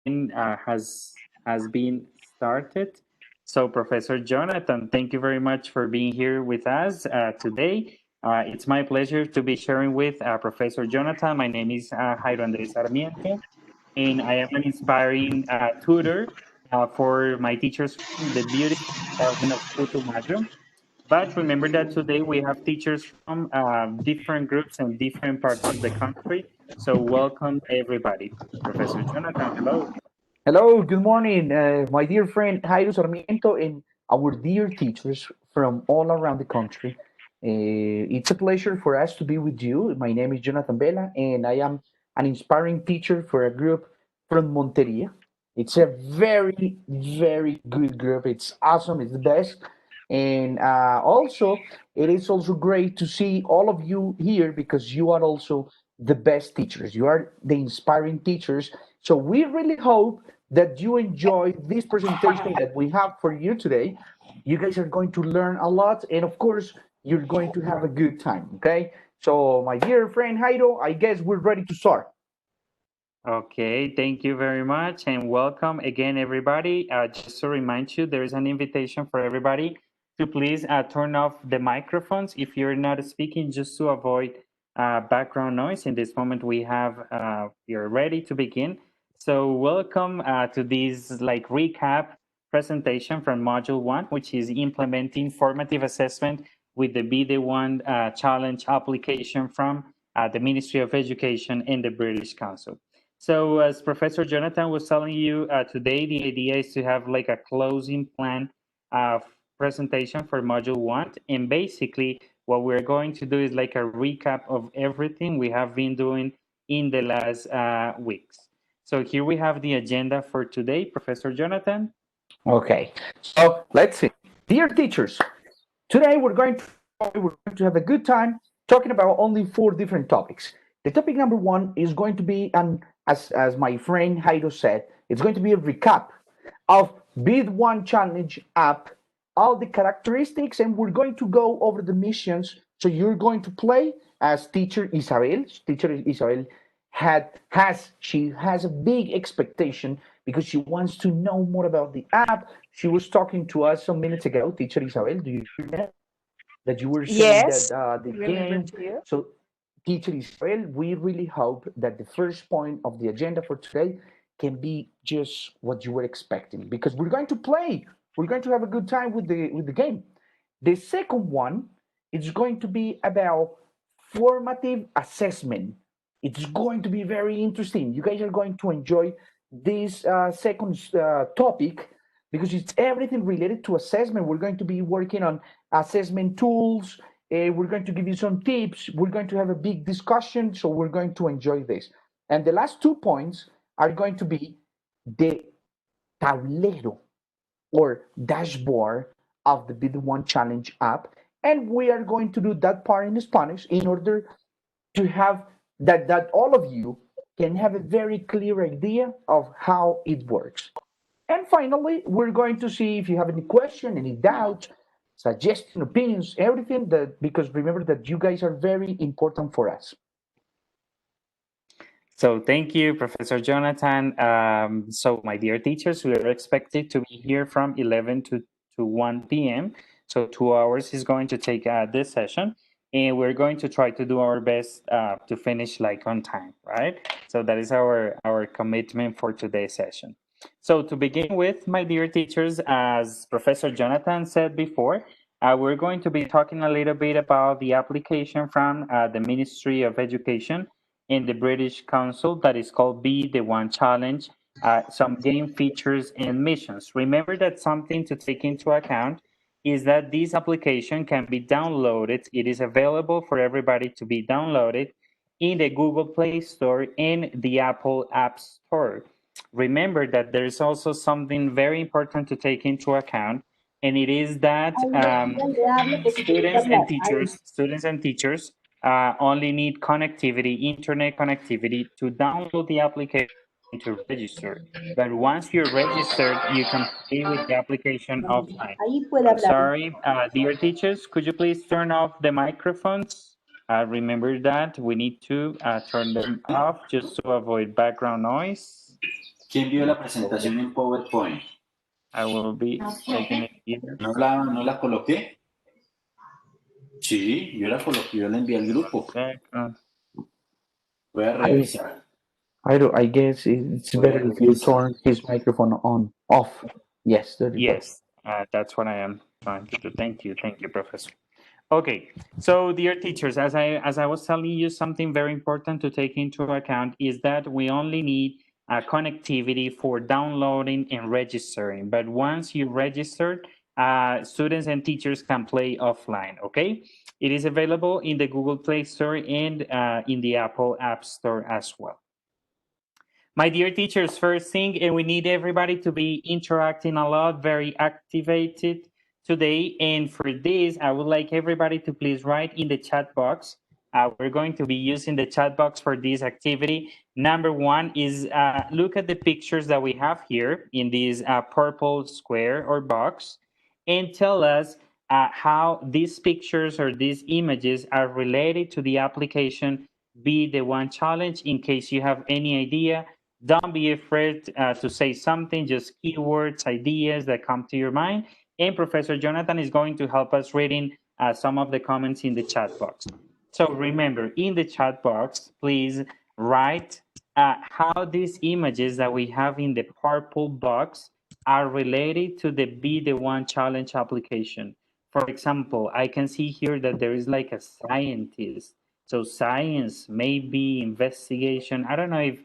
has been started. So, Professor Jonathan, thank you very much for being here with us today. It's my pleasure to be sharing with Professor Jonathan. My name is Jairo Andres Sarmiento, and I am an inspiring tutor for my teachers from the beautiful department of Putumayo. But remember that today we have teachers from different groups and different parts of the country. So welcome everybody. Professor Jonathan, hello. Hello, good morning, my dear friend Jairo Sarmiento and our dear teachers from all around the country. It's a pleasure for us to be with you. My name is Jonathan Vela, and I am an inspiring teacher for a group from Monteria. It's a very, very good group. It's awesome. It's the best. And also, it is also great to see all of you here because you are also the best teachers. You are the inspiring teachers. So we really hope that you enjoy this presentation that we have for you today. You guys are going to learn a lot, and of course, you're going to have a good time. Okay. So, my dear friend Jairo, I guess we're ready to start. Okay, thank you very much and welcome again, everybody. Just to remind you, there is an invitation for everybody to please turn off the microphones if you're not speaking, just to avoid background noise. In this moment, you're ready to begin. So welcome to this like recap presentation from Module 1, which is implementing formative assessment with the BD1 challenge application from the Ministry of Education and the British Council. So as Professor Jonathan was telling you today, the idea is to have like a closing plan presentation for Module 1. And basically what we're going to do is like a recap of everything we have been doing in the last weeks. So here we have the agenda for today, Professor Jonathan. Okay. So, let's see. Dear teachers, today we're going to have a good time talking about only four different topics. The topic number one is going to be, and as my friend Jairo said, it's going to be a recap of Bid One Challenge app, all the characteristics, and we're going to go over the missions. So you're going to play as Teacher Isabel. Teacher Isabel she has a big expectation because she wants to know more about the app. She was talking to us some minutes ago. Teacher Isabel, do you hear that? That you were saying that Yes, the remember game. to you. So, Teacher Israel, we really hope that the first point of the agenda for today can be just what you were expecting because we're going to play. We're going to have a good time with the game. The second one is going to be about formative assessment. It's going to be very interesting. You guys are going to enjoy this second topic because it's everything related to assessment. We're going to be working on assessment tools. We're going to give you some tips. We're going to have a big discussion. So we're going to enjoy this. And the last 2 points are going to be the tablero or dashboard of the Bid One Challenge app. And we are going to do that part in Spanish in order to have that all of you can have a very clear idea of how it works. And finally, we're going to see if you have any question, any doubt, suggestion, opinions, everything that because remember that you guys are very important for us. So thank you, Professor Jonathan. So my dear teachers, we are expected to be here from 11 to 1 p.m. So 2 hours is going to take this session. And we're going to try to do our best to finish like on time, right? So that is our commitment for today's session. So to begin with, my dear teachers, as Professor Jonathan said before, we're going to be talking a little bit about the application from the Ministry of Education in the British Council that is called Be the One Challenge, some game features and missions. Remember that something to take into account is that this application can be downloaded. It is available for everybody to be downloaded in the Google Play Store and the Apple App Store. Remember that there is also something very important to take into account, and it is that Dígale, porque quiere hablar. Ahí. students and teachers only need connectivity, internet connectivity to download the application and to register. But once you're registered, you can play with the application offline. Ahí puede I'm hablar. sorry, dear teachers, could you please turn off the microphones? Remember that we need to turn them off just to avoid background noise. ¿Quién vio la presentación en PowerPoint? I will be taking it here. ¿No la coloqué? Sí, yo la coloqué, yo la envié al grupo. Voy a revisar. I guess it's better if you turn his microphone off. Yes, there you go. Yes, that's what I am trying to do. Thank you, Professor. Okay, so dear teachers, as I was telling you, something very important to take into account is that we only need connectivity for downloading and registering. But once you register, students and teachers can play offline, okay? It is available in the Google Play Store and in the Apple App Store as well. My dear teachers, first thing, and we need everybody to be interacting a lot, very activated today. And for this, I would like everybody to please write in the chat box. We're going to be using the chat box for this activity. Number one is look at the pictures that we have here in this purple square or box and tell us how these pictures or these images are related to the application Be the One Challenge. In case you have any idea, don't be afraid to say something, just keywords, ideas that come to your mind. And Professor Jonathan is going to help us reading some of the comments in the chat box. So remember, in the chat box, please write how these images that we have in the purple box are related to the Be the One Challenge application. For example, I can see here that there is like a scientist. So science, maybe investigation. I don't know if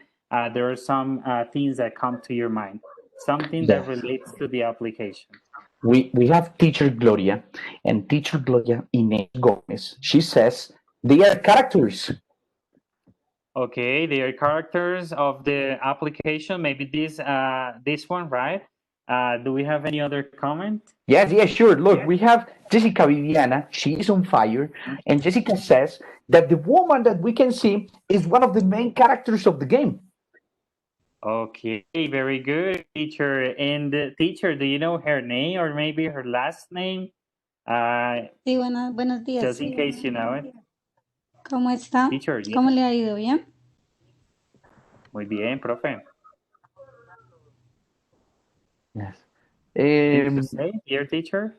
there are some things that come to your mind, something that relates to the application. We have teacher Gloria, and teacher Gloria Inés Gomez. She says they are characters. Okay, they are characters of the application. Maybe this one, right? Do we have any other comment? Yes, sure. Look, we have Jessica Viviana. She is on fire. And Jessica says that the woman that we can see is one of the main characters of the game. Okay, very good, teacher. And teacher, do you know her name or maybe her last name? Sí, buenos días. Just in case you know it. ¿Cómo está? Teacher, yes. ¿Cómo le ha ido? ¿Bien? Muy bien, profe. Yes. Things to say, dear teacher?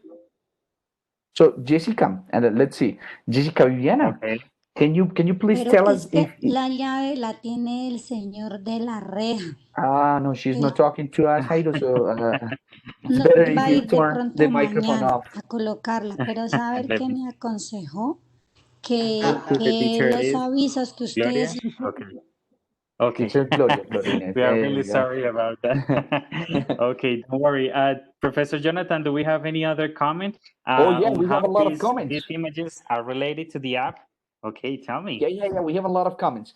So Jessica, and let's see, Jessica Viviana. Okay. Can you please Pero tell es us que if la llave la tiene el señor de la reja. no, she's not talking to us, Jairo, so it's No, better va a if you ir de turn pronto the microphone mañana off. a colocarla, pero saber qué me aconsejó que The teacher los is avisos que Gloria? ustedes Okay. Okay. Teacher Gloria Inés. We are There really you go. sorry about that. Okay, don't worry. Professor Jonathan, do we have any other comment? Oh yeah, on we how have a lot of comments. these images are related to the app? Okay, tell me. Yeah, we have a lot of comments.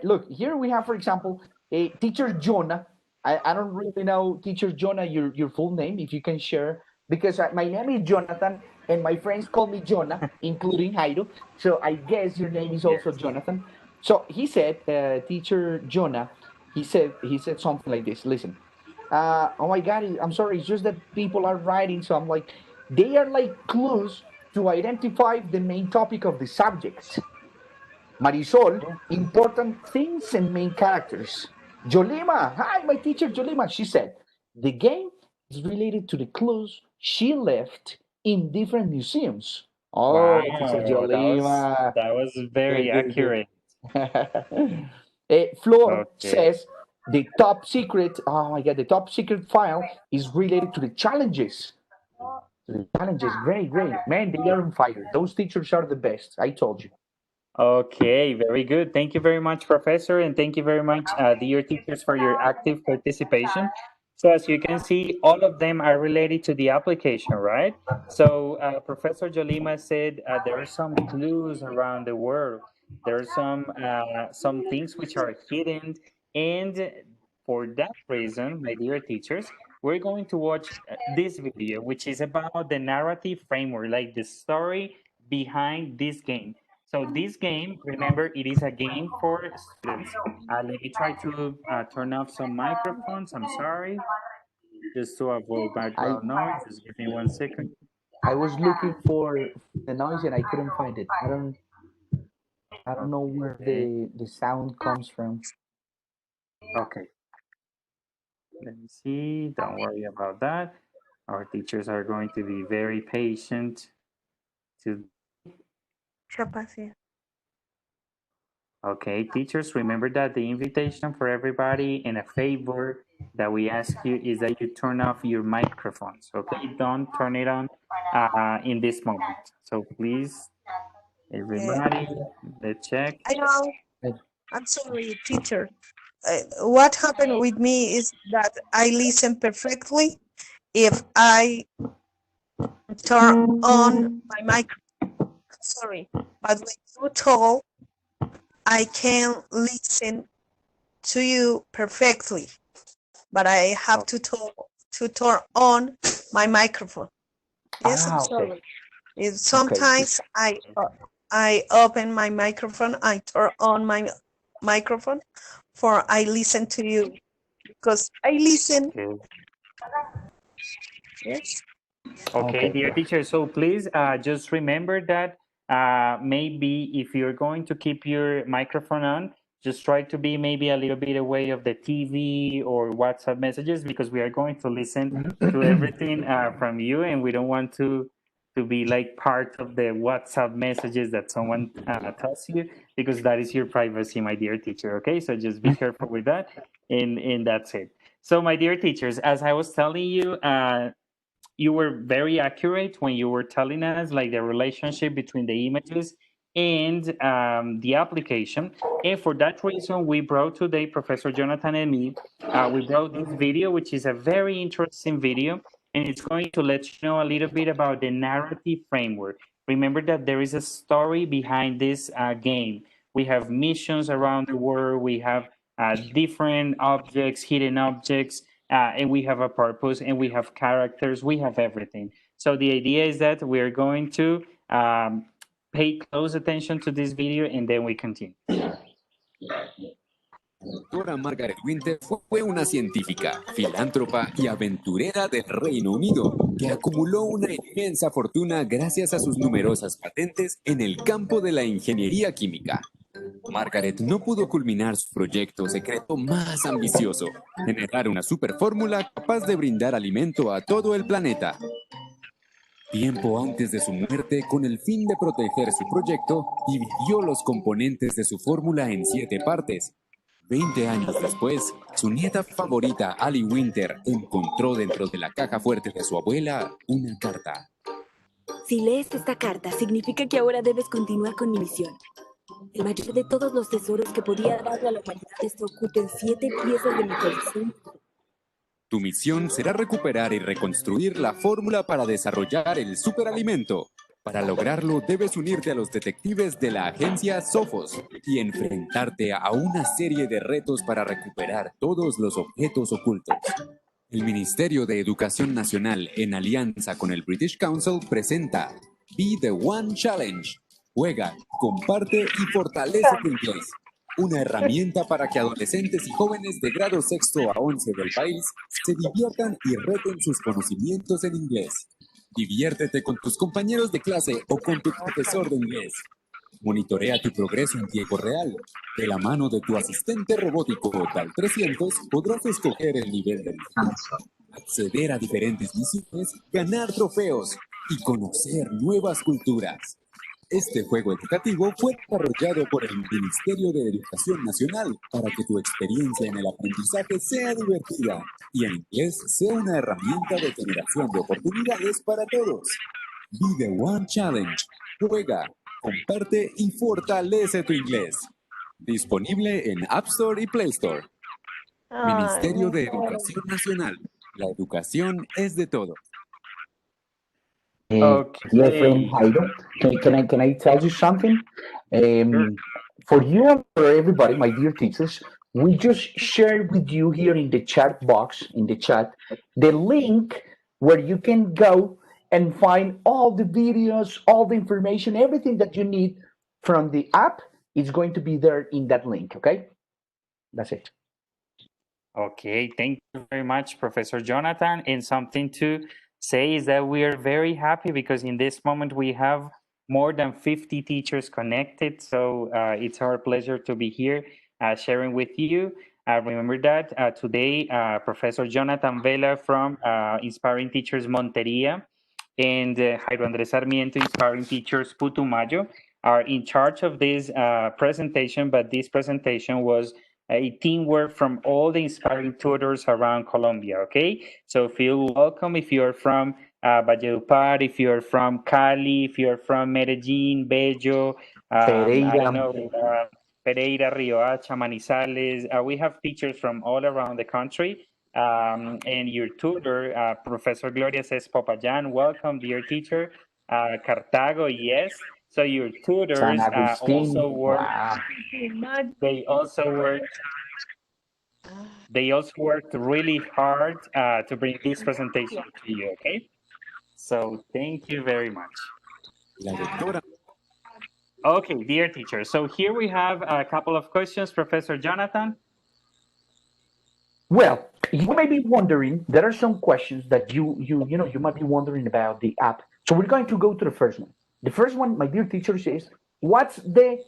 Look, here we have, for example, teacher Jonah. I don't really know, teacher Jonah, your full name, if you can share, because my name is Jonathan, and my friends call me Jonah, including Jairo. So I guess your name is also Jonathan. So he said, teacher Jonah, he said something like this. Listen, oh my God, I'm sorry, it's just that people are writing, so I'm like, they are like clues to identify the main topic of the subject. Marisol, important things and main characters. Jolima, hi, my teacher Jolima. She said, the game is related to the clues she left in different museums. Oh, Wow, teacher Jolima. that was very accurate. Flor Okay. says, the top secret, oh my God, the top secret file is related to the challenges. The challenges, great. Man, they are on fire. Those teachers are the best. I told you. Okay, very good. Thank you very much, Professor, and thank you very much, dear teachers, for your active participation. So as you can see, all of them are related to the application, right? So Professor Jolima said there are some clues around the world. There are some things which are hidden, and for that reason, my dear teachers, we're going to watch this video, which is about the narrative framework, like the story behind this game. So this game, remember, it is a game for students. Let me try to turn off some microphones. I'm sorry, just to avoid background noise. Just give me 1 second. I was looking for the noise and I couldn't find it. I don't know where the sound comes from. Okay. let me see. Don't worry about that. Our teachers are going to be very patient. Ya pasé. Okay, teachers, remember that the invitation for everybody and a favor that we ask you is that you turn off your microphones. Okay, don't turn it on in this moment. So please, everybody, let's check. I know. I'm sorry, teacher. What happened with me is that I listen perfectly if I turn on my microphone. Sorry, but when you talk, I can listen to you perfectly, but I have to turn on my microphone. Yes, I'm Okay. sorry. Sometimes I open my microphone, I turn on my microphone for I listen to you because I listen. Okay. Yes. Okay, Okay. dear teacher. So please just remember that maybe if you're going to keep your microphone on, just try to be maybe a little bit away of the TV or WhatsApp messages because we are going to listen to everything from you, and we don't want to be like part of the WhatsApp messages that someone tells you because that is your privacy, my dear teacher. Okay, so just be careful with that, and that's it. So, my dear teachers, as I was telling you, you were very accurate when you were telling us like the relationship between the images and the application. And for that reason, we brought today, Professor Jonathan and me, we brought this video, which is a very interesting video, and it's going to let you know a little bit about the narrative framework. Remember that there is a story behind this game. We have missions around the world. We have different objects, hidden objects, and we have a purpose, and we have characters, we have everything. So the idea is that we're going to pay close attention to this video, and then we continue. La doctora Margaret Winter fue una científica, filántropa y aventurera del Reino Unido que acumuló una inmensa fortuna gracias a sus numerosas patentes en el campo de la ingeniería química. Margaret no pudo culminar su proyecto secreto más ambicioso, generar una superfórmula capaz de brindar alimento a todo el planeta. Tiempo antes de su muerte, con el fin de proteger su proyecto, dividió los componentes de su fórmula en 7 partes. 20 años después, su nieta favorita, Ali Winter, encontró dentro de la caja fuerte de su abuela una carta. Si lees esta carta, significa que ahora debes continuar con mi misión. El mayor de todos los tesoros que podía darle a la humanidad está oculto en 7 piezas de mi colección. Tu misión será recuperar y reconstruir la fórmula para desarrollar el superalimento. Para lograrlo, debes unirte a los detectives de la agencia Sophos y enfrentarte a una serie de retos para recuperar todos los objetos ocultos. El Ministerio de Educación Nacional, en alianza con el British Council, presenta Be the One Challenge. Juega, comparte y fortalece tu inglés. Una herramienta para que adolescentes y jóvenes de grado 6 a 11 del país se diviertan y reten sus conocimientos en inglés. Diviértete con tus compañeros de clase o con tu profesor de inglés. Monitorea tu progreso en tiempo real. De la mano de tu asistente robótico DAL 300 podrás escoger el nivel de dificultad, acceder a diferentes misiones, ganar trofeos y conocer nuevas culturas. Este juego educativo fue desarrollado por el Ministerio de Educación Nacional para que tu experiencia en el aprendizaje sea divertida y el inglés sea una herramienta de generación de oportunidades para todos. Be the One Challenge. Juega, comparte y fortalece tu inglés. Disponible en App Store y Play Store. Ministerio de Educación Nacional. La educación es de todos. Dear friend Jairo, can I tell you something? For you and for everybody, my dear teachers, we just shared with you here in the chat box, in the chat, the link where you can go and find all the videos, all the information, everything that you need from the app is going to be there in that link, okay? That's it. Okay, thank you very much, Professor Jonathan. And something to say is that we are very happy because in this moment we have more than 50 teachers connected. So it's our pleasure to be here sharing with you. Remember that today, Professor Jonathan Vela from Inspiring Teachers Monteria and Jairo Andrés Sarmiento, Inspiring Teachers Putumayo, are in charge of this presentation, but this presentation was a teamwork from all the inspiring tutors around Colombia, okay? So feel welcome if you're from Valledupar, if you're from Cali, if you're from Medellin, Bello, I don't know, Pereira, Riohacha, Manizales. We have teachers from all around the country. And your tutor, Professor Gloria says, Popayan, welcome, dear teacher. Cartago, yes. So your tutors San Agustin. also work. Wow. They also worked really hard to bring this presentation to you. Okay. So thank you very much. La doctora. Okay, dear teacher. So here we have a couple of questions, Professor Jonathan. Well, you may be wondering, there are some questions that you might be wondering about the app. So we're going to go to the first one. The first one, my dear teacher, says, what's the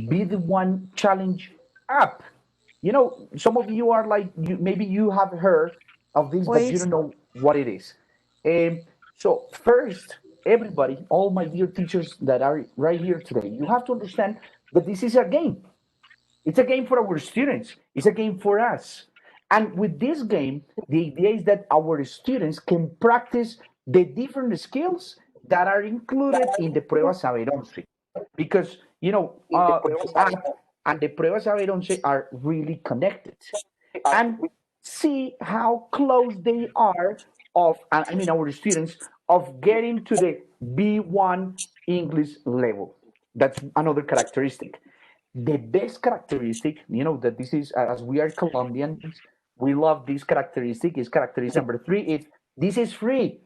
Be the One Challenge app? You know, some of you are like, maybe you have heard of this, but you don't know what it is. So first, everybody, all my dear teachers that are right here today, you have to understand that this is a game. It's a game for our students. It's a game for us. And with this game, the idea is that our students can practice the different skills that are included in the Prueba Saber 11. Because, you know, the app and the Prueba Saber 11 are really connected. And see how close they are of, our students, of getting to the B1 English level. That's another characteristic. The best characteristic, that this is, as we are Colombians, we love this characteristic, is characteristic number 3, this is free.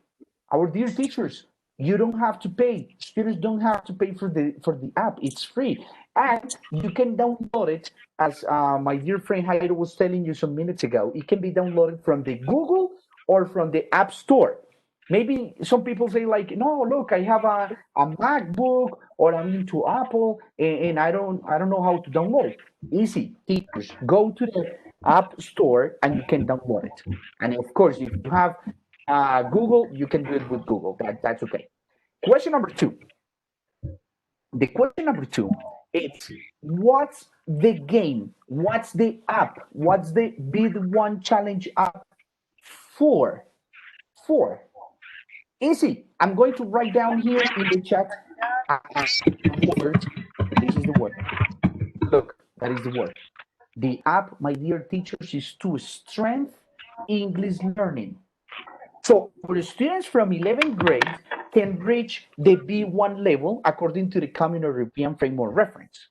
Our dear teachers, you don't have to pay. Students don't have to pay for the app. It's free. And you can download it, as my dear friend Jairo was telling you some minutes ago. It can be downloaded from the Google or from the App Store. Maybe some people say like, no, look, I have a MacBook, or I'm into Apple, and I don't know how to download it. Easy, teachers, go to the App Store and you can download it. And of course, if you have Google, you can do it with Google. That's okay. Question number 2. The question number 2 is, what's the game? What's the app? What's the Be the One Challenge app for? Easy. I'm going to write down here in the chat. This is the word. Look, that is the word. The app, my dear teachers, is to strengthen English learning. So our students from 11th grade can reach the B1 level according to the Common European Framework Reference.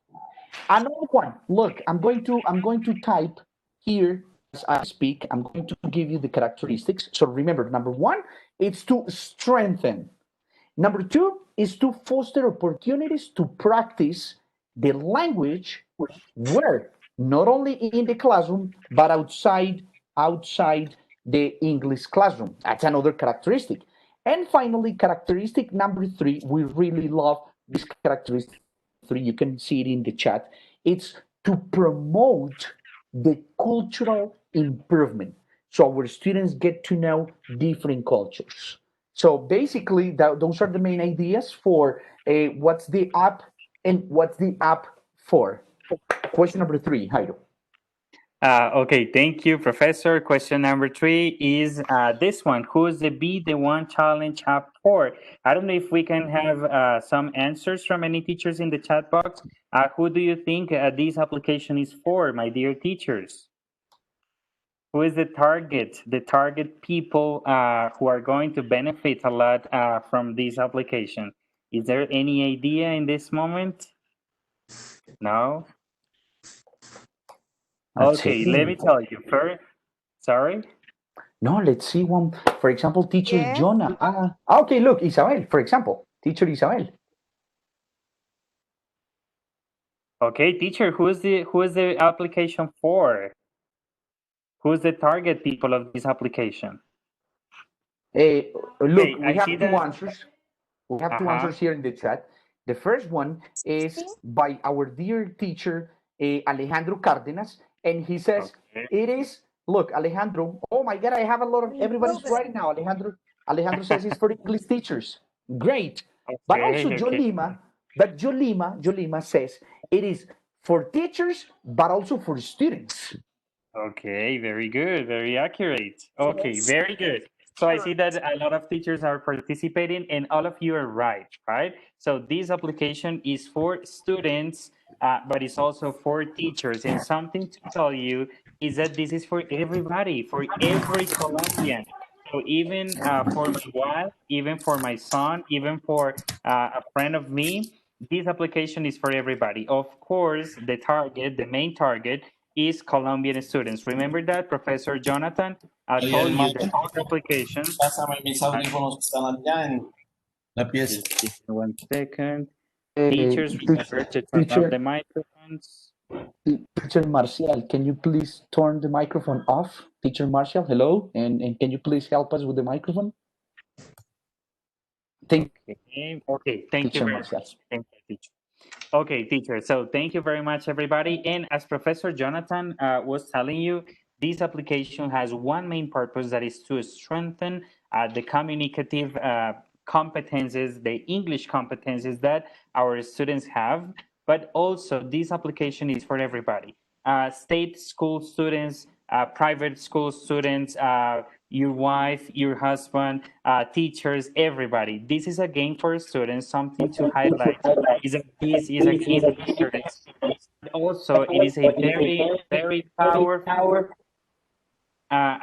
Another one. Look, I'm going to type here as I speak. I'm going to give you the characteristics. So remember, number 1, it's to strengthen. Number 2 is to foster opportunities to practice the language where not only in the classroom, but outside the English classroom. That's another characteristic. And finally, characteristic number 3, we really love this characteristic 3. You can see it in the chat. It's to promote the cultural improvement. So our students get to know different cultures. So basically, those are the main ideas for what's the app and what's the app for. Question number 3, Jairo. Okay, thank you, Professor. Question number 3 is this one. Who is the Be the One Challenge app for? I don't know if we can have some answers from any teachers in the chat box. Who do you think this application is for, my dear teachers? Who is the target people who are going to benefit a lot from this application? Is there any idea in this moment? No? Okay, let me tell you first. Sorry? No, let's see one. For example, teacher Jonah. Okay, look, Isabel, for example. Teacher Isabel. Okay, teacher, who is the application for? Who's the target people of this application? Look, we have 2 answers. We have 2 answers here in the chat. The first one is by our dear teacher, Alejandro Cárdenas, and he says, It is, look, Alejandro. Oh my God, I have a lot of, everybody's Prove it. writing now. Alejandro says it's for English teachers. Great. But also Jolima says it is for teachers, but also for students. Okay, very good, very accurate. Okay, very good. So I see that a lot of teachers are participating and all of you are right? So this application is for students, but it's also for teachers. And something to tell you is that this is for everybody, for every Colombian. So even for my wife, even for my son, even for a friend of me, this application is for everybody. Of course, the main target is Colombian students. Remember that Professor Jonathan told you that all applications. Pásame mis audífonos que están allá en la pieza. Just give me 1 second. Teachers, remember to turn off the microphones. Teacher Marcial, can you please turn the microphone off? Teacher Marcial, hello, and can you please help us with the microphone? Okay, thank you very Marcial. much. Thank you, teacher. Okay, teacher. So thank you very much, everybody. And as Professor Jonathan was telling you, this application has one main purpose, that is to strengthen the communicative competences, the English competences that our students have. But also, this application is for everybody. State school students, private school students, your wife, your husband, teachers, everybody. This is a game for students, something to highlight. This is a game for students. Also, it is a very, very powerful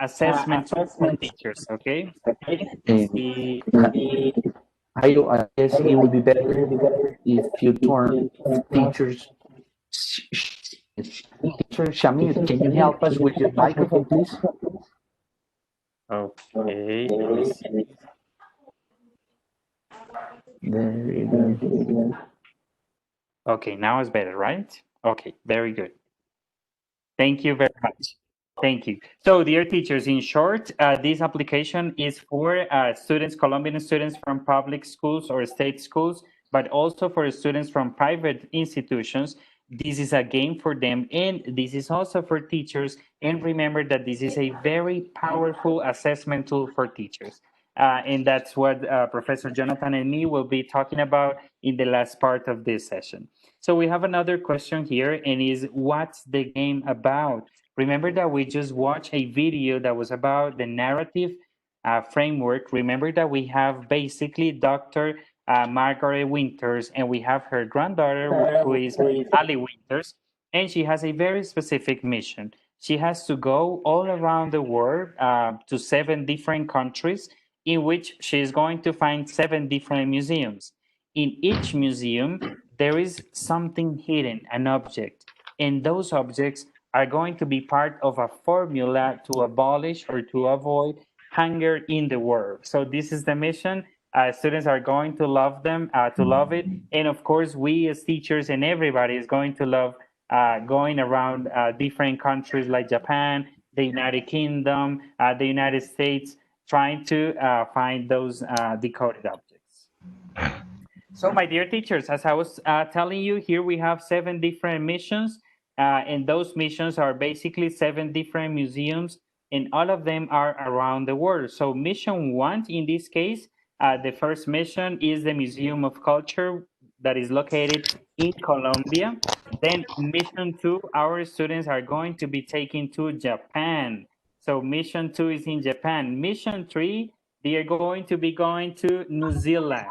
assessment for teachers, okay? I guess it would be better if you turn teachers. Teacher Shamir, can you help us with your microphone, please? Okay. There you go. Okay, now it's better, right? Okay, very good. Thank you very much. Thank you. So, dear teachers, in short, this application is for students, Colombian students from public schools or state schools, but also for students from private institutions. This is a game for them, and this is also for teachers. And remember that this is a very powerful assessment tool for teachers. And that's what Professor Jonathan and me will be talking about in the last part of this session. So we have another question here, and is, what's the game about? Remember that we just watched a video that was about the narrative framework. Remember that we have basically Dr. Margaret Winters, and we have her granddaughter, who is Ali Winters, and she has a very specific mission. She has to go all around the world to 7 different countries, in which she is going to find 7 different museums. In each museum, there is something hidden, an object, and those objects are going to be part of a formula to abolish or to avoid hunger in the world. So this is the mission. Students are going to love them, to love it. And of course, we as teachers and everybody is going to love going around different countries like Japan, the United Kingdom, the United States, trying to find those decoded objects. So my dear teachers, as I was telling you, here we have 7 different missions. And those missions are basically 7 different museums, and all of them are around the world. So mission 1, in this case, the first mission is the Museum of Culture that is located in Colombia. Then mission 2, our students are going to be taken to Japan. So mission 2 is in Japan. Mission 3, they are going to be going to New Zealand,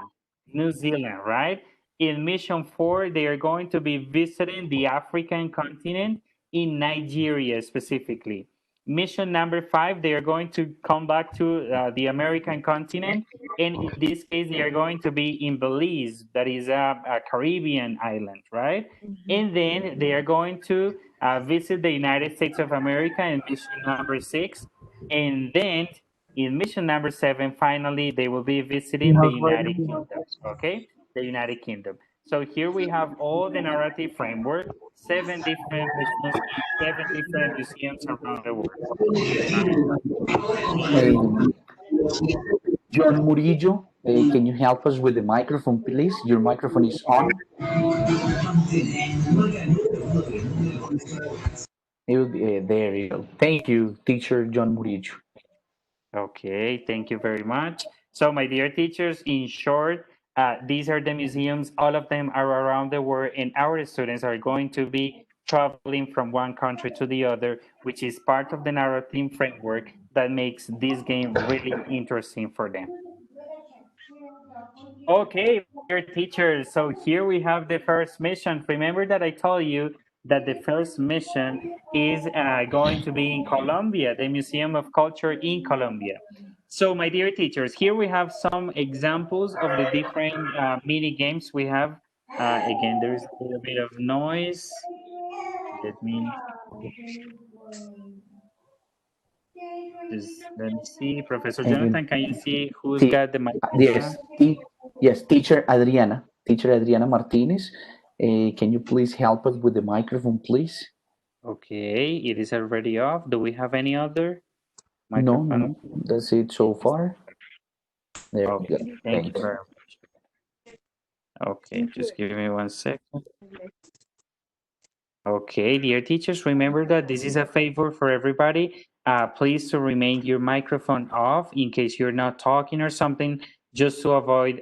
right? In mission 4, they are going to be visiting the African continent in Nigeria specifically. Mission number 5, they are going to come back to the American continent. And in this case, they are going to be in Belize, that is a Caribbean island, right? And then they are going to visit the United States of America in mission number 6. And then in mission number 7, finally, they will be visiting the United Kingdom, okay? The United Kingdom. So here we have all the narrative framework, 7 different missions, 7 different museums around the world. John Murillo, can you help us with the microphone, please? Your microphone is on. There you go. Thank you, teacher John Murillo. Okay, thank you very much. So, my dear teachers, in short, these are the museums. All of them are around the world, and our students are going to be traveling from one country to the other, which is part of the narrative framework that makes this game really interesting for them. Okay, dear teachers, so here we have the first mission. Remember that I told you that the first mission is going to be in Colombia, the Museum of Culture in Colombia. So, my dear teachers, here we have some examples of the different mini games we have. Again, there is a little bit of noise. Let me let me see. Professor And Jonathan, can you see who's te- got the microphone on? yes, yes, teacher Adriana Martinez. Can you please help us with the microphone, please? Okay, it is already off. Do we have any other No, microphone? no, that's it so far. There we go. Okay, thank you Thanks. very much. Okay, just give me 1 second. Okay, dear teachers, remember that this is a favor for everybody. Please to remain your microphone off in case you're not talking or something, just to avoid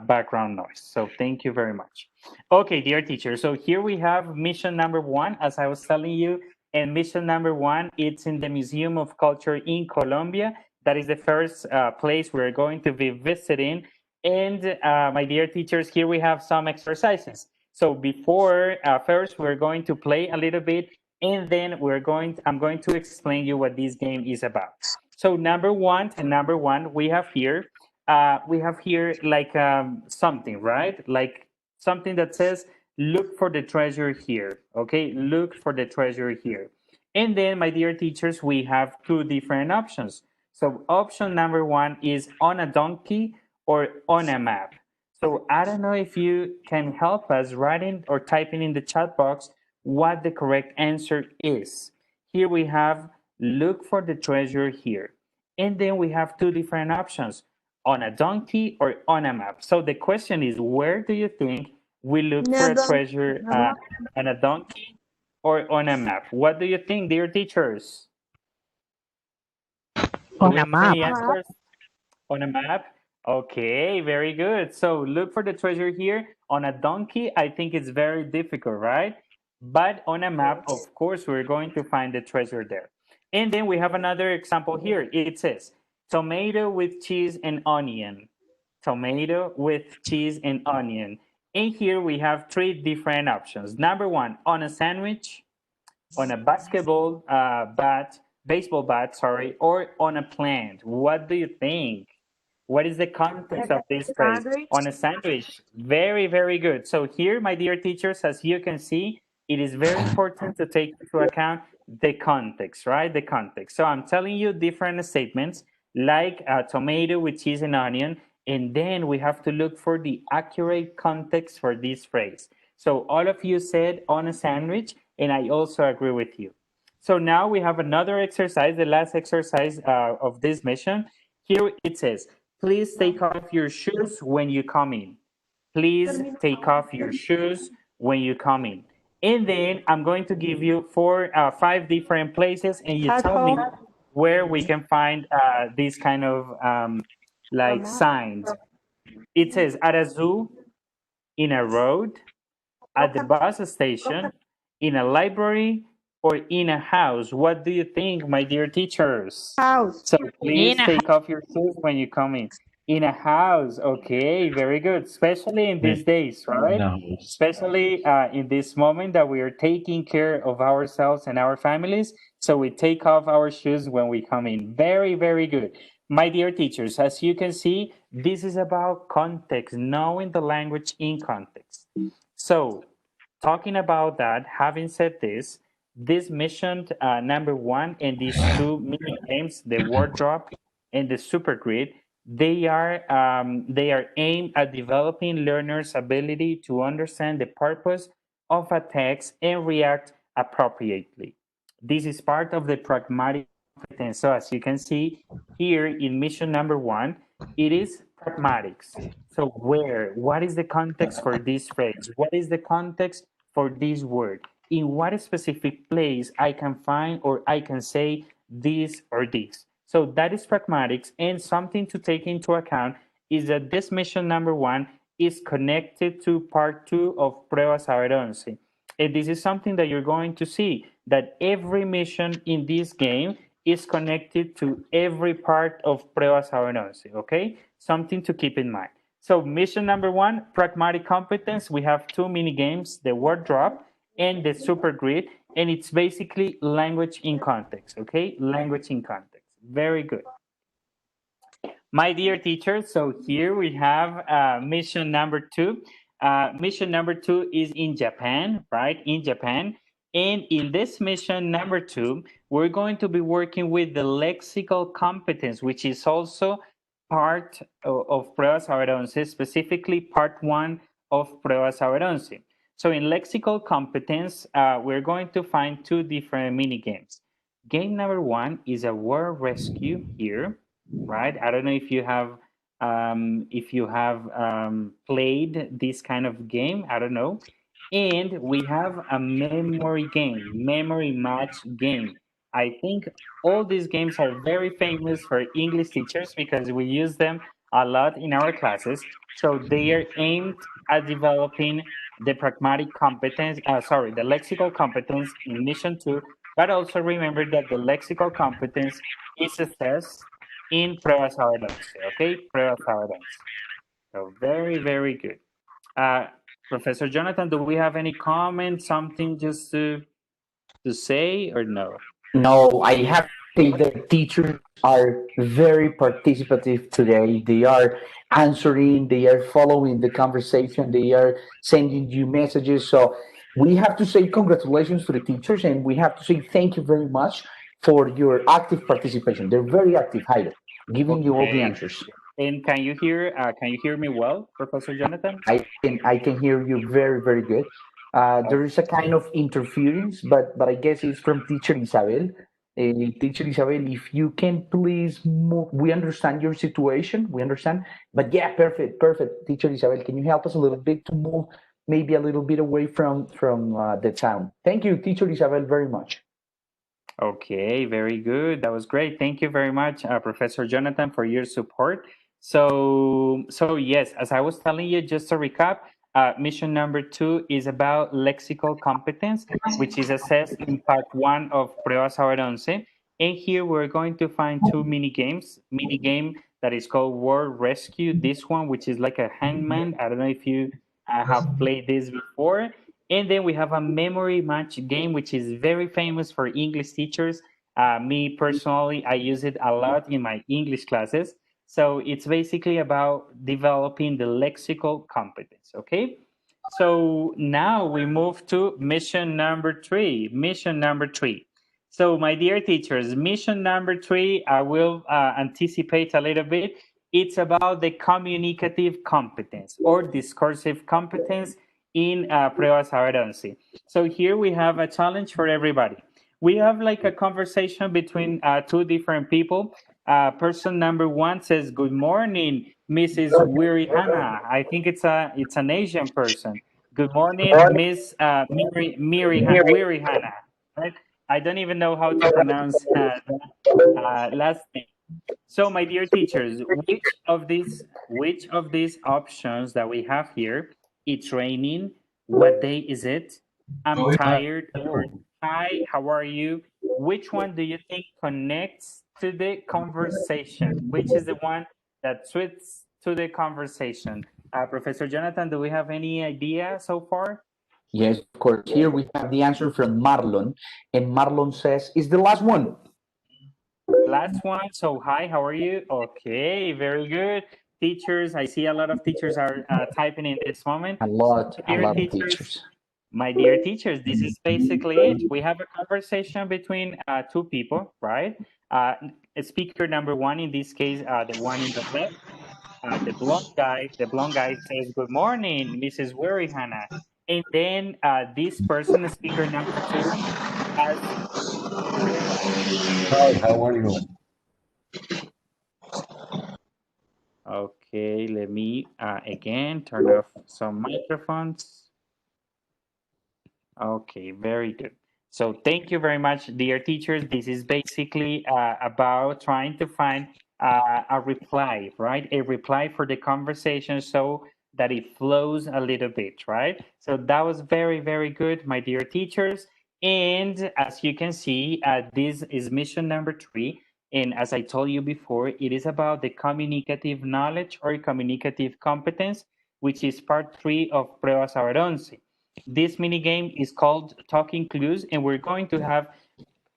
background noise. So thank you very much. Okay, dear teachers, so here we have mission number 1, as I was telling you, and mission number 1, it's in the Museum of Culture in Colombia. That is the first place we're going to be visiting. And my dear teachers, here we have some exercises. So before, first, we're going to play a little bit, and then I'm going to explain you what this game is about. So number one, we have here like something, right? Like something that says, look for the treasure here, okay? Look for the treasure here. And then, my dear teachers, we have two different options. So option number 1 is on a donkey or on a map. So I don't know if you can help us writing or typing in the chat box what the correct answer is. Here we have look for the treasure here. And then we have two different options, on a donkey or on a map. So the question is, where do you think we look for a treasure, on a donkey or on a map? What do you think, dear teachers? On a map. Any answers? On a map? Okay, very good. So look for the treasure here. On a donkey, I think it's very difficult, right? But on a map, of course, we're going to find the treasure there. And then we have another example here. It says tomato with cheese and onion. Tomato with cheese and onion. And here we have three different options. Number 1, on a sandwich, on a baseball bat, sorry, or on a plant. What do you think? What is the context of this phrase? On a sandwich. Very, very good. So here, my dear teachers, as you can see, it is very important to take into account the context, right? The context. So I'm telling you different statements like tomato with cheese and onion, and then we have to look for the accurate context for this phrase. So all of you said on a sandwich, and I also agree with you. So now we have another exercise, the last exercise of this mission. Here it says, please take off your shoes when you come in. Please take off your shoes when you come in. And then I'm going to give you 5 different places, and you tell me where we can find these kind of like signs. It says at a zoo, in a road, at the bus station, in a library, or in a house. What do you think, my dear teachers? House. So please In a take off your shoes when you come in. In a house, okay, very good. Especially in these days, right? Especially in this moment that we are taking care of ourselves and our families. So we take off our shoes when we come in. Very, very good. My dear teachers, as you can see, this is about context, knowing the language in context. So talking about that, having said this mission number 1 and these two mini games, the word drop and the super grid, they are aimed at developing learners' ability to understand the purpose of a text and react appropriately. This is part of the pragmatic competence. So as you can see here in mission number 1, it is pragmatics. So what is the context for this phrase? What is the context for this word? in what specific place I can find or I can say this or this. So that is pragmatics, and something to take into account is that this mission number 1 is connected to part 2 of Pruebas Saber 11. And this is something that you're going to see, that every mission in this game is connected to every part of Pruebas Saber 11, okay? Something to keep in mind. So mission number 1, pragmatic competence. We have 2 mini games, the word drop and the super grid, and it's basically language in context, okay? Language in context. Very good. My dear teachers, so here we have mission number 2. Mission number 2 is in Japan, right? In Japan. And in this mission number 2, we're going to be working with the lexical competence, which is also part of Pruebas Saber 11, specifically part 1 of Pruebas Saber 11. So in lexical competence, we're going to find 2 different mini games. Game number 1 is a word rescue here, right? I don't know if you have played this kind of game. I don't know. And we have a memory game, memory match game. I think all these games are very famous for English teachers because we use them a lot in our classes. So they are aimed at developing the pragmatic competence, the lexical competence in mission 2, but also remember that the lexical competence is assessed in Pruebas Saber 11, okay? Pruebas Saber 11. So very, very good. Professor Jonathan, do we have any comments, something just to say or no? No, I have to say that teachers are very participative today. They are answering, they are following the conversation, they are sending you messages. So we have to say congratulations to the teachers, and we have to say thank you very much for your active participation. They're very active, Jairo, giving you all the Okay. answers. And can you hear me well, Professor Jonathan? I can hear you very, very good. There is a kind of interference, but I guess it's from Teacher Isabel. Teacher Isabel, if you can please move, we understand your situation, we understand, but yeah, perfect, perfect. Teacher Isabel, can you help us a little bit to move maybe a little bit away from the sound? Thank you, Teacher Isabel, very much. Okay, very good. That was great. Thank you very much, Professor Jonathan, for your support. So yes, as I was telling you, just to recap, mission number 2 is about lexical competence, which is assessed in part 1 of Pruebas Saber 11. And here we're going to find 2 mini games. Mini game that is called Word Rescue. This one, which is like a hangman. I don't know if you have played this before. And then we have a memory match game, which is very famous for English teachers. Me personally, I use it a lot in my English classes. So it's basically about developing the lexical competence, okay? So now we move to mission number 3. Mission number 3. So my dear teachers, mission number 3, I will anticipate a little bit. It's about the communicative competence or discursive competence in Pruebas Saber 11. So here we have a challenge for everybody. We have like a conversation between 2 different people. Person number 1 says, "Good morning, Mrs. Weary Hannah." I think it's an Asian person. "Good morning, Miss Weary Hannah." Right? I don't even know how to pronounce that last name. So, my dear teachers, which of these options that we have here? It's raining. What day is it? I'm tired. Or, hi, how are you? Which one do you think connects to the conversation? Which is the one that suits to the conversation? Professor Jonathan, do we have any idea so far? Yes, of course. Here we have the answer from Marlon, and Marlon says, "It's the last one." Last one. So, hi, how are you? Okay, very good. Teachers, I see a lot of teachers are typing in this moment. A lot Dear of teachers, teachers. my dear teachers, this is basically it. We have a conversation between 2 people, right? Speaker number 1, in this case, the one in the left, the blonde guy says, "Good morning, Mrs. Weary Hannah." And then this person, speaker number 2, has Hi, how are you? Okay, let me again turn off some microphones. Okay, very good. So thank you very much, dear teachers. This is basically about trying to find a reply, right? A reply for the conversation so that it flows a little bit, right? So that was very, very good, my dear teachers. And as you can see, this is mission number 3. And as I told you before, it is about the communicative knowledge or communicative competence, which is part 3 of Pruebas Saber Once. This mini game is called Talking Clues, and we're going to have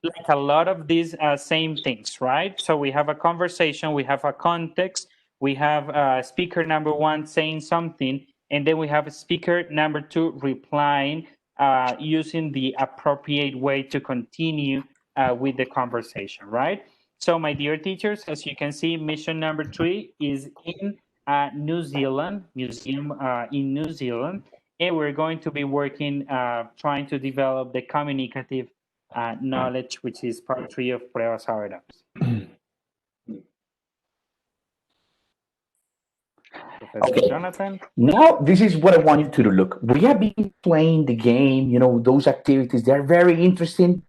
like a lot of these same things, right? So we have a conversation, we have a context, we have speaker number 1 saying something, and then we have speaker number 2 replying using the appropriate way to continue with the conversation, right? So my dear teachers, as you can see, mission number 3 is in New Zealand, museum in New Zealand, and we're going to be working, trying to develop the communicative knowledge, which is part 3 of Pruebas Saber. Professor Okay. Jonathan? Now, this is what I want you to look. We have been playing the game, those activities, they're very interesting.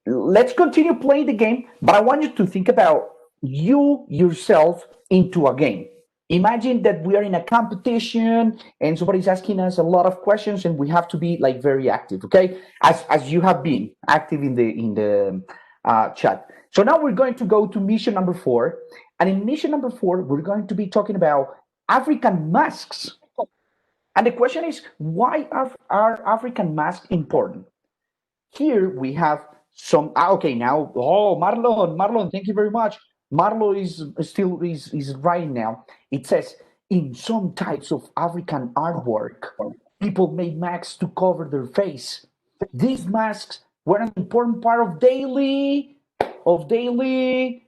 Let's continue playing the game, but I want you to think about you yourself into a game. Imagine that we are in a competition and somebody's asking us a lot of questions and we have to be like very active, okay? As you have been active in the chat. So now we're going to go to mission number 4. And in mission number 4, we're going to be talking about African masks. And the question is, why are African masks important? Here we have some, okay, now, Marlon, thank you very much. Marlon is right now. It says, in some types of African artwork, people made masks to cover their face. These masks were an important part of daily.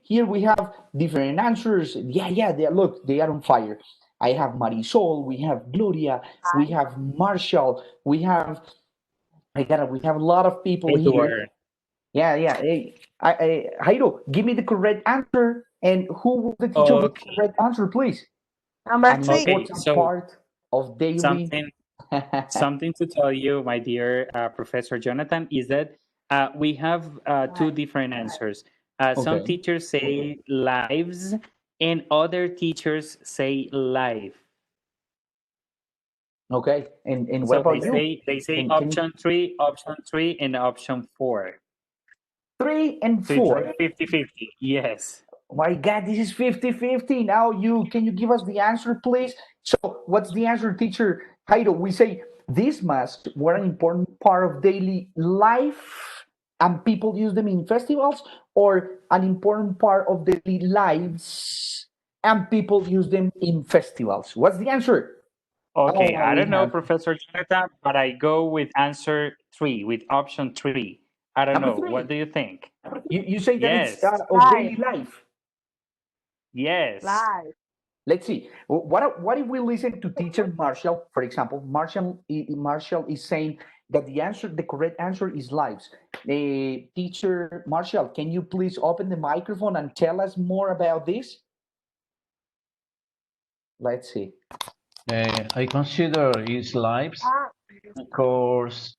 Here we have different answers. Yeah, look, they are on fire. I have Marisol, we have Gloria, we have Marshall, we have a lot of people here. Yeah. Hey, Jairo, give me the correct answer. And who was the teacher with the correct answer, please? Number An 3. important part of daily. Something to tell you, my dear Professor Jonathan, is that we have 2 different answers. Some teachers say lives, and other teachers say life. Okay, and what So about you? They say Can option 3, and option 4. 3 and So it's 4. like 50-50. Yes. Oh my God, this is 50-50. Now can you give us the answer, please? So what's the answer, teacher Jairo? We say these masks were an important part of daily life and people use them in festivals, or an important part of daily lives and people use them in festivals. What's the answer? Okay, I don't know, have Professor Jonathan, but I go with answer 3, with option 3. I don't number know. 3. What do you think? You say that it's Yes. of daily life. Yes. Live. Let's see. What if we listen to teacher Marshall, for example? Marshall is saying that the correct answer is lives. Teacher Marshall, can you please open the microphone and tell us more about this? Let's see. I consider his lives because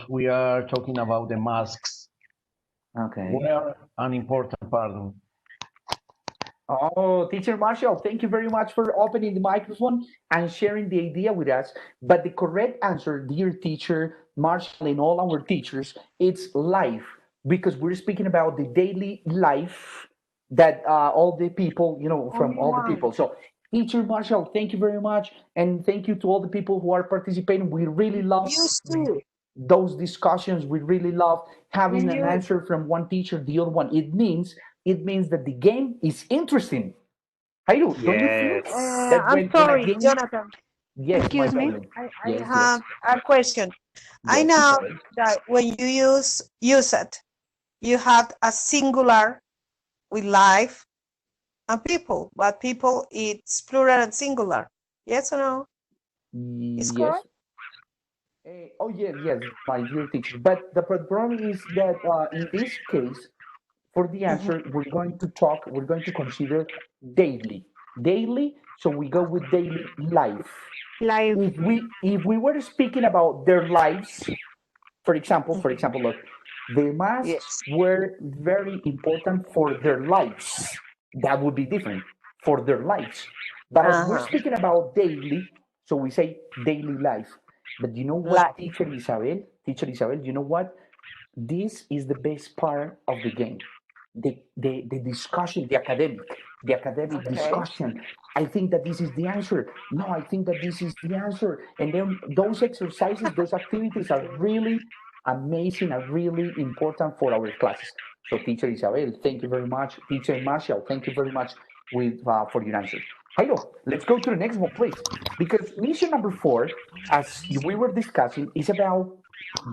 we are talking about the masks. Okay. Were an important part of. Oh, teacher Marshall, thank you very much for opening the microphone and sharing the idea with us. But the correct answer, dear teacher Marshall and all our teachers, it's life, because we're speaking about the daily life that all the people, from all the people. So teacher Marshall, thank you very much. And thank you to all the people who are participating. We really love those discussions. We really love having an answer from one teacher, the other one. It means that the game is interesting. Jairo, don't you feel that I'm sorry, Jonathan. Yes, Excuse me. I Yes, have a question. I Yes, know sorry. that when you use it, you have a singular with life and people, but people it's plural and singular. Yes or no? Is Yes. correct? Oh, yes, my dear teacher. But the problem is that in this case, for the answer, we're going to consider daily. Daily so we go with daily life. Life. If we were speaking about their lives, for example, look, the masks were very important for their lives. That would be different for their lives. But as we're speaking about daily, so we say daily life. But you know what, Teacher Isabel, you know what? This is the best part of the game. The discussion, the academic discussion. I think that this is the answer. No, I think that this is the answer. And then those exercises, those activities are really amazing and really important for our classes. So Teacher Isabel, thank you very much. Teacher Marshall, thank you very much for your answer. Jairo, let's go to the next one, please. Because mission number 4, as we were discussing, is about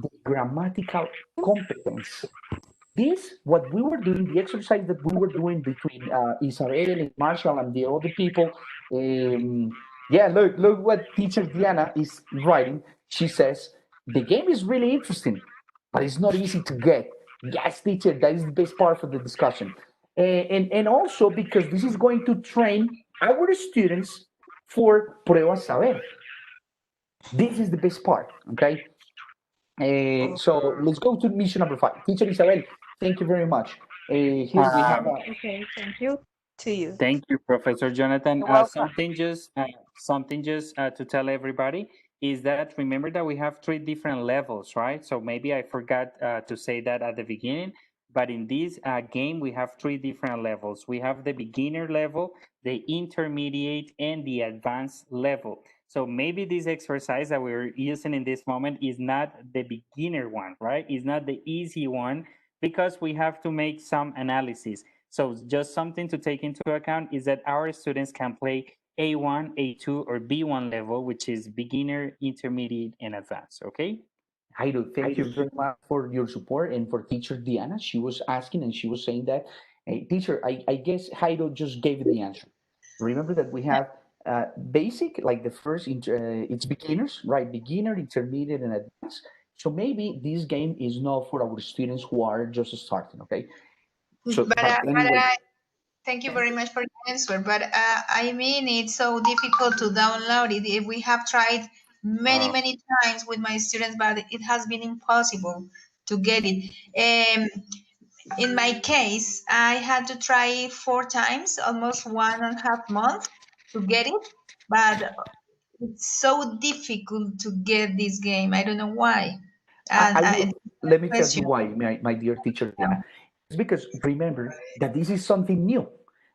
the grammatical competence. This, what we were doing, the exercise that we were doing between Isabel and Marshall and the other people, yeah, look what teacher Diana is writing. She says, the game is really interesting, but it's not easy to get. Yes, teacher, that is the best part of the discussion. And also because this is going to train our students for Prueba Saber. This is the best part, okay? So let's go to mission number 5. Teacher Isabel, thank you very much. Here we have Okay, thank you. To you. Thank you, Professor Jonathan. You're welcome. Something just to tell everybody is that remember that we have 3 different levels, right? So maybe I forgot to say that at the beginning, but in this game, we have 3 different levels. We have the beginner level, the intermediate, and the advanced level. So maybe this exercise that we're using in this moment is not the beginner one, right? It's not the easy one because we have to make some analysis. So just something to take into account is that our students can play A1, A2, or B1 level, which is beginner, intermediate, and advanced, okay? Jairo, thank you very much for your support and for teacher Diana. She was asking and she was saying that, hey, teacher, I guess Jairo just gave the answer. Remember that we have basic, like the first, it's beginners, right? Beginner, intermediate, and advanced. So maybe this game is not for our students who are just starting, okay? So, thank you very much for the answer. But I mean, it's so difficult to download it. We have tried many times with my students, but it has been impossible to get it. In my case, I had to try 4 times, almost 1.5 months to get it, but it's so difficult to get this game. I don't know why. Let me tell you why, my dear teacher Diana. It's because remember that this is something new.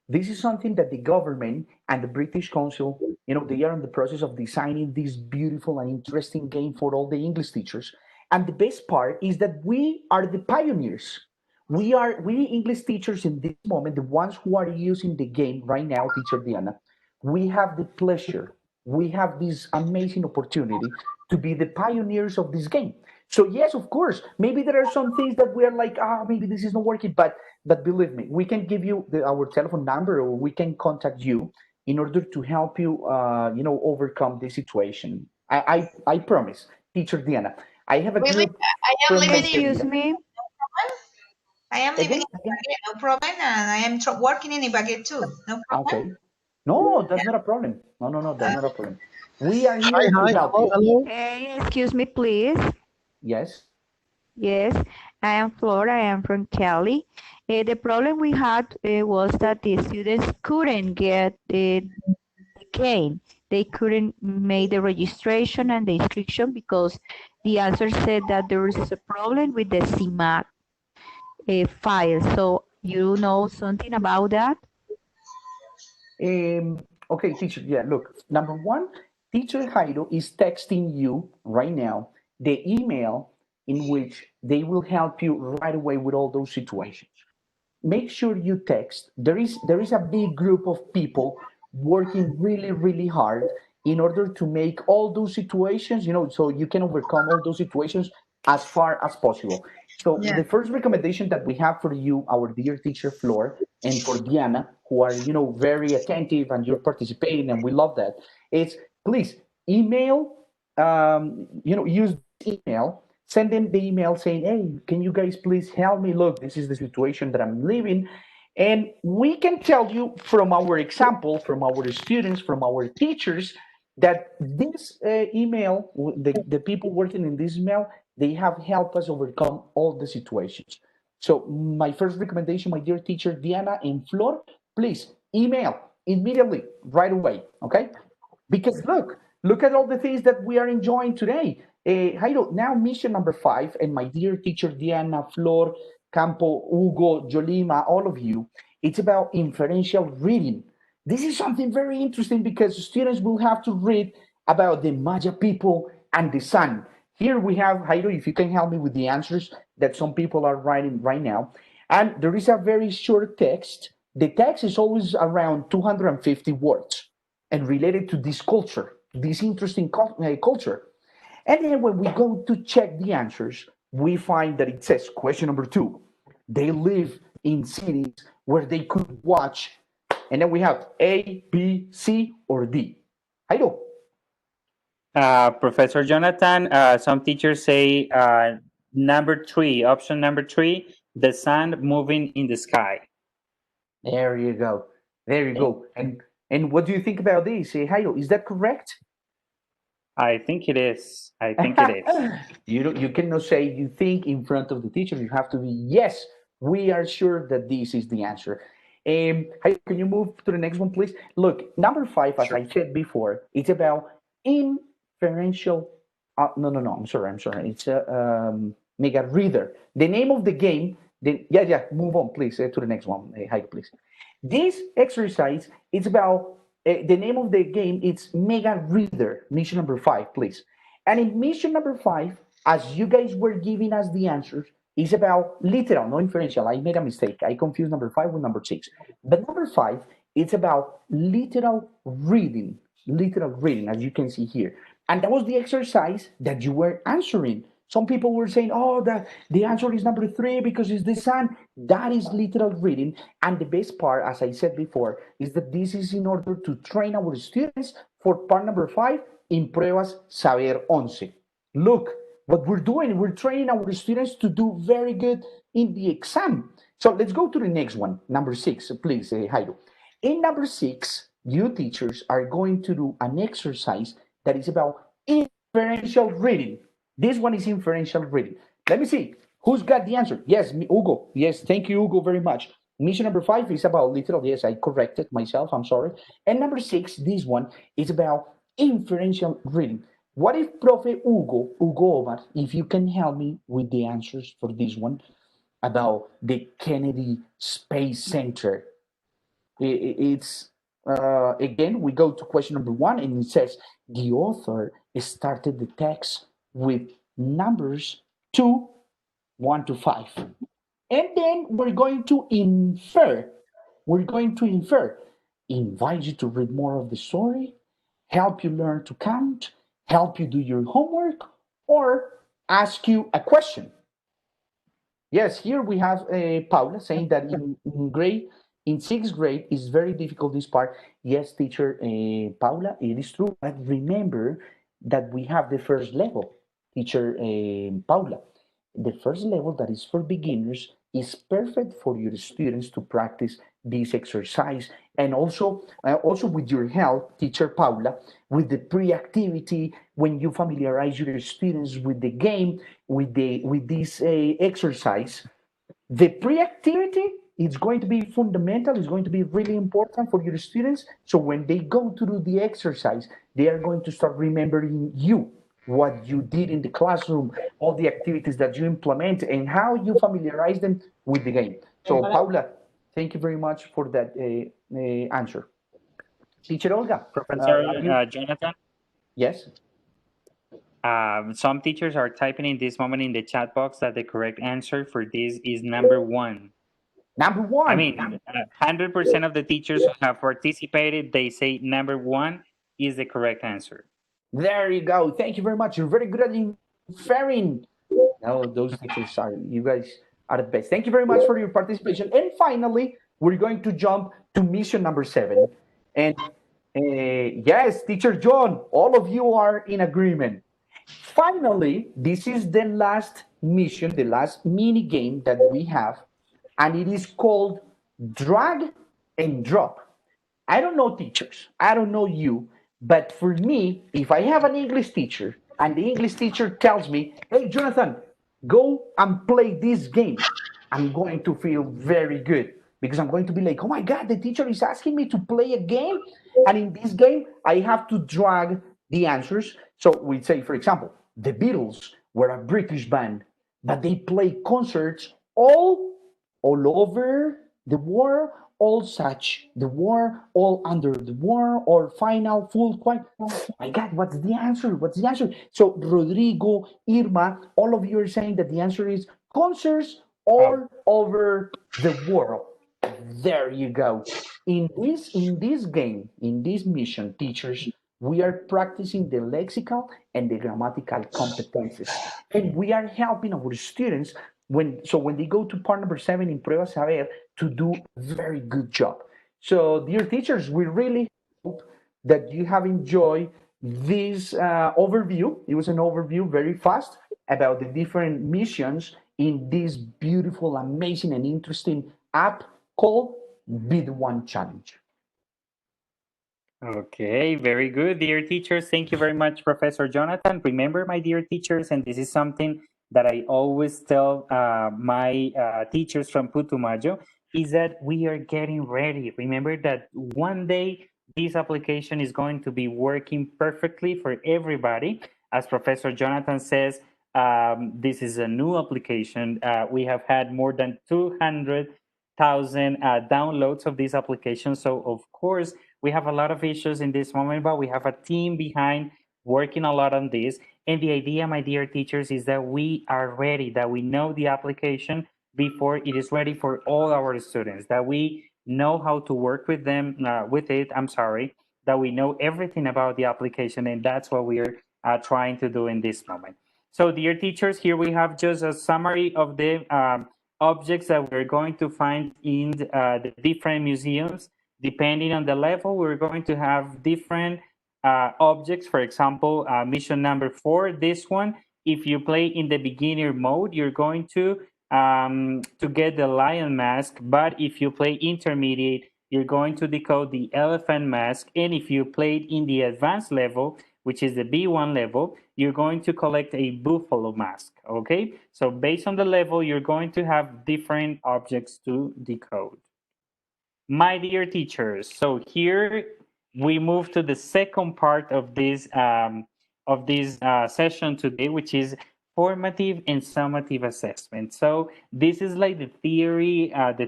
This is something that the government and the British Council, they are in the process of designing this beautiful and interesting game for all the English teachers. And the best part is that we are the pioneers. We English teachers in this moment, the ones who are using the game right now, teacher Diana, we have the pleasure, we have this amazing opportunity to be the pioneers of this game. So yes, of course, maybe there are some things that we are like, maybe this is not working, but believe me, we can give you our telephone number or we can contact you in order to help you, overcome this situation. I promise, teacher Diana. I have a group. I am living Excuse me. I am living in Ibagué, no problem, and I am working in Ibagué too, no problem. Okay. No, that's not a problem. No, that's not a problem. We are here to help you. Hello. Hey, excuse me, please. Yes. Yes, I am Flora. I am from Cali. The problem we had was that the students couldn't get the game. They couldn't make the registration and the inscription because the answer said that there is a problem with the CIMAC file. So you know something about that? Okay, teacher. Yeah, look, number 1, teacher Jairo is texting you right now the email in which they will help you right away with all those situations. Make sure you text. There is a big group of people working really, really hard in order to make all those situations, so you can overcome all those situations as far as possible. So the first recommendation that we have for you, our dear teacher Flor, and for Diana, who are, very attentive and you're participating and we love that, is please email, use email, send them the email saying, hey, can you guys please help me? Look, this is the situation that I'm living. And we can tell you from our example, from our students, from our teachers, that this email, the people working in this email, they have helped us overcome all the situations. So my first recommendation, my dear teacher, Diana and Flor, please email immediately, right away, okay? Because look at all the things that we are enjoying today. Jairo, now mission number 5, and my dear teacher Diana, Flor, Campo, Hugo, Jolima, all of you, it's about inferential reading. This is something very interesting because students will have to read about the Maya people and the sun. Here we have, Jairo, if you can help me with the answers that some people are writing right now. And there is a very short text. The text is always around 250 words and related to this culture, this interesting culture. And then when we go to check the answers, we find that it says, question number 2, they live in cities where they could watch, and then we have A, B, C, or D. Jairo. Professor Jonathan, some teachers say number 3, option number 3, the sun moving in the sky. There you go. There you go. And what do you think about this, Jairo? Is that correct? I think it is. I think it is. You cannot say you think in front of the teacher. You have to be, yes, we are sure that this is the answer. Can you move to the next one, please? Look, number 5, as I said before, it's about inferential. No, I'm sorry. It's Mega Reader. The name of the game. Move on, please, to the next one. Jairo, please. This exercise is about the name of the game. It's Mega Reader, mission number 5, please. And in mission number 5, as you guys were giving us the answers, it's about literal, no inferential. I made a mistake. I confused number 5 with number 6. But number 5, it's about literal reading, as you can see here. And that was the exercise that you were answering. Some people were saying, oh, the answer is number 3 because it's the sun. That is literal reading. And the best part, as I said before, is that this is in order to train our students for part number 5 in Pruebas Saber 11. Look, what we're doing, we're training our students to do very good in the exam. So let's go to the next one, number 6, please, Jairo. In number 6, you teachers are going to do an exercise that is about inferential reading. This one is inferential reading. Let me see. Who's got the answer? Yes, Hugo. Yes, thank you, Hugo, very much. Mission number 5 is about literal. Yes, I corrected myself. I'm sorry. And number 6, this one is about inferential reading. What if Profe Hugo Omar, if you can help me with the answers for this one about the Kennedy Space Center? It's, again, we go to question number 1, and it says, the author started the text with numbers 2, 1 to 5. And then we're going to infer. Invite you to read more of the story, help you learn to count, help you do your homework, or ask you a question. Yes, here we have Paula saying that in 6th grade is very difficult, this part. Yes, teacher Paula, it is true. But remember that we have the first level, teacher Paula. The first level that is for beginners is perfect for your students to practice this exercise, and also with your help, teacher Paula, with the pre-activity, when you familiarize your students with the game, with this exercise, the pre-activity is going to be fundamental. It's going to be really important for your students. So when they go to do the exercise, they are going to start remembering you, what you did in the classroom, all the activities that you implement, and how you familiarize them with the game. So, Paula, thank you very much for that answer. Teacher Olga. Professor Jonathan? Yes? Some teachers are typing in this moment in the chat box that the correct answer for this is number 1. Number 1? I mean, 100% of the teachers who have participated, they say number 1 is the correct answer. There you go. Thank you very much. You're very good at inferring. No, those teachers are, you guys are the best. Thank you very much for your participation. And finally, we're going to jump to mission number 7. And yes, teacher John, all of you are in agreement. Finally, this is the last mission, the last mini game that we have, and it is called drag and drop. I don't know teachers, I don't know you, but for me, if I have an English teacher and the English teacher tells me, hey, Jonathan, go and play this game, I'm going to feel very good because I'm going to be like, oh my God, the teacher is asking me to play a game. And in this game, I have to drag the answers. So we say, for example, the Beatles were a British band, but they play concerts all over the world, all such the war, all under the war, or final, full, quite. Oh my God, what's the answer? What's the answer? So Rodrigo, Irma, all of you are saying that the answer is concerts all over the world. There you go. In this game, in this mission, teachers, we are practicing the lexical and the grammatical competences, and we are helping our students when they go to part number 7 in Prueba Saber to do a very good job. So, dear teachers, we really hope that you have enjoyed this overview. It was an overview very fast about the different missions in this beautiful, amazing, and interesting app called Be the One Challenge. Okay, very good, dear teachers. Thank you very much, Professor Jonathan. Remember, my dear teachers, and this is something that I always tell my teachers from Putumayo, is that we are getting ready. Remember that one day this application is going to be working perfectly for everybody. As Professor Jonathan says, this is a new application. We have had more than 200,000 downloads of this application. So, of course, we have a lot of issues in this moment, but we have a team behind working a lot on this. And the idea, my dear teachers, is that we are ready, that we know the application before it is ready for all our students, that we know how to work with them, that we know everything about the application, and that's what we are trying to do in this moment. So, dear teachers, here we have just a summary of the objects that we're going to find in the different museums. Depending on the level, we're going to have different objects. For example, mission number 4, this one, if you play in the beginner mode, you're going to get the lion mask. But if you play intermediate, you're going to decode the elephant mask. And if you played in the advanced level, which is the B1 level, you're going to collect a buffalo mask, okay? So based on the level, you're going to have different objects to decode. My dear teachers, so here we move to the second part of this session today, which is formative and summative assessment. So this is like the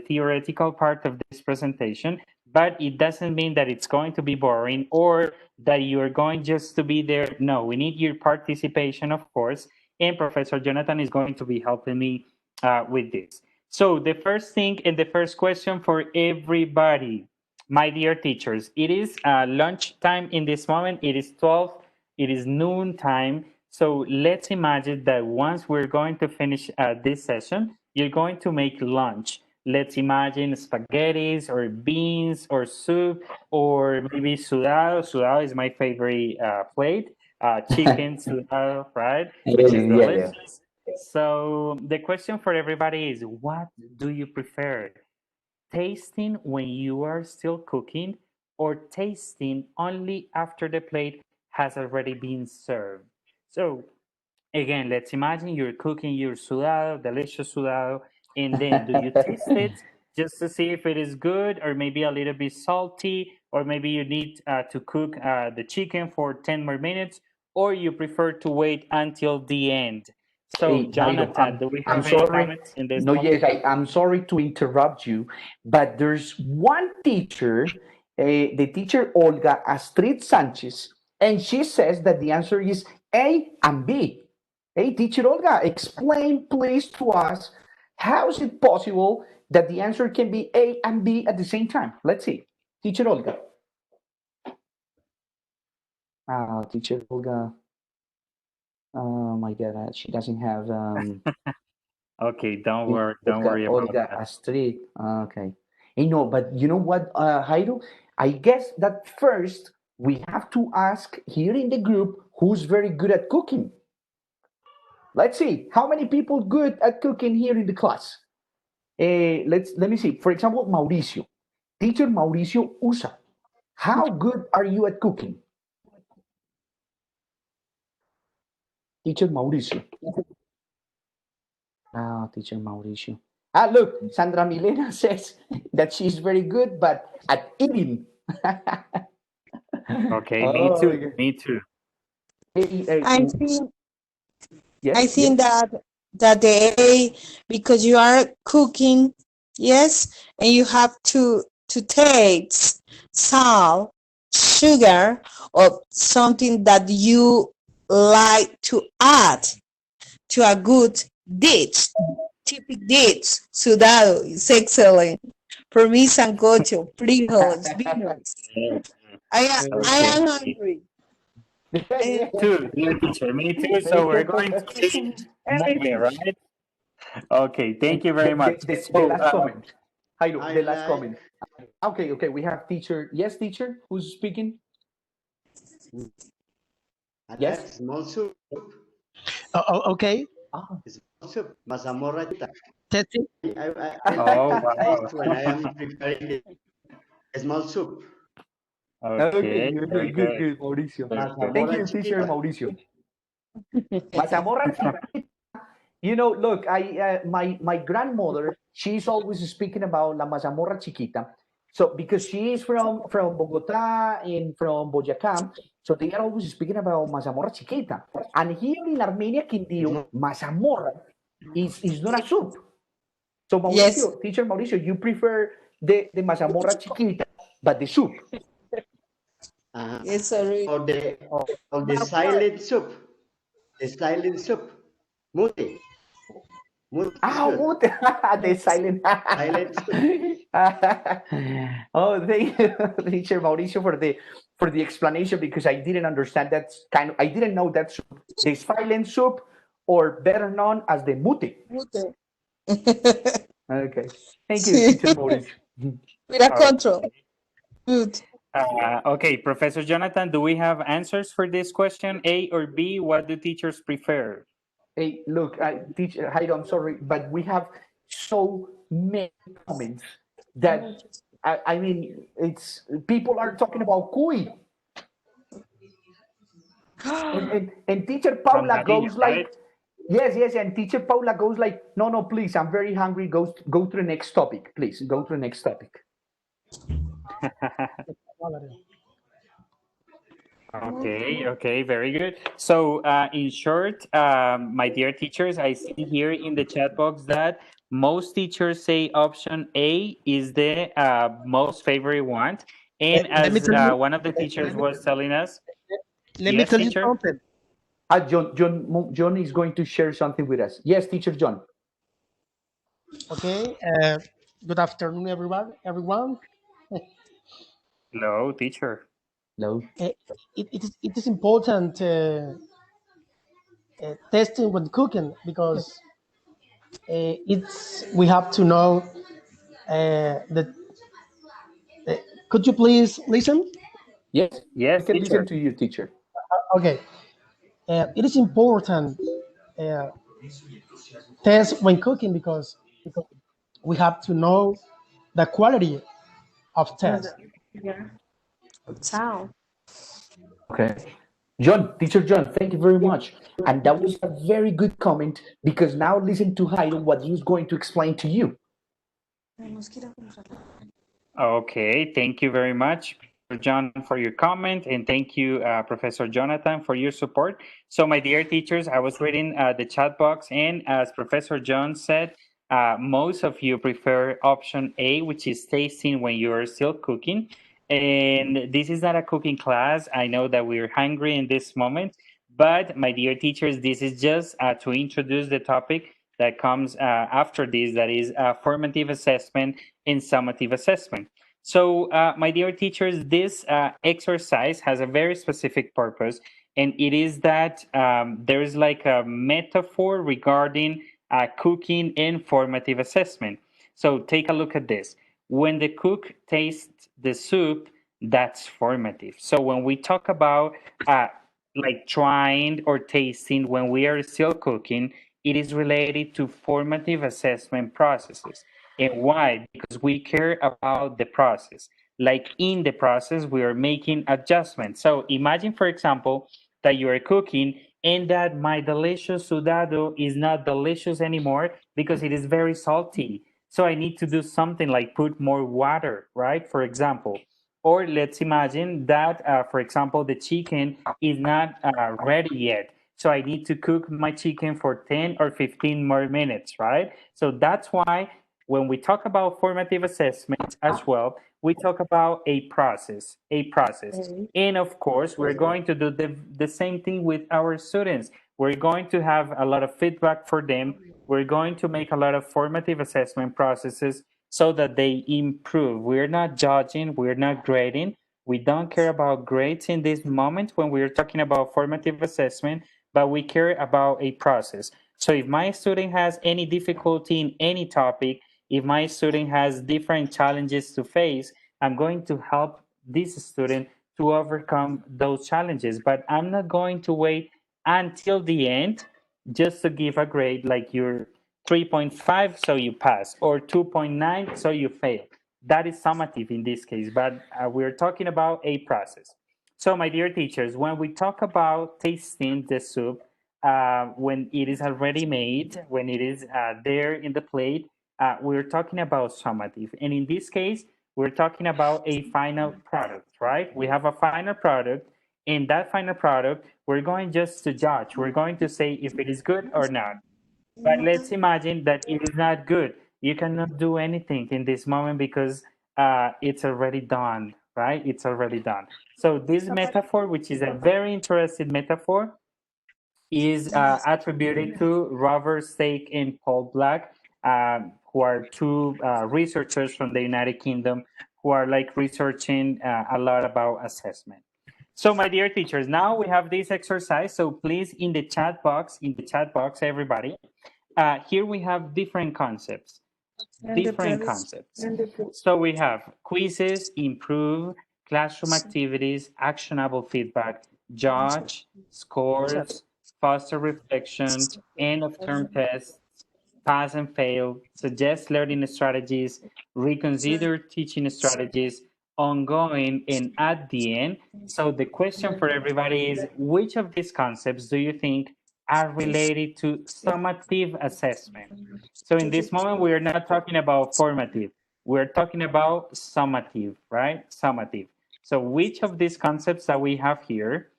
theoretical part of this presentation, but it doesn't mean that it's going to be boring or that you're going just to be there. No, we need your participation, of course, and Professor Jonathan is going to be helping me with this. So the first thing and the first question for everybody, my dear teachers, it is lunch time in this moment. It is 12, it is noon time. So let's imagine that once we're going to finish this session, you're going to make lunch. Let's imagine spaghettis or beans or soup or maybe sudado. Sudado is my favorite plate. Chicken sudado, right? Which is delicious. Yeah. So the question for everybody is, what do you prefer? Tasting when you are still cooking or tasting only after the plate has already been served? So again, let's imagine you're cooking your sudado, delicious sudado, and then do you taste it just to see if it is good or maybe a little bit salty, or maybe you need to cook the chicken for 10 more minutes, or you prefer to wait until the end? So, hey, Jonathan, do we have any comments in this? No, yes, I'm sorry to interrupt you, but there's one teacher, the teacher Olga Astrid Sanchez, and she says that the answer is A and B. Hey, teacher Olga, explain please to us, how is it possible that the answer can be A and B at the same time? Let's see. Teacher Olga. Teacher Olga. Oh my God, she doesn't have. Okay, don't worry about that. Astrid. Okay. But you know what, Jairo? I guess that first we have to ask here in the group who's very good at cooking. Let's see, how many people good at cooking here in the class? Let me see. For example, Mauricio. Teacher Mauricio Usa. How good are you at cooking? Teacher Mauricio. Ah, Teacher Mauricio. Ah, look, Sandra Milena says that she's very good, but at eating. Okay, me Oh, too. okay. Me too. I think Yes, I think yes. that the A, because you are cooking, yes, and you have to taste salt, sugar, or something that you like to add to a good dish, typical dish. Sudado is excellent. For me, sancocho, frijoles, beans. I am hungry. Yeah. Too, dear teacher. Me too. So we're going to keep moving, right? Okay, thank you very much. The So, last comment. Jairo, I the last like comment. Okay, we have teacher. Yes, teacher, who's speaking? I Yes. like small soup. Okay. Small soup, mazamorra. Testing. I Oh, like the wow. taste when I am preparing the small soup. Okay, very good, Mauricio. Thank you, teacher Mauricio. Mazamorra chiquita. You know, look, my grandmother, she's always speaking about la mazamorra chiquita. So because she is from Bogota and from Boyacá, so they are always speaking about mazamorra chiquita. And here in Armenia, Quindío, mazamorra is not a soup. So Mauricio, teacher Mauricio, you prefer the mazamorra chiquita, but the soup. Yes, sorry. Or the silent soup. The silent soup. Mute. Mute is good. Mute. The silent. Silent soup. Oh, thank you, teacher Mauricio, for the explanation, because I didn't understand that I didn't know that soup. The silent soup, or better known as the mute. Okay. Thank you, teacher Mauricio. With a control. Good. Okay, Professor Jonathan, do we have answers for this question? A or B? What do teachers prefer? Hey, look, teacher Jairo, I'm sorry, but we have so many comments that I mean, it's people are talking about cuy. And teacher Paula goes like, yes, and teacher Paula goes like, no, please, I'm very hungry. Go to the next topic, please. Go to the next topic. Okay, very good. So, in short, my dear teachers, I see here in the chat box that most teachers say option A is the most favorite one. And as one of the teachers was telling us, let me tell you something. John is going to share something with us. Yes, teacher John. Okay. Good afternoon, everyone. Hello, teacher. Hello. It is important testing when cooking, because we have to know that. Could you please listen? Yes, yes, I can teacher. listen to you, teacher. Okay. It is important test when cooking, because we have to know the quality of test. Ciao. Okay. Teacher John, thank you very much. And that was a very good comment, because now listen to Jairo, what he's going to explain to you. Okay, thank you very much, John, for your comment, and thank you, Professor Jonathan, for your support. So, my dear teachers, I was reading the chat box, and as Professor John said, most of you prefer option A, which is tasting when you are still cooking. And this is not a cooking class. I know that we're hungry in this moment, but my dear teachers, this is just to introduce the topic that comes after this, that is formative assessment and summative assessment. So, my dear teachers, this exercise has a very specific purpose, and it is that there is like a metaphor regarding cooking and formative assessment. So, take a look at this. When the cook tastes the soup, that's formative. So, when we talk about like trying or tasting when we are still cooking, it is related to formative assessment processes. And why? Because we care about the process. Like in the process, we are making adjustments. So imagine, for example, that you are cooking and that my delicious sudado is not delicious anymore because it is very salty. So I need to do something like put more water, right? For example. Or let's imagine that, for example, the chicken is not ready yet. So I need to cook my chicken for 10 or 15 more minutes, right? So that's why when we talk about formative assessment as well, we talk about a process. And of course, we're going to do the same thing with our students. We're going to have a lot of feedback for them. We're going to make a lot of formative assessment processes so that they improve. We're not judging, we're not grading. We don't care about grades in this moment when we're talking about formative assessment, but we care about a process. So if my student has any difficulty in any topic, if my student has different challenges to face, I'm going to help this student to overcome those challenges. But I'm not going to wait until the end just to give a grade like you're 3.5, so you pass, or 2.9, so you fail. That is summative in this case, but we're talking about a process. So, my dear teachers, when we talk about tasting the soup, when it is already made, when it is there in the plate, we're talking about summative. And in this case, we're talking about a final product, right? We have a final product. In that final product, we're going just to judge. We're going to say if it is good or not. But let's imagine that it is not good. You cannot do anything in this moment because it's already done, right? It's already done. So this metaphor, which is a very interesting metaphor, is attributed to Robert Stake and Paul Black, who are two researchers from the United Kingdom who are like researching a lot about assessment. So my dear teachers, now we have this exercise. So please, in the chat box, everybody, here we have different concepts. So we have quizzes, improve, classroom activities, actionable feedback, judge, scores, foster reflection, end of term tests, pass and fail, suggest learning strategies, reconsider teaching strategies, ongoing, and at the end. So the question for everybody is, which of these concepts do you think are related to summative assessment? So in this moment, we are not talking about formative. We're talking about summative, right? Summative. So which of these concepts that we have here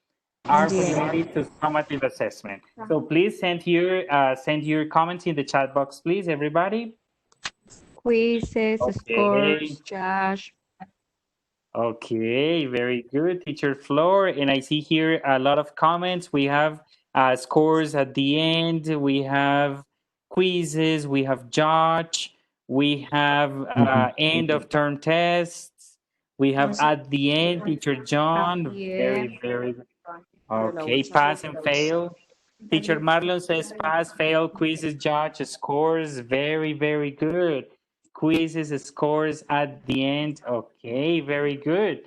are related to summative assessment? So please send your comments in the chat box, please, everybody. Quizzes, scores, judge. Okay, very good, Teacher Flor. And I see here a lot of comments. We have scores at the end. We have quizzes. We have judge. We have end of term tests. We have at the end, Teacher John. Very, very good. Okay, pass and fail. Teacher Marlon says pass, fail, quizzes, judge, scores. Very, very good. Quizzes, scores at the end. Okay, very good.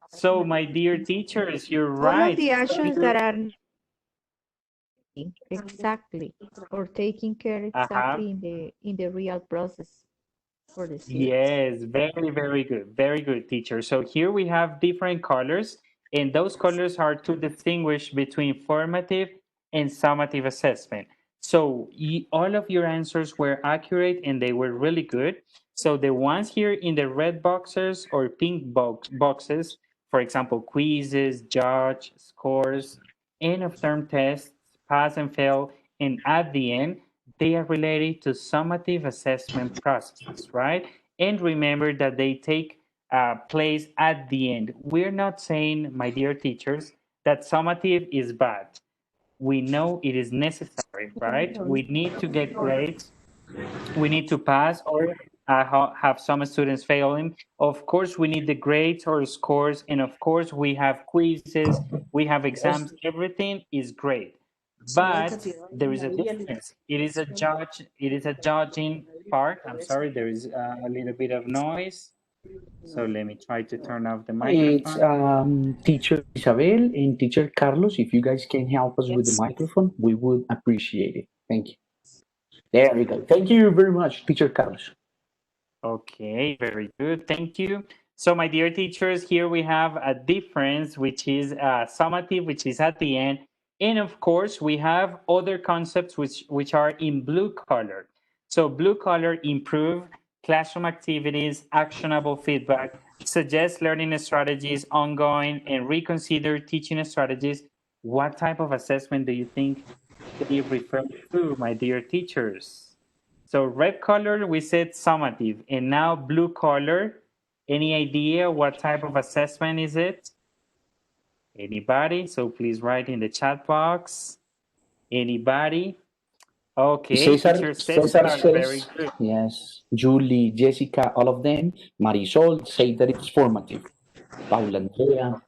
So, my dear teachers, you're right. All of the actions that are exactly or taking care exactly in the real process for the students. Yes, very, very good. Very good, teacher. So here we have different colors, and those colors are to distinguish between formative and summative assessment. So all of your answers were accurate and they were really good. So the ones here in the red boxes or pink boxes, for example, quizzes, judge, scores, end of term tests, pass and fail, and at the end, they are related to summative assessment processes, right? And remember that they take place at the end. We're not saying, my dear teachers, that summative is bad. We know it is necessary, right? We need to get grades. We need to pass or have some students failing. Of course, we need the grades or scores. And of course, we have quizzes, we have exams. Everything is great. But there is a difference. It is a judging part. I'm sorry, there is a little bit of noise. So let me try to turn off the microphone. It's Teacher Isabel and Teacher Carlos. If you guys can help us with the microphone, we would appreciate it. Thank you. There we go. Thank you very much, Teacher Carlos. Okay, very good. Thank you. So, my dear teachers, here we have a difference, which is summative, which is at the end. And of course, we have other concepts which are in blue color. So, blue color, improve classroom activities, actionable feedback, suggest learning strategies, ongoing, and reconsider teaching strategies. What type of assessment do you think they refer to, my dear teachers? So red color, we said summative, and now blue color. Any idea what type of assessment is it? Anybody? So please write in the chat box. Anybody? Okay, teacher Cesar Cesar, very says, good. yes. Julie, Jessica, all of them. Marisol say that it's formative. Paula, Andrea.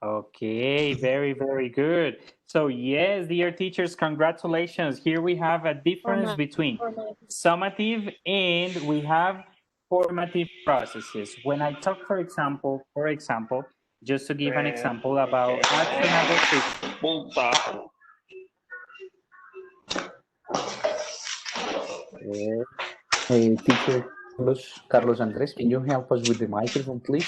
Okay, very, very good. So yes, dear teachers, congratulations. Here we have a difference between summative and we have formative processes. When I talk, for example, just to give an example about actionable feedback. Teacher Carlos Andres, can you help us with the microphone, please?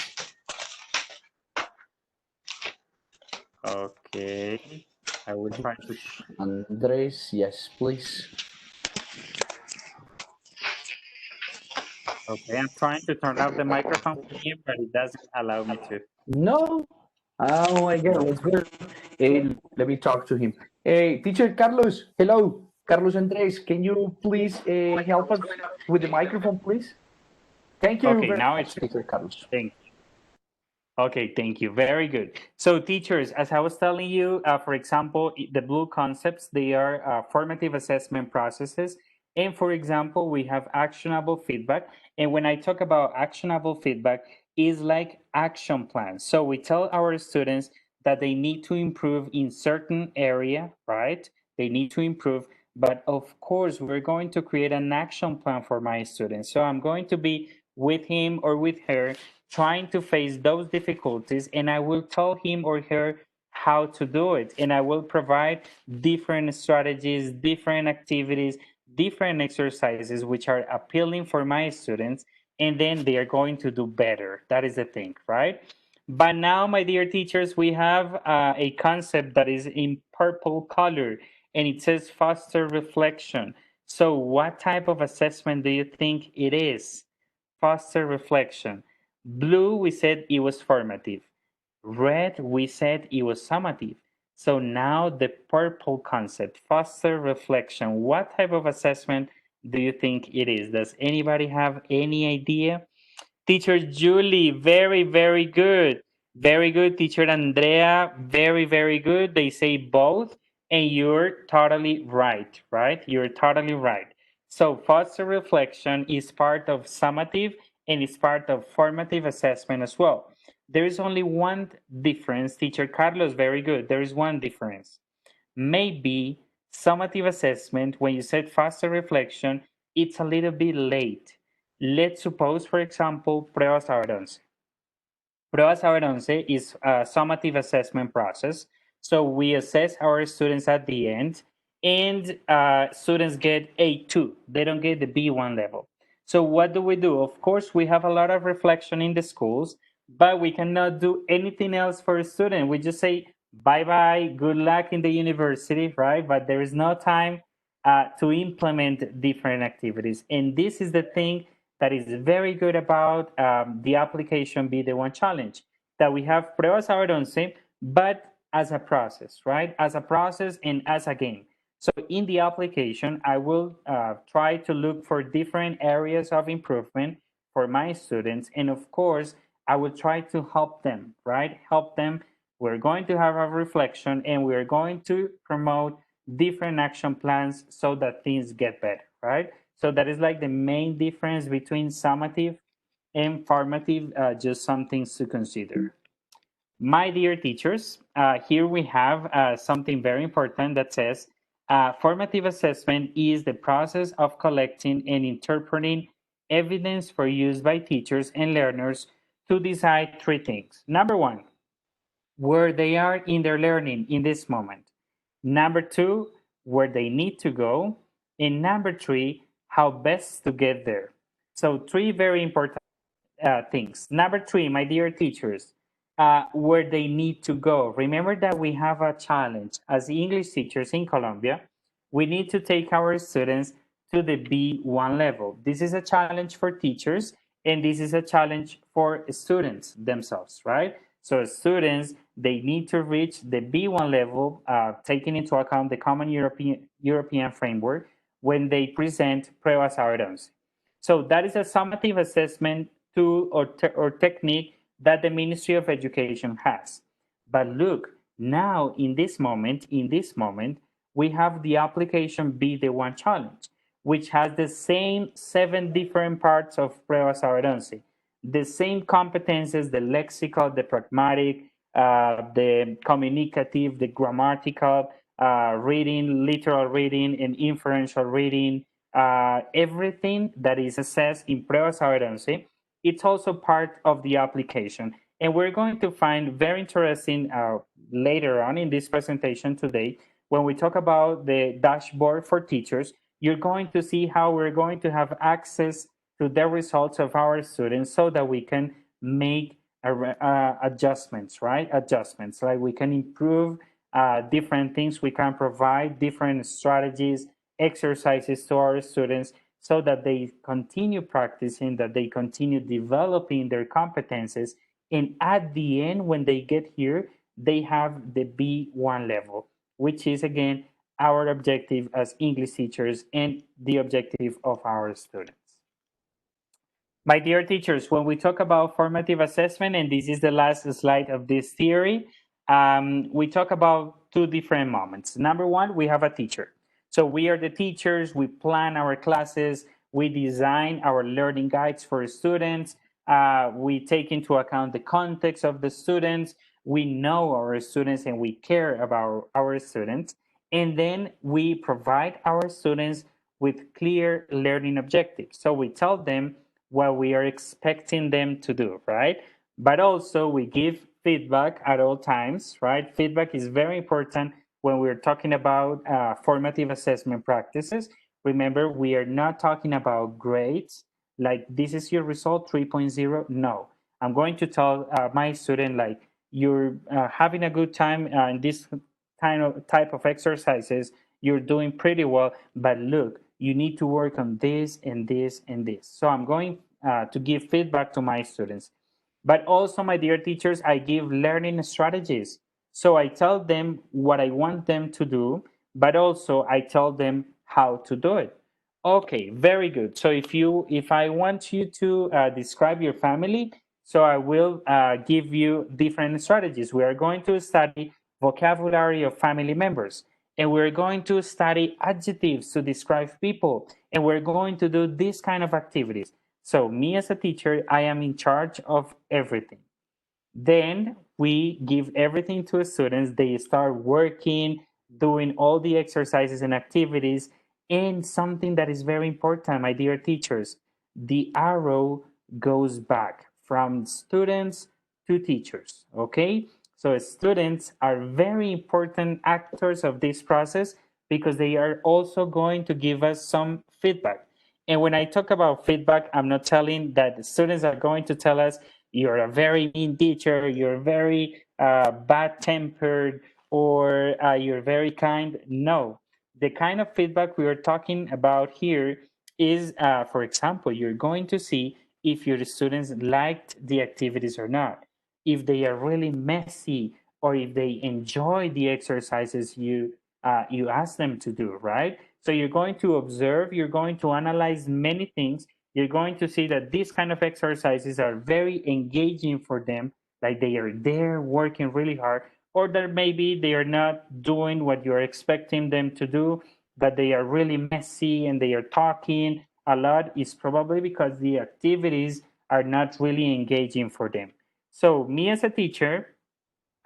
Okay, I will try to. Andres, yes, please. Okay, I'm trying to turn off the microphone for him, but it doesn't allow me to. No. Oh my God, let's go. Let me talk to him. Hey, teacher Carlos, hello. Carlos Andres, can you please help us with the microphone, please? Thank you Okay, very now much, it's teacher Carlos. thank you. Okay, thank you. Very good. So teachers, as I was telling you, for example, the blue concepts, they are formative assessment processes. And for example, we have actionable feedback. And when I talk about actionable feedback, is like action plans. So we tell our students that they need to improve in certain area, right? They need to improve. But of course, we're going to create an action plan for my students. So I'm going to be with him or with her trying to face those difficulties, and I will tell him or her how to do it. And I will provide different strategies, different activities, different exercises which are appealing for my students, and then they are going to do better. That is the thing, right? But now, my dear teachers, we have a concept that is in purple color, and it says foster reflection. So what type of assessment do you think it is? Foster reflection. Blue, we said it was formative. Red, we said it was summative. So now the purple concept, foster reflection. What type of assessment do you think it is? Does anybody have any idea? Teacher Julie, very, very good. Very good. Teacher Andrea, very, very good. They say both, and you're totally right, right? You're totally right. So foster reflection is part of summative and is part of formative assessment as well. There is only one difference. Teacher Carlos, very good. There is one difference. Maybe summative assessment, when you said faster reflection, it's a little bit late. Let's suppose, for example, pruebas saber 11. Pruebas saber 11 is a summative assessment process. So we assess our students at the end, and students get A2. They don't get the B1 level. So what do? Of course, we have a lot of reflection in the schools, but we cannot do anything else for a student. We just say, bye-bye, good luck in the university, right? But there is no time to implement different activities. And this is the thing that is very good about the application Be the One challenge, that we have pruebas saber 11, but as a process, right? As a process and as a game. So in the application, I will try to look for different areas of improvement for my students. And of course, I will try to help them, right? Help them. We're going to have a reflection, and we're going to promote different action plans so that things get better, right? So that is like the main difference between summative and formative, just some things to consider. My dear teachers, here we have something very important that says formative assessment is the process of collecting and interpreting evidence for use by teachers and learners to decide three things. Number one, where they are in their learning in this moment. Number two, where they need to go. And number three, how best to get there. So 3 very important things. Number 3, my dear teachers, where they need to go. Remember that we have a challenge as English teachers in Colombia. We need to take our students to the B1 level. This is a challenge for teachers, and this is a challenge for students themselves, right? So students, they need to reach the B1 level, taking into account the Common European Framework when they present pruebas a Oronce. So that is a summative assessment tool or technique that the Ministry of Education has. But look, now in this moment, we have the application Be the One Challenge, which has the same 7 different parts of Pruebas a Oronce, the same competences, the lexical, the pragmatic, the communicative, the grammatical, reading, literal reading, and inferential reading, everything that is assessed in Pruebas a Oronce, it's also part of the application. And we're going to find very interesting later on in this presentation today, when we talk about the dashboard for teachers, you're going to see how we're going to have access to the results of our students so that we can make adjustments, right? Adjustments, like we can improve different things, we can provide different strategies, exercises to our students so that they continue practicing, that they continue developing their competences. And at the end, when they get here, they have the B1 level, which is, again, our objective as English teachers and the objective of our students. My dear teachers, when we talk about formative assessment, and this is the last slide of this theory, we talk about 2 different moments. Number 1, we have a teacher. So we are the teachers, we plan our classes, we design our learning guides for students, we take into account the context of the students, we know our students and we care about our students, and then we provide our students with clear learning objectives. So we tell them what we are expecting them to do, right? But also we give feedback at all times, right? Feedback is very important when we're talking about formative assessment practices. Remember, we are not talking about grades, like this is your result 3.0. No, I'm going to tell my student, like, you're having a good time in this type of exercises, you're doing pretty well, but look, you need to work on this and this and this. So I'm going to give feedback to my students. But also, my dear teachers, I give learning strategies. So I tell them what I want them to do, but also I tell them how to do it. Okay, very good. So if I want you to describe your family, so I will give you different strategies. We are going to study vocabulary of family members, and we're going to study adjectives to describe people, and we're going to do this kind of activities. So me as a teacher, I am in charge of everything. Then we give everything to students. They start working, doing all the exercises and activities. And something that is very important, my dear teachers, the arrow goes back from students to teachers, okay? So students are very important actors of this process because they are also going to give us some feedback. And when I talk about feedback, I'm not telling that the students are going to tell us, you're a very mean teacher, you're very bad-tempered, or you're very kind. No, the kind of feedback we are talking about here is, for example, you're going to see if your students liked the activities or not, if they are really messy, or if they enjoy the exercises you ask them to do, right? So you're going to observe, you're going to analyze many things. You're going to see that these kind of exercises are very engaging for them, like they are there working really hard, or that maybe they are not doing what you're expecting them to do, but they are really messy and they are talking a lot, is probably because the activities are not really engaging for them. So me as a teacher,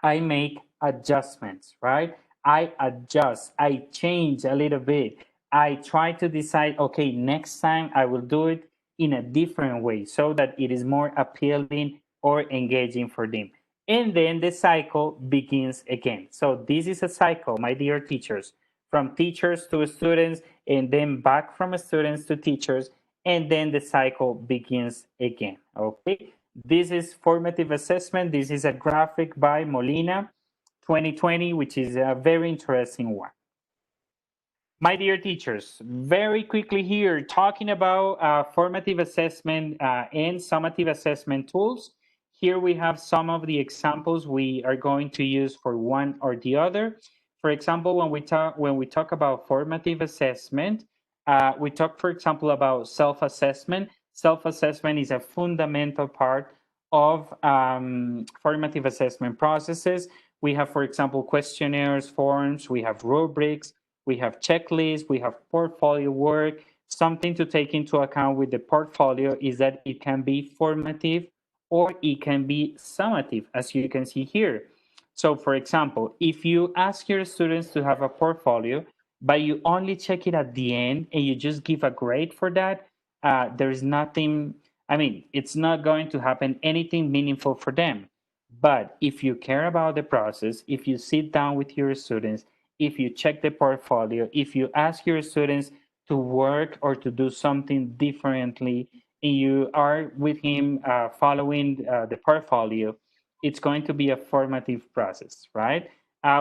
I make adjustments, right? I adjust, I change a little bit. I try to decide, okay, next time I will do it in a different way so that it is more appealing or engaging for them. And then the cycle begins again. So this is a cycle, my dear teachers, from teachers to students, and then back from students to teachers. and then the cycle begins again, okay? This is formative assessment. This is a graphic by Molina, 2020, which is a very interesting one. My dear teachers, very quickly here, talking about formative assessment and summative assessment tools. Here we have some of the examples we are going to use for one or the other. For example, when we talk about formative assessment, we talk, for example, about self-assessment. Self-assessment is a fundamental part of formative assessment processes. We have, for example, questionnaires, forms, we have rubrics, we have checklists, we have portfolio work. Something to take into account with the portfolio is that it can be formative or it can be summative, as you can see here. So for example, if you ask your students to have a portfolio, but you only check it at the end and you just give a grade for that, there is nothing, I mean, it's not going to happen anything meaningful for them. But if you care about the process, if you sit down with your students, if you check the portfolio, if you ask your students to work or to do something differently, and you are with him following the portfolio, it's going to be a formative process, right?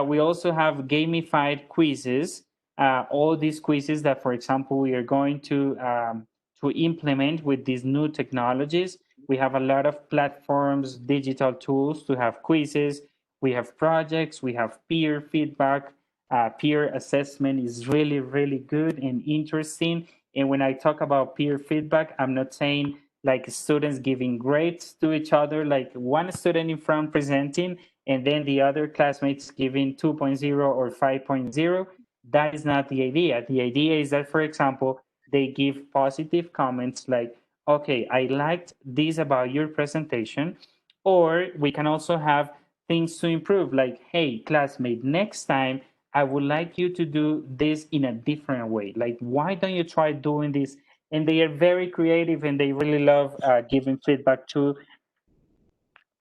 We also have gamified quizzes. All these quizzes that, for example, we are going to implement with these new technologies. We have a lot of platforms, digital tools to have quizzes. We have projects, we have peer feedback. Peer assessment is really, really good and interesting. And when I talk about peer feedback, I'm not saying like students giving grades to each other, like one student in front presenting and then the other classmates giving 2.0 or 5.0. That is not the idea. The idea is that, for example, they give positive comments like, okay, I liked this about your presentation. Or we can also have things to improve, like, hey, classmate, next time I would like you to do this in a different way. Like, why don't you try doing this? And they are very creative and they really love giving feedback to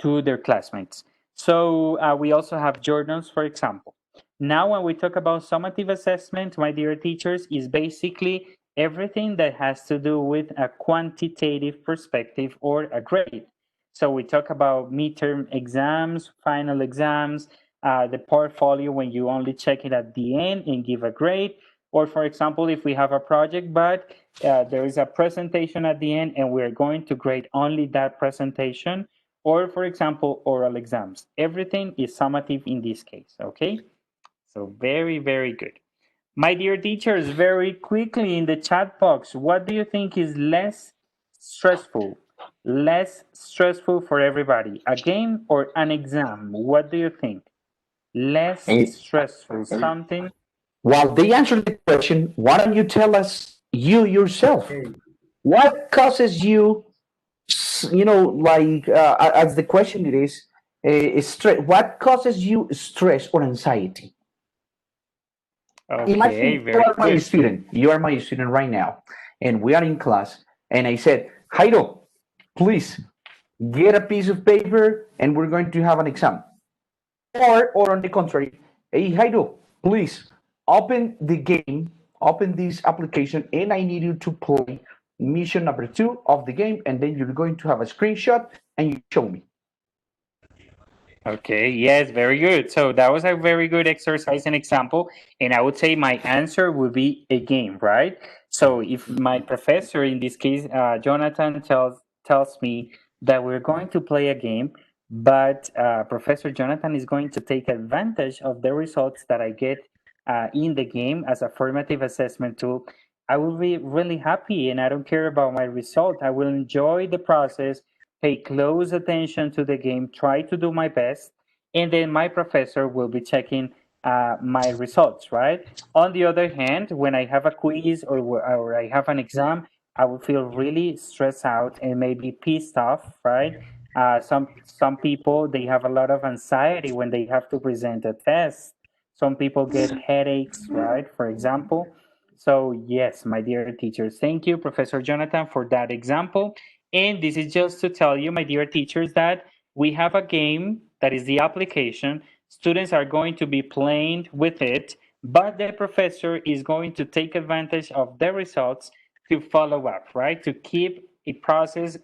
their classmates. So we also have journals, for example. Now, when we talk about summative assessment, my dear teachers, is basically everything that has to do with a quantitative perspective or a grade. So we talk about midterm exams, final exams, the portfolio when you only check it at the end and give a grade. Or for example, if we have a project, but there is a presentation at the end and we're going to grade only that presentation. Or for example, oral exams. Everything is summative in this case, okay? So very, very good. My dear teachers, very quickly in the chat box, what do you think is less stressful? Less stressful for everybody, a game or an exam? What do you think? Less stressful, something? While they answer the question, why don't you tell us you yourself? What causes you, like as the question it is stress? What causes you stress or anxiety? Okay, Imagine you are my student. You are my student right now, and we are in class. And I said, Jairo, please get a piece of paper, and we're going to have an exam. Or on the contrary, hey Jairo, please open the game, open this application, and I need you to play mission number 2 of the game, and then you're going to have a screenshot and you show me. Okay, yes, very good. So that was a very good exercise and example. And I would say my answer would be a game, right? So if my professor, in this case, Jonathan, tells me that we're going to play a game, but Professor Jonathan is going to take advantage of the results that I get in the game as a formative assessment tool, I will be really happy and I don't care about my result. I will enjoy the process, pay close attention to the game, try to do my best, and then my professor will be checking my results, right? On the other hand, when I have a quiz or I have an exam, I will feel really stressed out and maybe pissed off, right? Some people, they have a lot of anxiety when they have to present a test. Some people get headaches, right? For example. So yes, my dear teachers, thank you, Professor Jonathan, for that example. And this is just to tell you, my dear teachers, that we have a game that is the application. Students are going to be playing with it, but the professor is going to take advantage of the results to follow up, right? To keep a process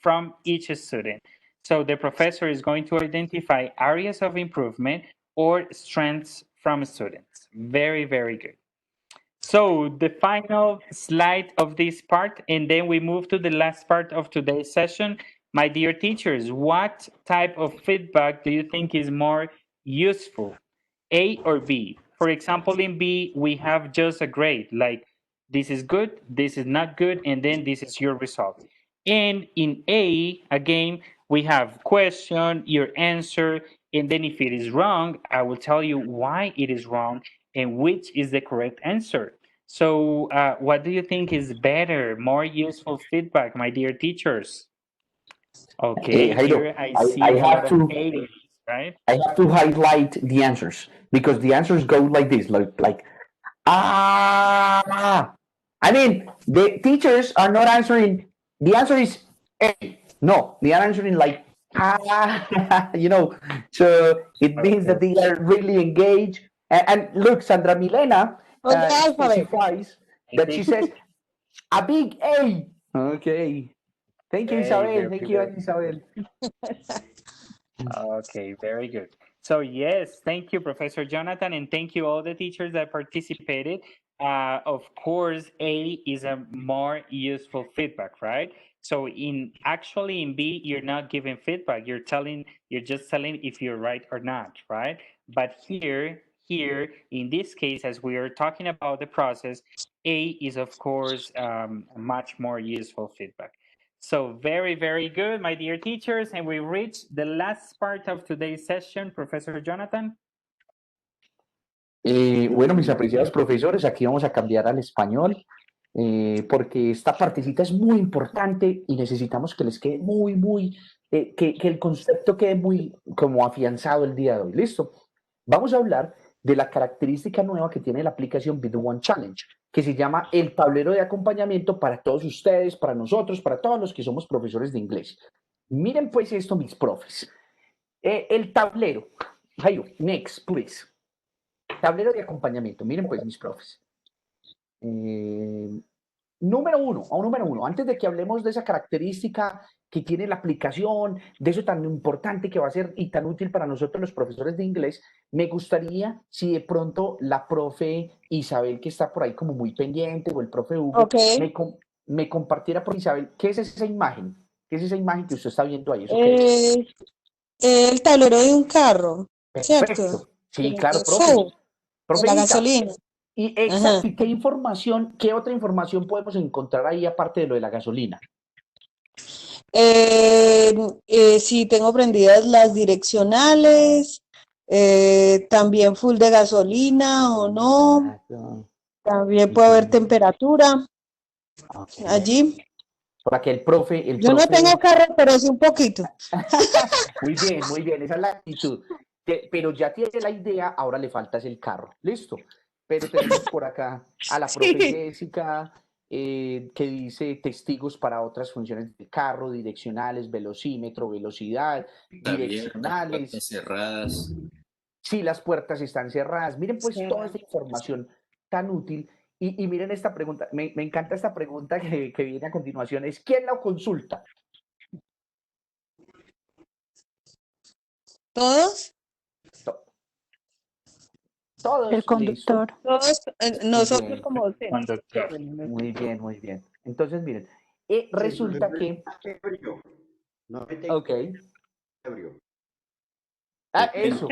from each student. So the professor is going to identify areas of improvement or strengths from students. Very, very good. So the final slide of this part, and then we move to the last part of today's session. My dear teachers, what type of feedback do you think is more useful, A or B? For example, in B, we have just a grade, like this is good, this is not good, and then this is your result. And in A, again, we have question, your answer, and then if it is wrong, I will tell you why it is wrong and which is the correct answer. So what do you think is better, more useful feedback, my dear teachers? Okay, Jairo, here I see I a lot have of to 80s, right? I have to highlight the answers because the answers go like this, like ah. I mean, the teachers are not answering. The answer is A. No, they are answering like ah, you know. So it means that they are really engaged. And look, Sandra Milena On the alphabet. specifies that she says a big A. Okay. Thank you, Hey, Isabel. very Thank you, good. Isabel. Okay, very good. So yes, thank you, Professor Jonathan, and thank you all the teachers that participated. Of course, A is a more useful feedback, right? So actually in B, you're not giving feedback. You're just telling if you're right or not, right? But here in this case, as we are talking about the process, A is of course much more useful feedback. So very, very good, my dear teachers. And we reached the last part of today's session. Professor Jonathan. Bueno, mis apreciados profesores, aquí vamos a cambiar al español porque esta partecita es muy importante y necesitamos que les quede que el concepto quede muy como afianzado el día de hoy. ¿Listo? Vamos a hablar de la característica nueva que tiene la aplicación Be The One Challenge, que se llama el tablero de acompañamiento para todos ustedes, para nosotros, para todos los que somos profesores de inglés. Miren pues esto, mis profes. El tablero. Jairo, next, please. Tablero de acompañamiento. Miren pues, mis profes. Número uno, antes de que hablemos de esa característica que tiene la aplicación, de eso tan importante que va a ser y tan útil para nosotros los profesores de inglés, me gustaría si de pronto la profe Isabel, que está por ahí como muy pendiente, o el profe Hugo, Okay. me compartiera por Isabel, ¿qué es esa imagen? ¿Qué es esa imagen que usted está viendo ahí? ¿Eso qué es? El tablero de un carro, ¿cierto? Perfecto. Sí, claro, De profe. full, de Profe la Isa, gasolina. y exacto, ¿y qué otra información podemos encontrar ahí aparte de lo de la gasolina? Sí, tengo prendidas las direccionales, también full de gasolina o no, también puede haber temperatura allí. Para que el profe... Yo no tengo carro, pero sí un poquito. Muy bien, esa es la actitud. Pero ya tiene la idea, ahora le falta es el carro. Listo. Pero tenemos por acá a la profe Jessica, que dice testigos para otras funciones del carro, direccionales, velocímetro, velocidad, direccionales. Puertas cerradas. Sí, las puertas están cerradas. Miren pues toda esta información tan útil. Y miren esta pregunta, me encanta esta pregunta que viene a continuación, es ¿quién la consulta? ¿Todos? Todos. El conductor. Todos, nosotros Bien. como docentes. Muy bien, muy bien. Entonces, miren, resulta que... No me Ok. Eso.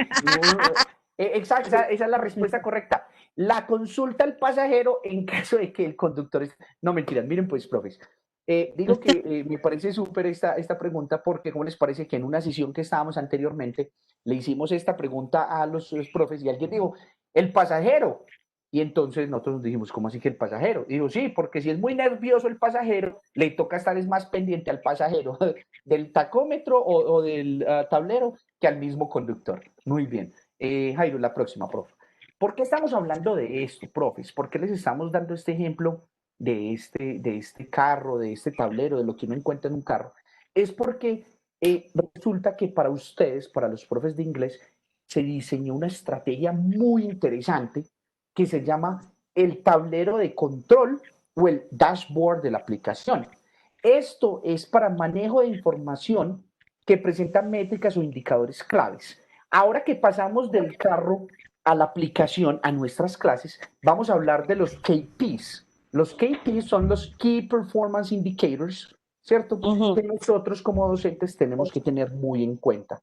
Exacto, esa es la respuesta correcta. La consulta al pasajero en caso de que el conductor... No, mentiras, miren pues, profes. Digo que me parece súper esta pregunta porque, ¿cómo les parece que en una sesión que estábamos anteriormente le hicimos esta pregunta a los profes y alguien dijo, el pasajero? Y entonces nosotros nos dijimos, ¿cómo así que el pasajero? Digo, sí, porque si es muy nervioso el pasajero, le toca estar más pendiente al pasajero del tacómetro o del tablero que al mismo conductor. Muy bien. Jairo, la próxima, profe. ¿Por qué estamos hablando de esto, profes? ¿Por qué les estamos dando este ejemplo de este carro, de este tablero, de lo que uno encuentra en un carro? Es porque resulta que para ustedes, para los profes de inglés, se diseñó una estrategia muy interesante que se llama el tablero de control o el dashboard de la aplicación. Esto es para manejo de información que presenta métricas o indicadores claves. Ahora que pasamos del carro a la aplicación, a nuestras clases, vamos a hablar de los KPIs. Los KPIs son los Key Performance Indicators, ¿cierto? Que nosotros como docentes tenemos que tener muy en cuenta.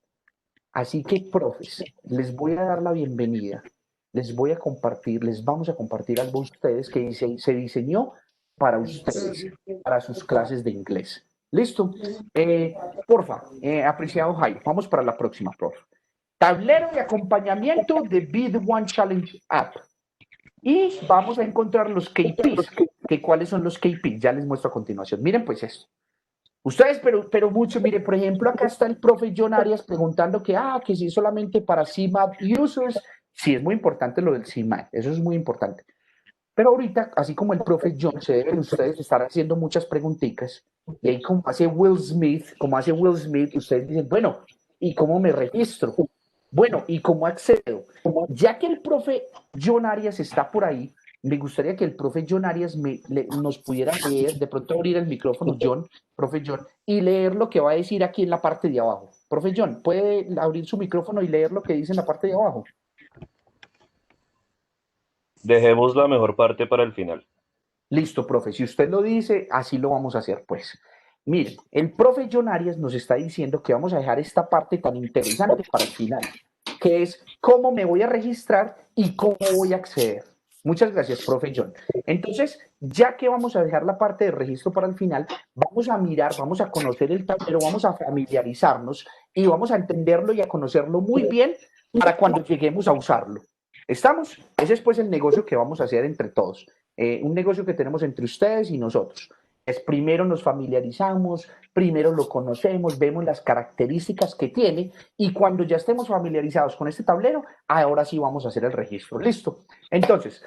Así que, profes, les voy a dar la bienvenida. Les vamos a compartir algo a ustedes que se diseñó para ustedes, para sus clases de inglés. ¿Listo? Porfa, apreciado Jairo, vamos para la próxima, profe. Tablero de acompañamiento de Be The One Challenge App. Y vamos a encontrar los KPIs. ¿Cuáles son los KPIs? Ya les muestro a continuación. Miren pues esto. Ustedes, pero mucho, miren, por ejemplo, acá está el profe John Arias preguntando que si solamente para CMAP users. Sí, es muy importante lo del CMAP, eso es muy importante. Pero ahorita, así como el profe John, se deben ustedes estar haciendo muchas preguntitas. Y ahí como hace Will Smith, ustedes dicen, bueno, ¿y cómo me registro? Bueno, ¿y cómo accedo? Ya que el profe John Arias está por ahí, me gustaría que el profe John Arias nos pudiera leer, de pronto abrir el micrófono, profe John, y leer lo que va a decir aquí en la parte de abajo. Profe John, ¿puede abrir su micrófono y leer lo que dice en la parte de abajo? Dejemos la mejor parte para el final. Listo, profe. Si usted lo dice, así lo vamos a hacer, pues. Miren, el profe John Arias nos está diciendo que vamos a dejar esta parte tan interesante para el final, que es cómo me voy a registrar y cómo voy a acceder. Muchas gracias, profe John. Entonces, ya que vamos a dejar la parte de registro para el final, vamos a mirar, vamos a conocer el tablero, vamos a familiarizarnos y vamos a entenderlo y a conocerlo muy bien para cuando lleguemos a usarlo. ¿Estamos? Ese es pues el negocio que vamos a hacer entre todos. Un negocio que tenemos entre ustedes y nosotros. Es primero nos familiarizamos, primero lo conocemos, vemos las características que tiene y cuando ya estemos familiarizados con este tablero, ahora sí vamos a hacer el registro. ¿Listo? Entonces,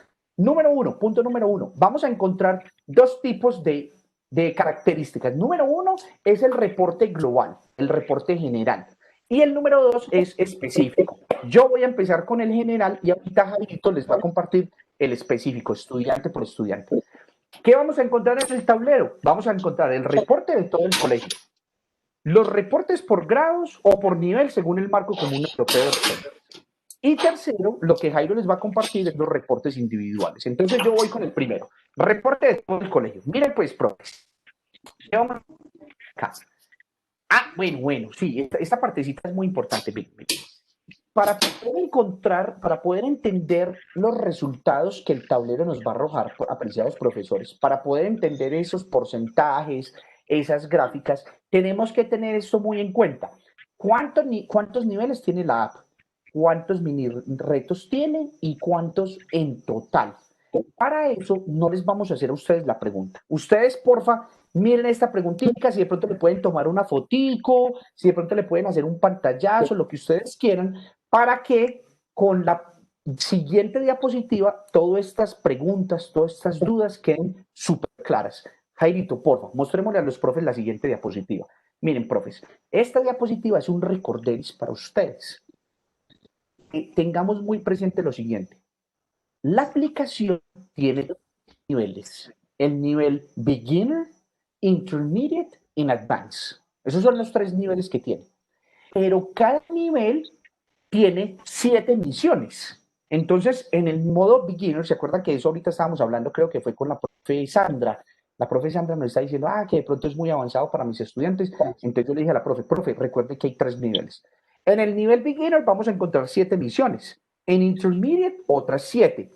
punto número uno, vamos a encontrar dos tipos de características. Número uno es el reporte global, el reporte general. Y el número dos es específico. Yo voy a empezar con el general y ahorita Javito les va a compartir el específico, estudiante por estudiante. ¿Qué vamos a encontrar en el tablero? Vamos a encontrar el reporte de todo el colegio, los reportes por grados o por nivel según el marco común europeo. Y tercero, lo que Jairo les va a compartir es los reportes individuales. Entonces yo voy con el primero, reporte de todo el colegio. Miren pues, profes. Vamos acá. Bueno, sí, esta partecita es muy importante. Para poder entender los resultados que el tablero nos va a arrojar, apreciados profesores, para poder entender esos porcentajes, esas gráficas, tenemos que tener esto muy en cuenta. ¿Cuántos niveles tiene la app? ¿Cuántos mini retos tiene? ¿Y cuántos en total? Para eso no les vamos a hacer a ustedes la pregunta. Ustedes, porfa, miren esta preguntita, si de pronto le pueden tomar una fotico, si de pronto le pueden hacer un pantallazo, lo que ustedes quieran, para que con la siguiente diapositiva todas estas preguntas, todas estas dudas queden súper claras. Jairito, porfa, mostrémosle a los profes la siguiente diapositiva. Miren, profes, esta diapositiva es un recorderis para ustedes. Tengamos muy presente lo siguiente. La aplicación tiene niveles. El nivel Beginner, Intermediate y Advanced. Esos son los 3 niveles que tiene. Pero cada nivel tiene 7 misiones. Entonces, en el modo Beginner, ¿se acuerdan que eso ahorita estábamos hablando? Creo que fue con la profe Sandra. La profe Sandra nos está diciendo, que de pronto es muy avanzado para mis estudiantes. Entonces yo le dije a la profe, recuerde que hay 3 niveles. En el nivel Beginner vamos a encontrar 7 misiones. En Intermediate, otras 7.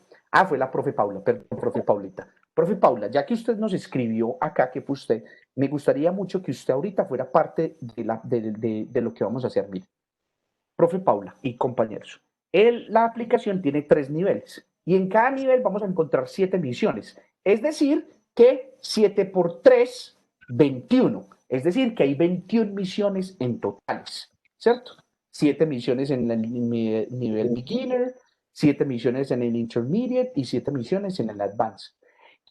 Fue la profe Paula, perdón, profe Paulita. Profe Paula, ya que usted nos escribió acá, que fue usted, me gustaría mucho que usted ahorita fuera parte de lo que vamos a hacer. Mire, profe Paula y compañeros, la aplicación tiene 3 niveles y en cada nivel vamos a encontrar 7 misiones. Es decir, que 7 por 3, 21. Es decir, que hay 21 misiones en totales, ¿cierto? 7 misiones en el nivel Beginner, 7 misiones en el Intermediate y 7 misiones en el Advanced.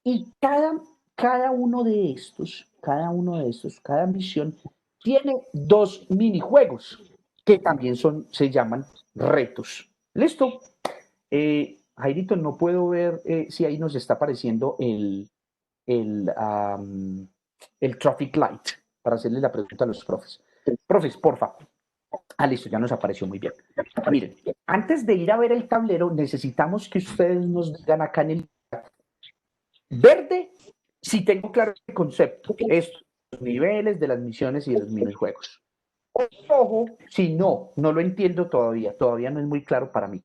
Y cada uno de estos, cada misión tiene 2 minijuegos que también se llaman retos. ¿Listo? Jairito, no puedo ver si ahí nos está apareciendo el el traffic light para hacerle la pregunta a los profes. Profes, porfa. Listo, ya nos apareció muy bien. Miren, antes de ir a ver el tablero, necesitamos que ustedes nos digan acá en el chat. Verde, si tengo claro el concepto, estos niveles de las misiones y de los minijuegos. Ojo, si no lo entiendo todavía no es muy claro para mí.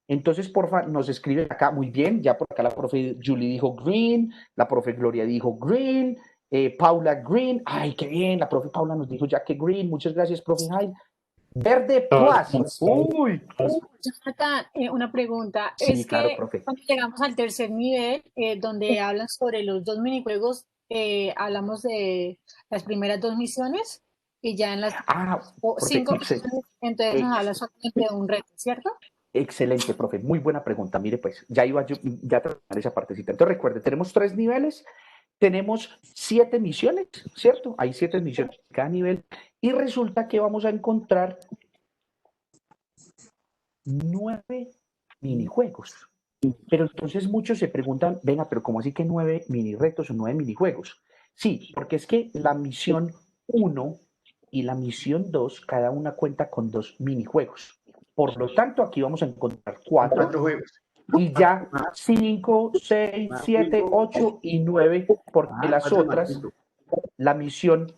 Entonces, porfa, nos escriben acá, muy bien, ya por acá la profe Julie dijo green, la profe Gloria dijo green, Paula green, ay, qué bien, la profe Paula nos dijo ya que green, muchas gracias, profe Jaime. Verde plus, uy. Jonathan, una pregunta, Sí, es claro, que profe. cuando llegamos al tercer nivel, donde hablan sobre los 2 minijuegos, hablamos de las primeras 2 misiones y ya en las profe, 5 misiones, entonces nos habla solamente de un reto, ¿cierto? Excelente, profe. Muy buena pregunta. Mire, pues, ya iba yo, ya terminar esa partecita. Entonces, recuerde, tenemos 3 niveles, tenemos 7 misiones, ¿cierto? Hay 7 misiones en cada nivel y resulta que vamos a encontrar 9 minijuegos. Pero entonces muchos se preguntan, venga, pero ¿cómo así que 9 mini retos o 9 minijuegos? Sí, porque es que la misión 1 y la misión 2, cada una cuenta con 2 minijuegos. Por lo tanto, aquí vamos a encontrar 4 juegos. y ya 5, 6, 7, 8 y 9, porque las otras, la misión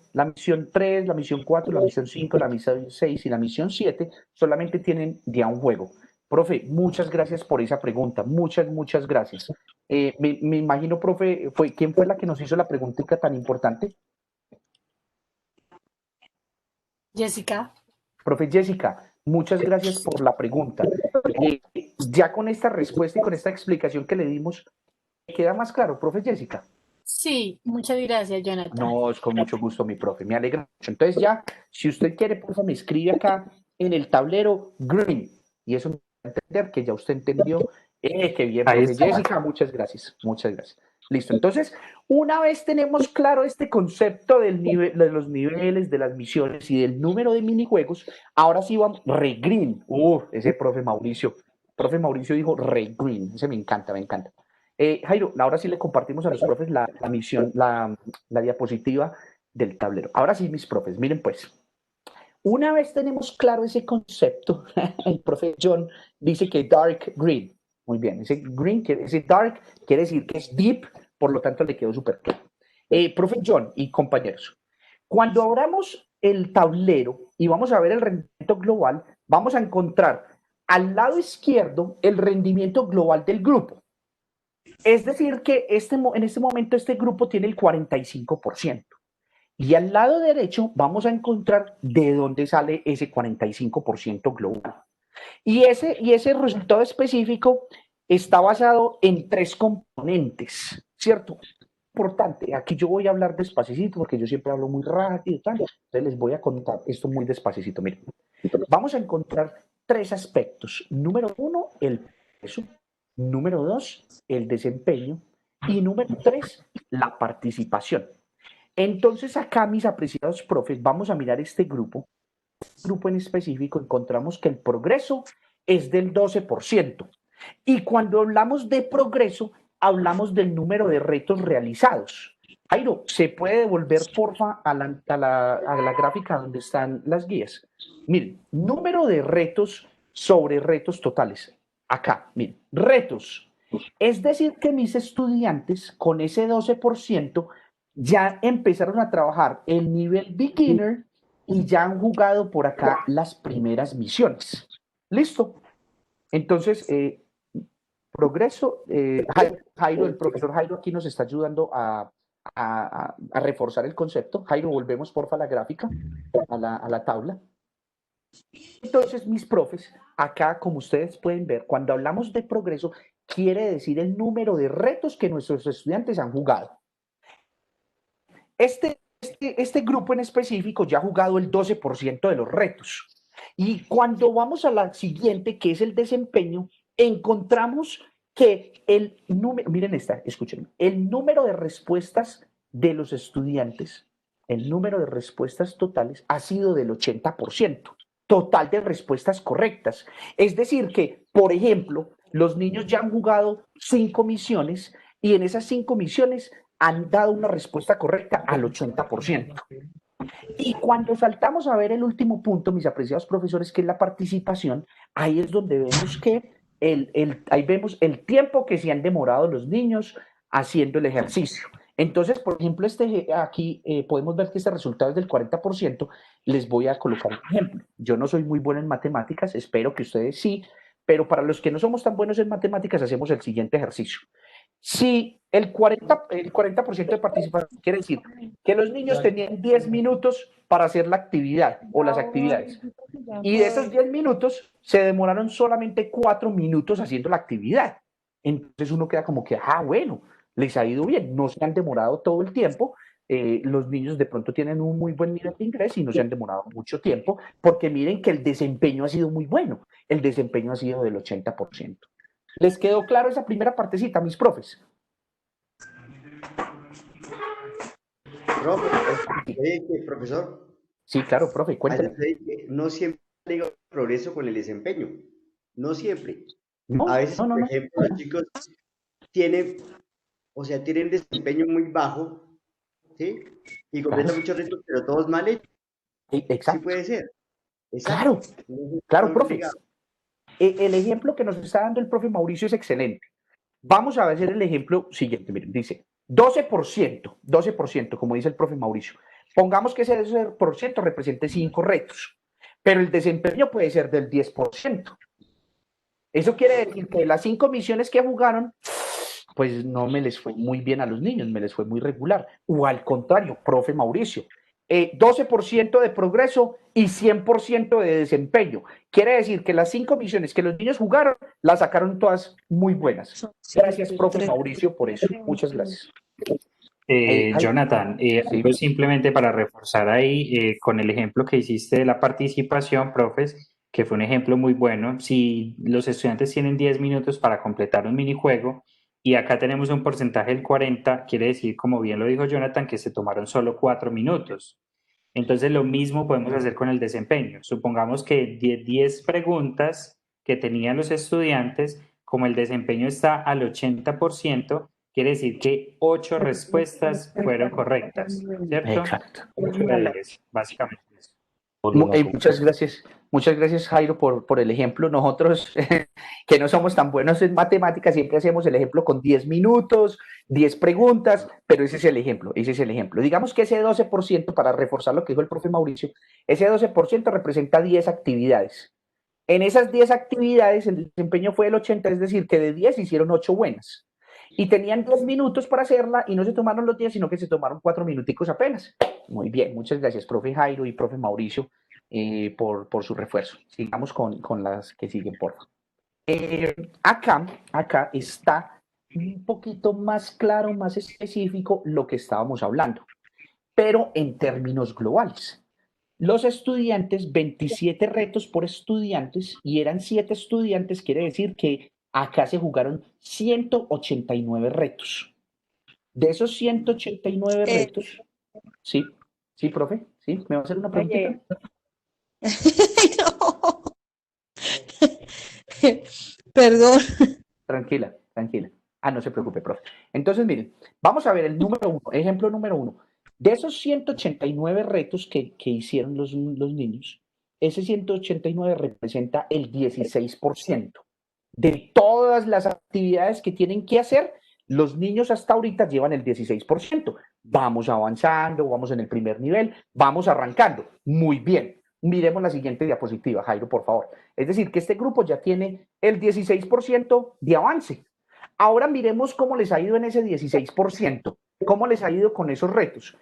3, la misión 4, la misión 5, la misión 6 y la misión 7 solamente tienen ya un juego. Profe, muchas gracias por esa pregunta, muchas gracias. Me imagino, profe, ¿quién fue la que nos hizo la preguntita tan importante? Jessica. Profe Jessica, muchas gracias por la pregunta. Ya con esta respuesta y con esta explicación que le dimos, ¿queda más claro, profe Jessica? Sí, muchas gracias, Jonathan. No, es con mucho gusto, mi profe, me alegra mucho. Entonces ya, si usted quiere, por favor, me escribe acá en el tablero green, y eso me va a entender que ya usted entendió. Qué bien, profe Jessica, muchas gracias. Listo, entonces, una vez tenemos claro este concepto del nivel, de los niveles, de las misiones y del número de minijuegos, ahora sí vamos, re-green. Ese profe Mauricio dijo re-green, ese me encanta. Jairo, ahora sí le compartimos a los profes la misión, la diapositiva del tablero. Ahora sí, mis profes, miren pues, una vez tenemos claro ese concepto, el profe John dice que dark green. Muy bien, ese dark quiere decir que es deep, por lo tanto le quedó súper claro. Profe John y compañeros, cuando abramos el tablero y vamos a ver el rendimiento global, vamos a encontrar al lado izquierdo el rendimiento global del grupo. Es decir, que en este momento este grupo tiene el 45%. Y al lado derecho vamos a encontrar de dónde sale ese 45% global. Y ese resultado específico está basado en 3 componentes, ¿cierto? Importante, aquí yo voy a hablar despacito porque yo siempre hablo muy rápido, entonces les voy a contar esto muy despacito. Miren, vamos a encontrar 3 aspectos. Número 1, el peso. Número 2, el desempeño. Y número 3, la participación. Entonces acá, mis apreciados profes, vamos a mirar este grupo en específico, encontramos que el progreso es del 12%. Y cuando hablamos de progreso, hablamos del número de retos realizados. Jairo, ¿se puede devolver, porfa, a la gráfica donde están las guías? Miren, número de retos sobre retos totales. Acá, miren, retos. Es decir, que mis estudiantes con ese 12% ya empezaron a trabajar el nivel beginner y ya han jugado por acá las primeras misiones. ¿Listo? Entonces, progreso, Jairo, el profesor Jairo aquí nos está ayudando a reforzar el concepto. Jairo, volvemos porfa a la gráfica, a la tabla. Entonces, mis profes, acá como ustedes pueden ver, cuando hablamos de progreso, quiere decir el número de retos que nuestros estudiantes han jugado. Este grupo en específico ya ha jugado el 12% de los retos. Y cuando vamos a la siguiente, que es el desempeño, encontramos que el número, miren esta, escuchen, el número de respuestas de los estudiantes, el número de respuestas totales ha sido del 80%, total de respuestas correctas. Es decir que, por ejemplo, los niños ya han jugado 5 misiones y en esas 5 misiones han dado una respuesta correcta al 80%. Y cuando saltamos a ver el último punto, mis apreciados profesores, que es la participación, ahí es donde vemos que ahí vemos el tiempo que se han demorado los niños haciendo el ejercicio. Entonces, por ejemplo, aquí podemos ver que este resultado es del 40%. Les voy a colocar un ejemplo. Yo no soy muy bueno en matemáticas, espero que ustedes sí, pero para los que no somos tan buenos en matemáticas, hacemos el siguiente ejercicio. Si el 40% de participación quiere decir que los niños tenían 10 minutos para hacer la actividad o las actividades, y de esos 10 minutos se demoraron solamente 4 minutos haciendo la actividad. Entonces uno queda como que, bueno, les ha ido bien, no se han demorado todo el tiempo. Los niños de pronto tienen un muy buen nivel de inglés y no se han demorado mucho tiempo, porque miren que el desempeño ha sido muy bueno, el desempeño ha sido del 80%. ¿Les quedó claro esa primera partecita, mis profes? Profesor. Sí, claro, profe, cuéntame. No siempre hay progreso con el desempeño, no siempre. No, a veces, por ejemplo, los chicos tienen desempeño muy bajo, ¿sí? Y completan muchos retos, pero todos mal hechos. Exacto. Sí puede ser. Exacto. Claro, profe. El ejemplo que nos está dando el profe Mauricio es excelente. Vamos a ver el ejemplo siguiente. Miren, dice 12%, como dice el profe Mauricio. Pongamos que ese 12% represente 5 retos, pero el desempeño puede ser del 10%. Eso quiere decir que las 5 misiones que jugaron, pues no me les fue muy bien a los niños, me les fue muy regular. O al contrario, profe Mauricio, 12% de progreso y 100% de desempeño. Quiere decir que las 5 misiones que los niños jugaron, las sacaron todas muy buenas. Gracias, profe Mauricio, por eso. Muchas gracias. Jonathan, algo simplemente para reforzar ahí con el ejemplo que hiciste de la participación, profes, que fue un ejemplo muy bueno. Si los estudiantes tienen 10 minutos para completar un minijuego y acá tenemos un porcentaje del 40, quiere decir, como bien lo dijo Jonathan, que se tomaron solo 4 minutos. Entonces lo mismo podemos hacer con el desempeño. Supongamos que 10 preguntas que tenían los estudiantes, como el desempeño está al 80%, quiere decir que 8 respuestas fueron correctas, ¿cierto? Exacto. 8 de 10, básicamente. Muchas gracias, Jairo, por el ejemplo. Nosotros, que no somos tan buenos en matemáticas, siempre hacemos el ejemplo con 10 minutos, 10 preguntas, pero ese es el ejemplo, Digamos que ese 12%, para reforzar lo que dijo el profe Mauricio, ese 12% representa 10 actividades. En esas 10 actividades el desempeño fue del 80%, es decir, que de 10 hicieron 8 buenas. Y tenían 10 minutos para hacerla y no se tomaron los 10, sino que se tomaron 4 minuticos apenas. Muy bien, muchas gracias, profe Jairo y profe Mauricio, por su refuerzo. Sigamos con las que siguen, por favor. Acá está un poquito más claro, más específico lo que estábamos hablando, pero en términos globales. Los estudiantes, 27 retos por estudiantes, y eran 7 estudiantes, quiere decir que acá se jugaron 189 retos. De esos 189 retos, sí, profe, sí, ¿me va a hacer una pregunta? No. Perdón. Tranquila. No se preocupe, profe. Entonces, miren, vamos a ver el número 1, ejemplo número 1. De esos 189 retos que hicieron los niños, ese 189 representa el 16%. De todas las actividades que tienen que hacer, los niños hasta ahorita llevan el 16%. Vamos avanzando, vamos en el primer nivel, vamos arrancando. Muy bien. Miremos la siguiente diapositiva, Jairo, por favor. Es decir, que este grupo ya tiene el 16% de avance. Ahora miremos cómo les ha ido en ese 16%. ¿Cómo les ha ido con esos retos?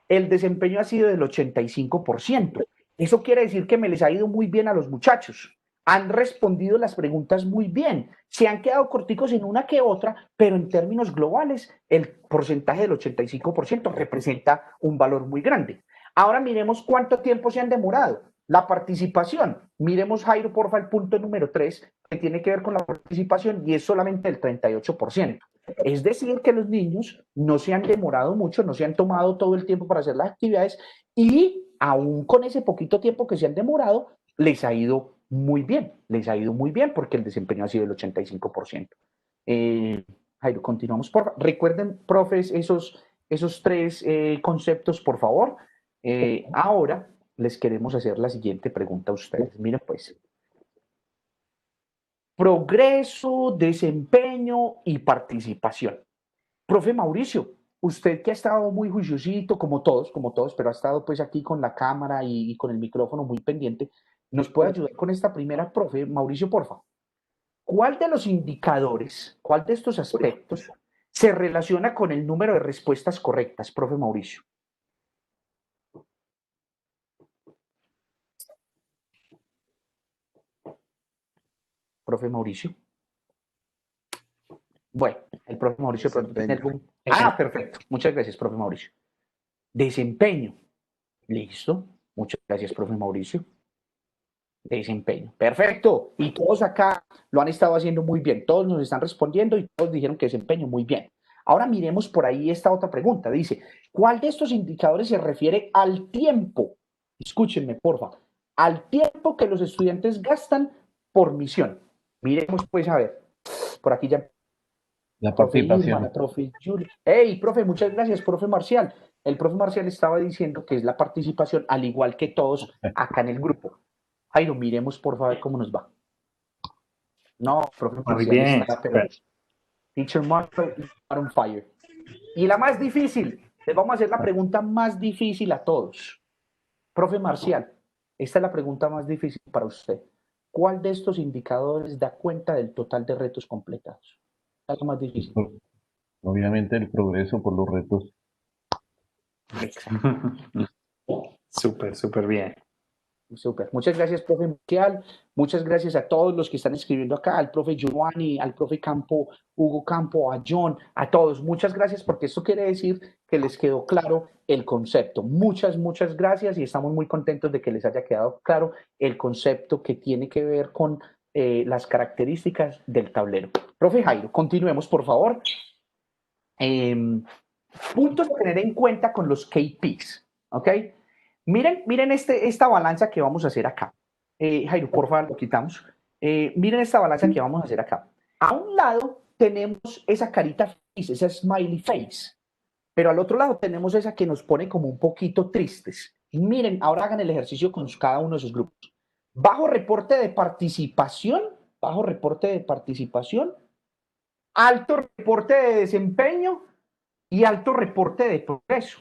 El desempeño ha sido del 85%. Eso quiere decir que me les ha ido muy bien a los muchachos. Han respondido las preguntas muy bien. Se han quedado corticos en una que otra, pero en términos globales, el porcentaje del 85% representa un valor muy grande. Ahora miremos cuánto tiempo se han demorado. La participación. Miremos, Jairo, porfa, el punto número 3, que tiene que ver con la participación, y es solamente el 38%. Es decir, que los niños no se han demorado mucho, no se han tomado todo el tiempo para hacer las actividades, y aún con ese poquito tiempo que se han demorado, les ha ido muy bien porque el desempeño ha sido del 85%. Jairo, continuamos. Recuerden, profes, esos tres conceptos, por favor. Ahora les queremos hacer la siguiente pregunta a ustedes. Miren, pues. Progreso, desempeño y participación. Profe Mauricio, usted que ha estado muy juiciosito, como todos, pero ha estado pues aquí con la cámara y con el micrófono muy pendiente, ¿nos puede ayudar con esta primera, profe Mauricio, porfa? ¿Cuál de los indicadores, cuál de estos aspectos se relaciona con el número de respuestas correctas, profe Mauricio? Profe Mauricio. Bueno, el profe Mauricio pronto tiene algún... Ah, perfecto. Muchas gracias, profe Mauricio. Desempeño. Listo. Muchas gracias, profe Mauricio. Desempeño. Perfecto. Y todos acá lo han estado haciendo muy bien. Todos nos están respondiendo y todos dijeron que desempeño muy bien. Ahora miremos por ahí esta otra pregunta. Dice, ¿cuál de estos indicadores se refiere al tiempo? Escúchenme, porfa. Al tiempo que los estudiantes gastan por misión. Miremos, pues, a ver. Por aquí ya... La Profe Irma, participación. la profe Julia. Hey, profe, muchas gracias, profe Marcial. El profe Marcial estaba diciendo que es la participación, al igual que todos acá en el grupo. Jairo, miremos por favor cómo nos va. No, profe Muy Marcial bien. está, pero Teacher Marshall is on fire. Y la más difícil, les vamos a hacer la pregunta más difícil a todos. Profe Marcial, esta es la pregunta más difícil para usted. ¿Cuál de estos indicadores da cuenta del total de retos completados? Es lo más difícil. Obviamente el progreso por los retos. Súper, súper bien. Súper. Muchas gracias, profe Marcial. Muchas gracias a todos los que están escribiendo acá, al profe Giovanni, al profe Campo, Hugo Campo, a John, a todos. Muchas gracias porque esto quiere decir que les quedó claro el concepto. Muchas, muchas gracias y estamos muy contentos de que les haya quedado claro el concepto que tiene que ver con las características del tablero. Profe Jairo, continuemos, por favor. Puntos a tener en cuenta con los KPIs, ¿ok? Miren esta balanza que vamos a hacer acá. Jairo, por favor, lo quitamos. Miren esta balanza que vamos a hacer acá. A un lado tenemos esa carita feliz, esa smiley face, pero al otro lado tenemos esa que nos pone como un poquito tristes. Miren, ahora hagan el ejercicio con cada uno de sus grupos. Bajo reporte de participación, alto reporte de desempeño y alto reporte de progreso.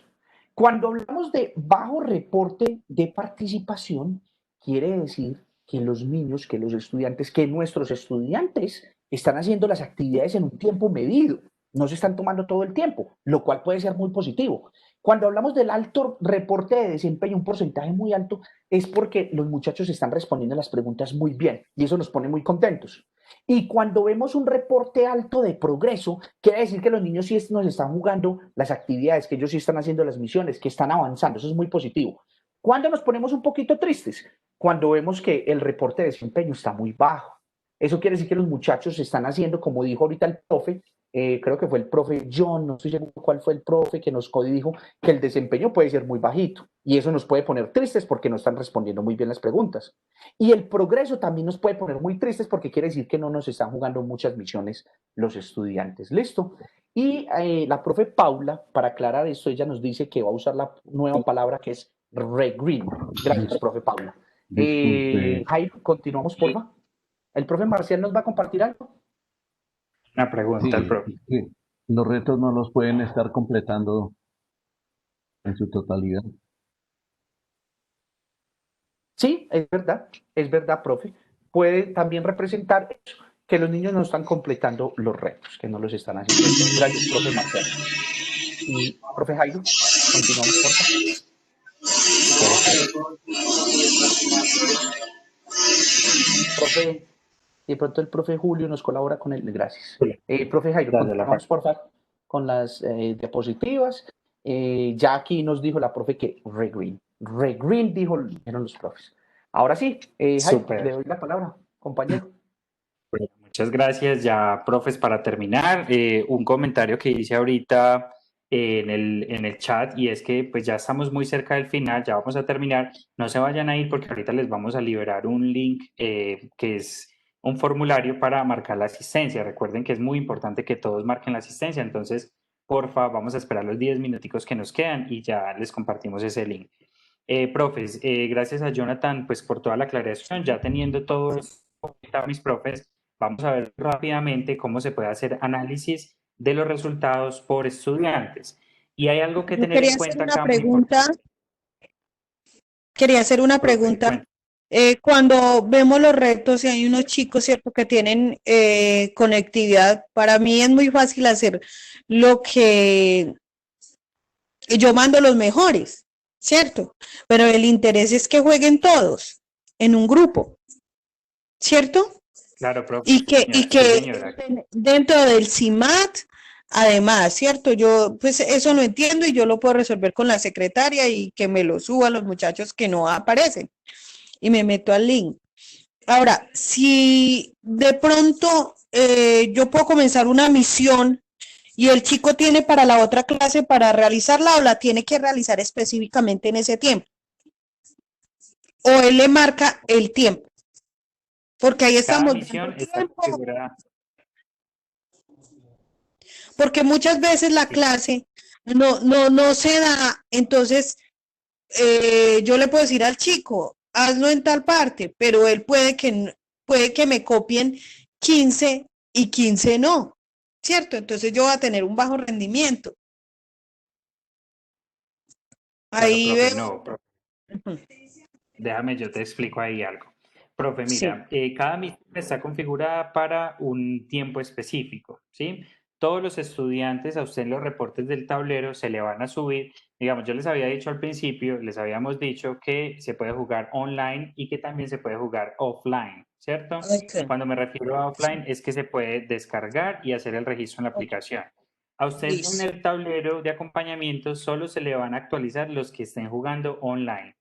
Cuando hablamos de bajo reporte de participación, quiere decir que los niños, que los estudiantes, que nuestros estudiantes están haciendo las actividades en un tiempo medido, no se están tomando todo el tiempo, lo cual puede ser muy positivo. Cuando hablamos del alto reporte de desempeño, un porcentaje muy alto, es porque los muchachos están respondiendo las preguntas muy bien y eso nos pone muy contentos. Y cuando vemos un reporte alto de progreso, quiere decir que los niños sí nos están jugando las actividades, que ellos sí están haciendo las misiones, que están avanzando. Eso es muy positivo. ¿Cuándo nos ponemos un poquito tristes? Cuando vemos que el reporte de desempeño está muy bajo. Eso quiere decir que los muchachos están haciendo, como dijo ahorita el profe, creo que fue el profe John, no estoy seguro cuál fue el profe que nos dijo que el desempeño puede ser muy bajito y eso nos puede poner tristes porque no están respondiendo muy bien las preguntas. Y el progreso también nos puede poner muy tristes porque quiere decir que no nos están jugando muchas misiones los estudiantes. ¿Listo? Y la profe Paula, para aclarar esto, ella nos dice que va a usar la nueva palabra que es regreen. Gracias, profe Paula. Jairo, continuamos, por favor. ¿El profe Marcial nos va a compartir algo? Una pregunta al profe. Sí. Los retos no los pueden estar completando en su totalidad. Sí, es verdad, profe. Puede también representar eso, que los niños no están completando los retos, que no los están haciendo. Gracias, profe Marcelo. Y profe Jairo, continuamos, por favor. Profe, de pronto el profe Julio nos colabora con él. Gracias. Profe Jairo, continuamos, por favor, con las diapositivas. Ya aquí nos dijo la profe que regreen. Regreen dijeron los profes. Ahora sí, Jairo, le doy la palabra, compañero. Muchas gracias. Ya, profes, para terminar, un comentario que hice ahorita en el chat, y es que pues ya estamos muy cerca del final, ya vamos a terminar. No se vayan a ir porque ahorita les vamos a liberar un link que es un formulario para marcar la asistencia. Recuerden que es muy importante que todos marquen la asistencia, entonces, porfa, vamos a esperar los 10 minuticos que nos quedan y ya les compartimos ese link. Profes, gracias a Jonathan pues por toda la aclaración. Ya teniendo todo esto, mis profes, vamos a ver rápidamente cómo se puede hacer análisis de los resultados por estudiantes. Y hay algo que tener en cuenta acá. Quería hacer una pregunta. Cuando vemos los retos y hay unos chicos, ¿cierto?, que tienen conectividad, para mí es muy fácil hacer lo que yo mando los mejores, ¿cierto? Pero el interés es que jueguen todos en un grupo, ¿cierto? Claro, profe. Y que dentro del CIMAT, además, ¿cierto? Yo, pues eso lo entiendo y yo lo puedo resolver con la secretaria y que me lo suba a los muchachos que no aparecen. Y me meto al link. Ahora, si de pronto yo puedo comenzar una misión y el chico tiene para la otra clase para realizarla o la tiene que realizar específicamente en ese tiempo. O él le marca el tiempo. Porque ahí estamos. Porque muchas veces la clase no se da, entonces yo le puedo decir al chico, hazlo en tal parte, pero él puede que me copien 15 y 15 no, ¿cierto? Entonces yo voy a tener un bajo rendimiento. Ahí profe, veo. no, profe. Déjame, yo te explico ahí algo. Profe, mira, cada misión está configurada para un tiempo específico, ¿sí? Todos los estudiantes, a usted en los reportes del tablero se le van a subir. Digamos, yo les había dicho al principio, les habíamos dicho que se puede jugar online y que también se puede jugar offline, ¿cierto? Okay. Cuando me refiero a offline es que se puede descargar y hacer el registro en la aplicación. A usted en el tablero de acompañamiento solo se le van a actualizar los que estén jugando online.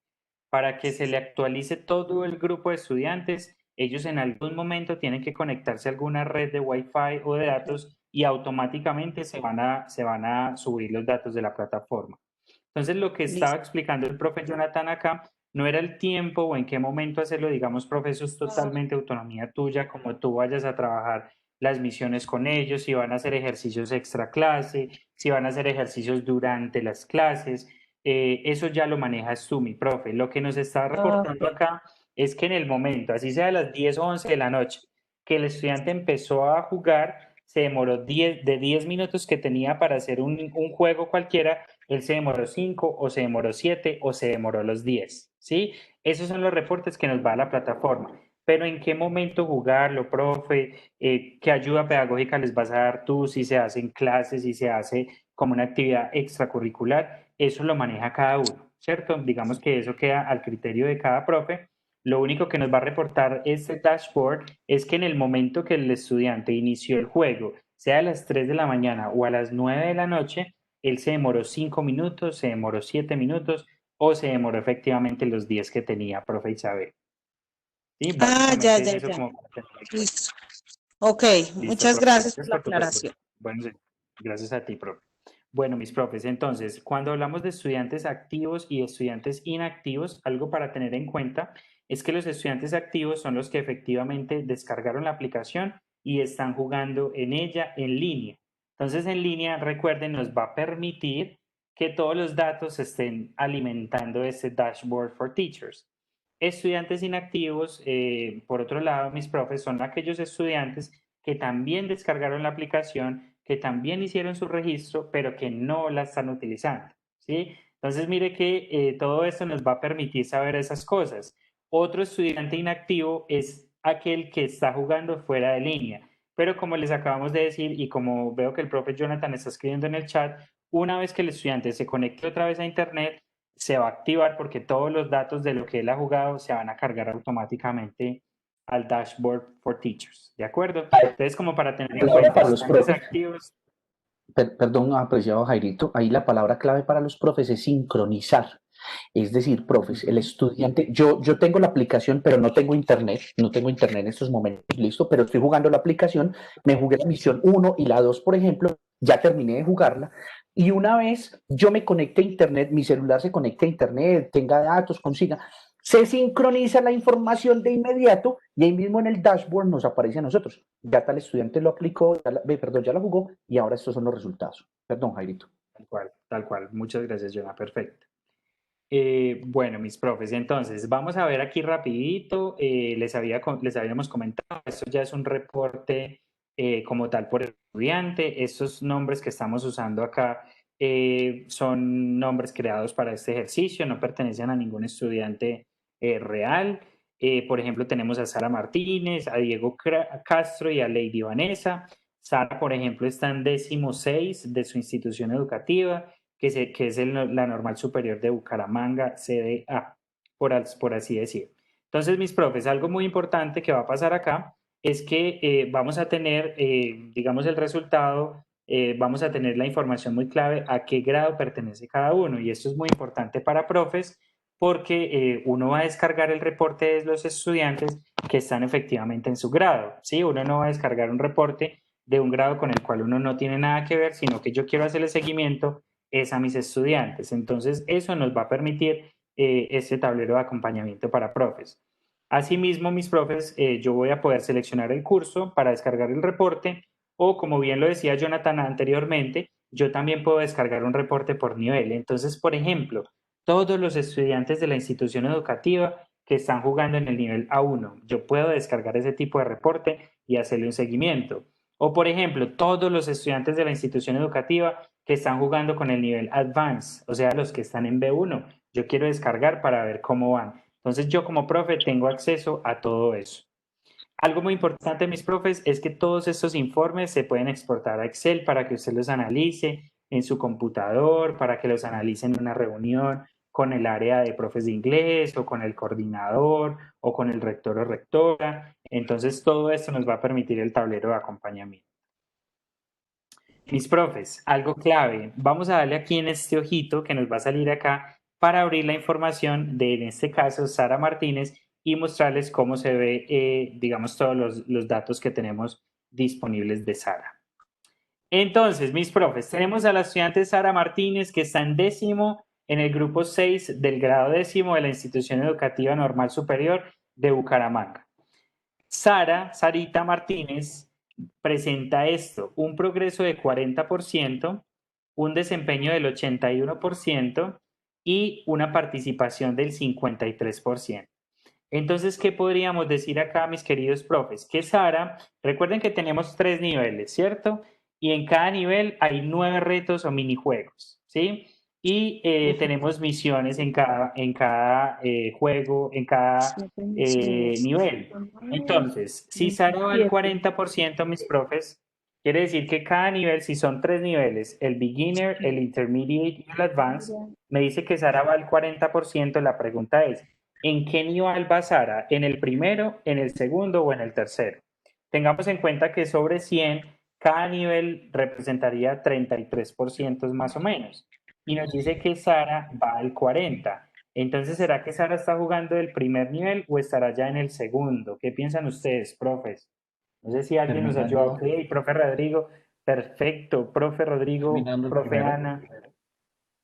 Para que se le actualice todo el grupo de estudiantes, ellos en algún momento tienen que conectarse a alguna red de Wi-Fi o de datos y automáticamente se van a subir los datos de la plataforma. Entonces, lo que estaba explicando el profe Jonathan acá no era el tiempo o en qué momento hacerlo, digamos, profe, eso es totalmente autonomía tuya, como tú vayas a trabajar las misiones con ellos, si van a hacer ejercicios extra clase, si van a hacer ejercicios durante las clases. Eso ya lo manejas tú, mi profe. Lo que nos está reportando acá es que en el momento, así sea a las 10 o 11 de la noche, que el estudiante empezó a jugar, se demoró de 10 minutos que tenía para hacer un juego cualquiera, él se demoró 5 o se demoró 7 o se demoró los 10, ¿sí? Esos son los reportes que nos va a la plataforma. Pero ¿en qué momento jugarlo, profe? ¿Qué ayuda pedagógica les vas a dar tú? Si se hacen clases, si se hace como una actividad extracurricular, eso lo maneja cada uno, ¿cierto? Digamos que eso queda al criterio de cada profe. Lo único que nos va a reportar este dashboard es que en el momento que el estudiante inició el juego, sea a las 3 de la mañana o a las 9 de la noche, él se demoró 5 minutos, se demoró 7 minutos o se demoró efectivamente los 10 que tenía, profe Isabel. ¿Sí? Ya. Listo. Ok, muchas profe. Gracias por la aclaración. Bueno, gracias a ti, profe. Bueno, mis profes, entonces, cuando hablamos de estudiantes activos y estudiantes inactivos, algo para tener en cuenta es que los estudiantes activos son los que efectivamente descargaron la aplicación y están jugando en ella en línea. Entonces, en línea, recuerden, nos va a permitir que todos los datos estén alimentando este dashboard for teachers. Estudiantes inactivos, por otro lado, mis profes, son aquellos estudiantes que también descargaron la aplicación, que también hicieron su registro, pero que no la están utilizando, ¿sí? Entonces, mire que todo esto nos va a permitir saber esas cosas. Otro estudiante inactivo es aquel que está jugando fuera de línea, pero como les acabamos de decir y como veo que el profe Jonathan está escribiendo en el chat, una vez que el estudiante se conecte otra vez a Internet, se va a activar porque todos los datos de lo que él ha jugado se van a cargar automáticamente al dashboard for teachers, ¿de acuerdo? Entonces, como para tener en cuenta Para los estudiantes profes. activos. Perdón, apreciado Jairito, ahí la palabra clave para los profes es sincronizar. Es decir, profes, el estudiante, yo tengo la aplicación, pero no tengo internet en estos momentos, listo, pero estoy jugando la aplicación, me jugué la misión 1 y la 2, por ejemplo, ya terminé de jugarla, y una vez yo me conecte a internet, mi celular se conecte a internet, tenga datos, consiga, se sincroniza la información de inmediato y ahí mismo en el dashboard nos aparece a nosotros. Ya tal estudiante lo aplicó, ya lo jugó y ahora estos son los resultados. Perdón, Jairito. Tal cual. Muchas gracias, Jonah. Perfecto. Bueno, mis profes, entonces vamos a ver aquí rapidito. Les habíamos comentado, esto ya es un reporte como tal por estudiante. Estos nombres que estamos usando acá son nombres creados para este ejercicio, no pertenecen a ningún estudiante real. Por ejemplo, tenemos a Sara Martínez, a Diego Castro y a Lady Vanessa. Sara, por ejemplo, está en 16º de su institución educativa, que es la Normal Superior de Bucaramanga, CDA, por así decir. Entonces, mis profes, algo muy importante que va a pasar acá es que vamos a tener, digamos, el resultado, vamos a tener la información muy clave a qué grado pertenece cada uno. Y esto es muy importante para profes porque uno va a descargar el reporte de los estudiantes que están efectivamente en su grado, ¿sí? Uno no va a descargar un reporte de un grado con el cual uno no tiene nada que ver, sino que yo quiero hacerle seguimiento es a mis estudiantes. Entonces, eso nos va a permitir este tablero de acompañamiento para profes. Asimismo, mis profes, yo voy a poder seleccionar el curso para descargar el reporte o, como bien lo decía Jonathan anteriormente, yo también puedo descargar un reporte por nivel. Entonces, por ejemplo, todos los estudiantes de la institución educativa que están jugando en el nivel A1, yo puedo descargar ese tipo de reporte y hacerle un seguimiento. O, por ejemplo, todos los estudiantes de la institución educativa que están jugando con el nivel Advanced, o sea, los que están en B1, yo quiero descargar para ver cómo van. Entonces, yo como profe tengo acceso a todo eso. Algo muy importante, mis profes, es que todos estos informes se pueden exportar a Excel para que usted los analice en su computador, para que los analice en una reunión con el área de profes de inglés o con el coordinador o con el rector o rectora. Entonces, todo esto nos va a permitir el tablero de acompañamiento. Mis profes, algo clave. Vamos a darle aquí en este ojito que nos va a salir acá para abrir la información de, en este caso, Sara Martínez y mostrarles cómo se ve, digamos, todos los datos que tenemos disponibles de Sara. Entonces, mis profes, tenemos a la estudiante Sara Martínez que está en 10º en el grupo 6 del grado 10º de la Institución Educativa Normal Superior de Bucaramanga. Sarita Martínez presenta esto, un progreso de 40%, un desempeño del 81% y una participación del 53%. Entonces, ¿qué podríamos decir acá, mis queridos profes? Que Sara, recuerden que tenemos 3 niveles, ¿cierto? Y en cada nivel hay 9 retos o minijuegos, ¿sí? Y tenemos misiones en cada juego, en cada nivel. Entonces, si Sara va al 40%, mis profes, quiere decir que cada nivel, si son 3 niveles, el beginner, el intermediate y el advanced, me dice que Sara va al 40%. La pregunta es, ¿en qué nivel va Sara? ¿En el primero, en el segundo o en el tercero? Tengamos en cuenta que sobre 100, cada nivel representaría 33% más o menos. Y nos dice que Sara va al 40%. Entonces, ¿será que Sara está jugando el primer nivel o estará ya en el segundo? ¿Qué piensan ustedes, profes? No sé si alguien nos ayuda. Ok, profe Rodrigo. Perfecto. Profe Rodrigo, profe Ana.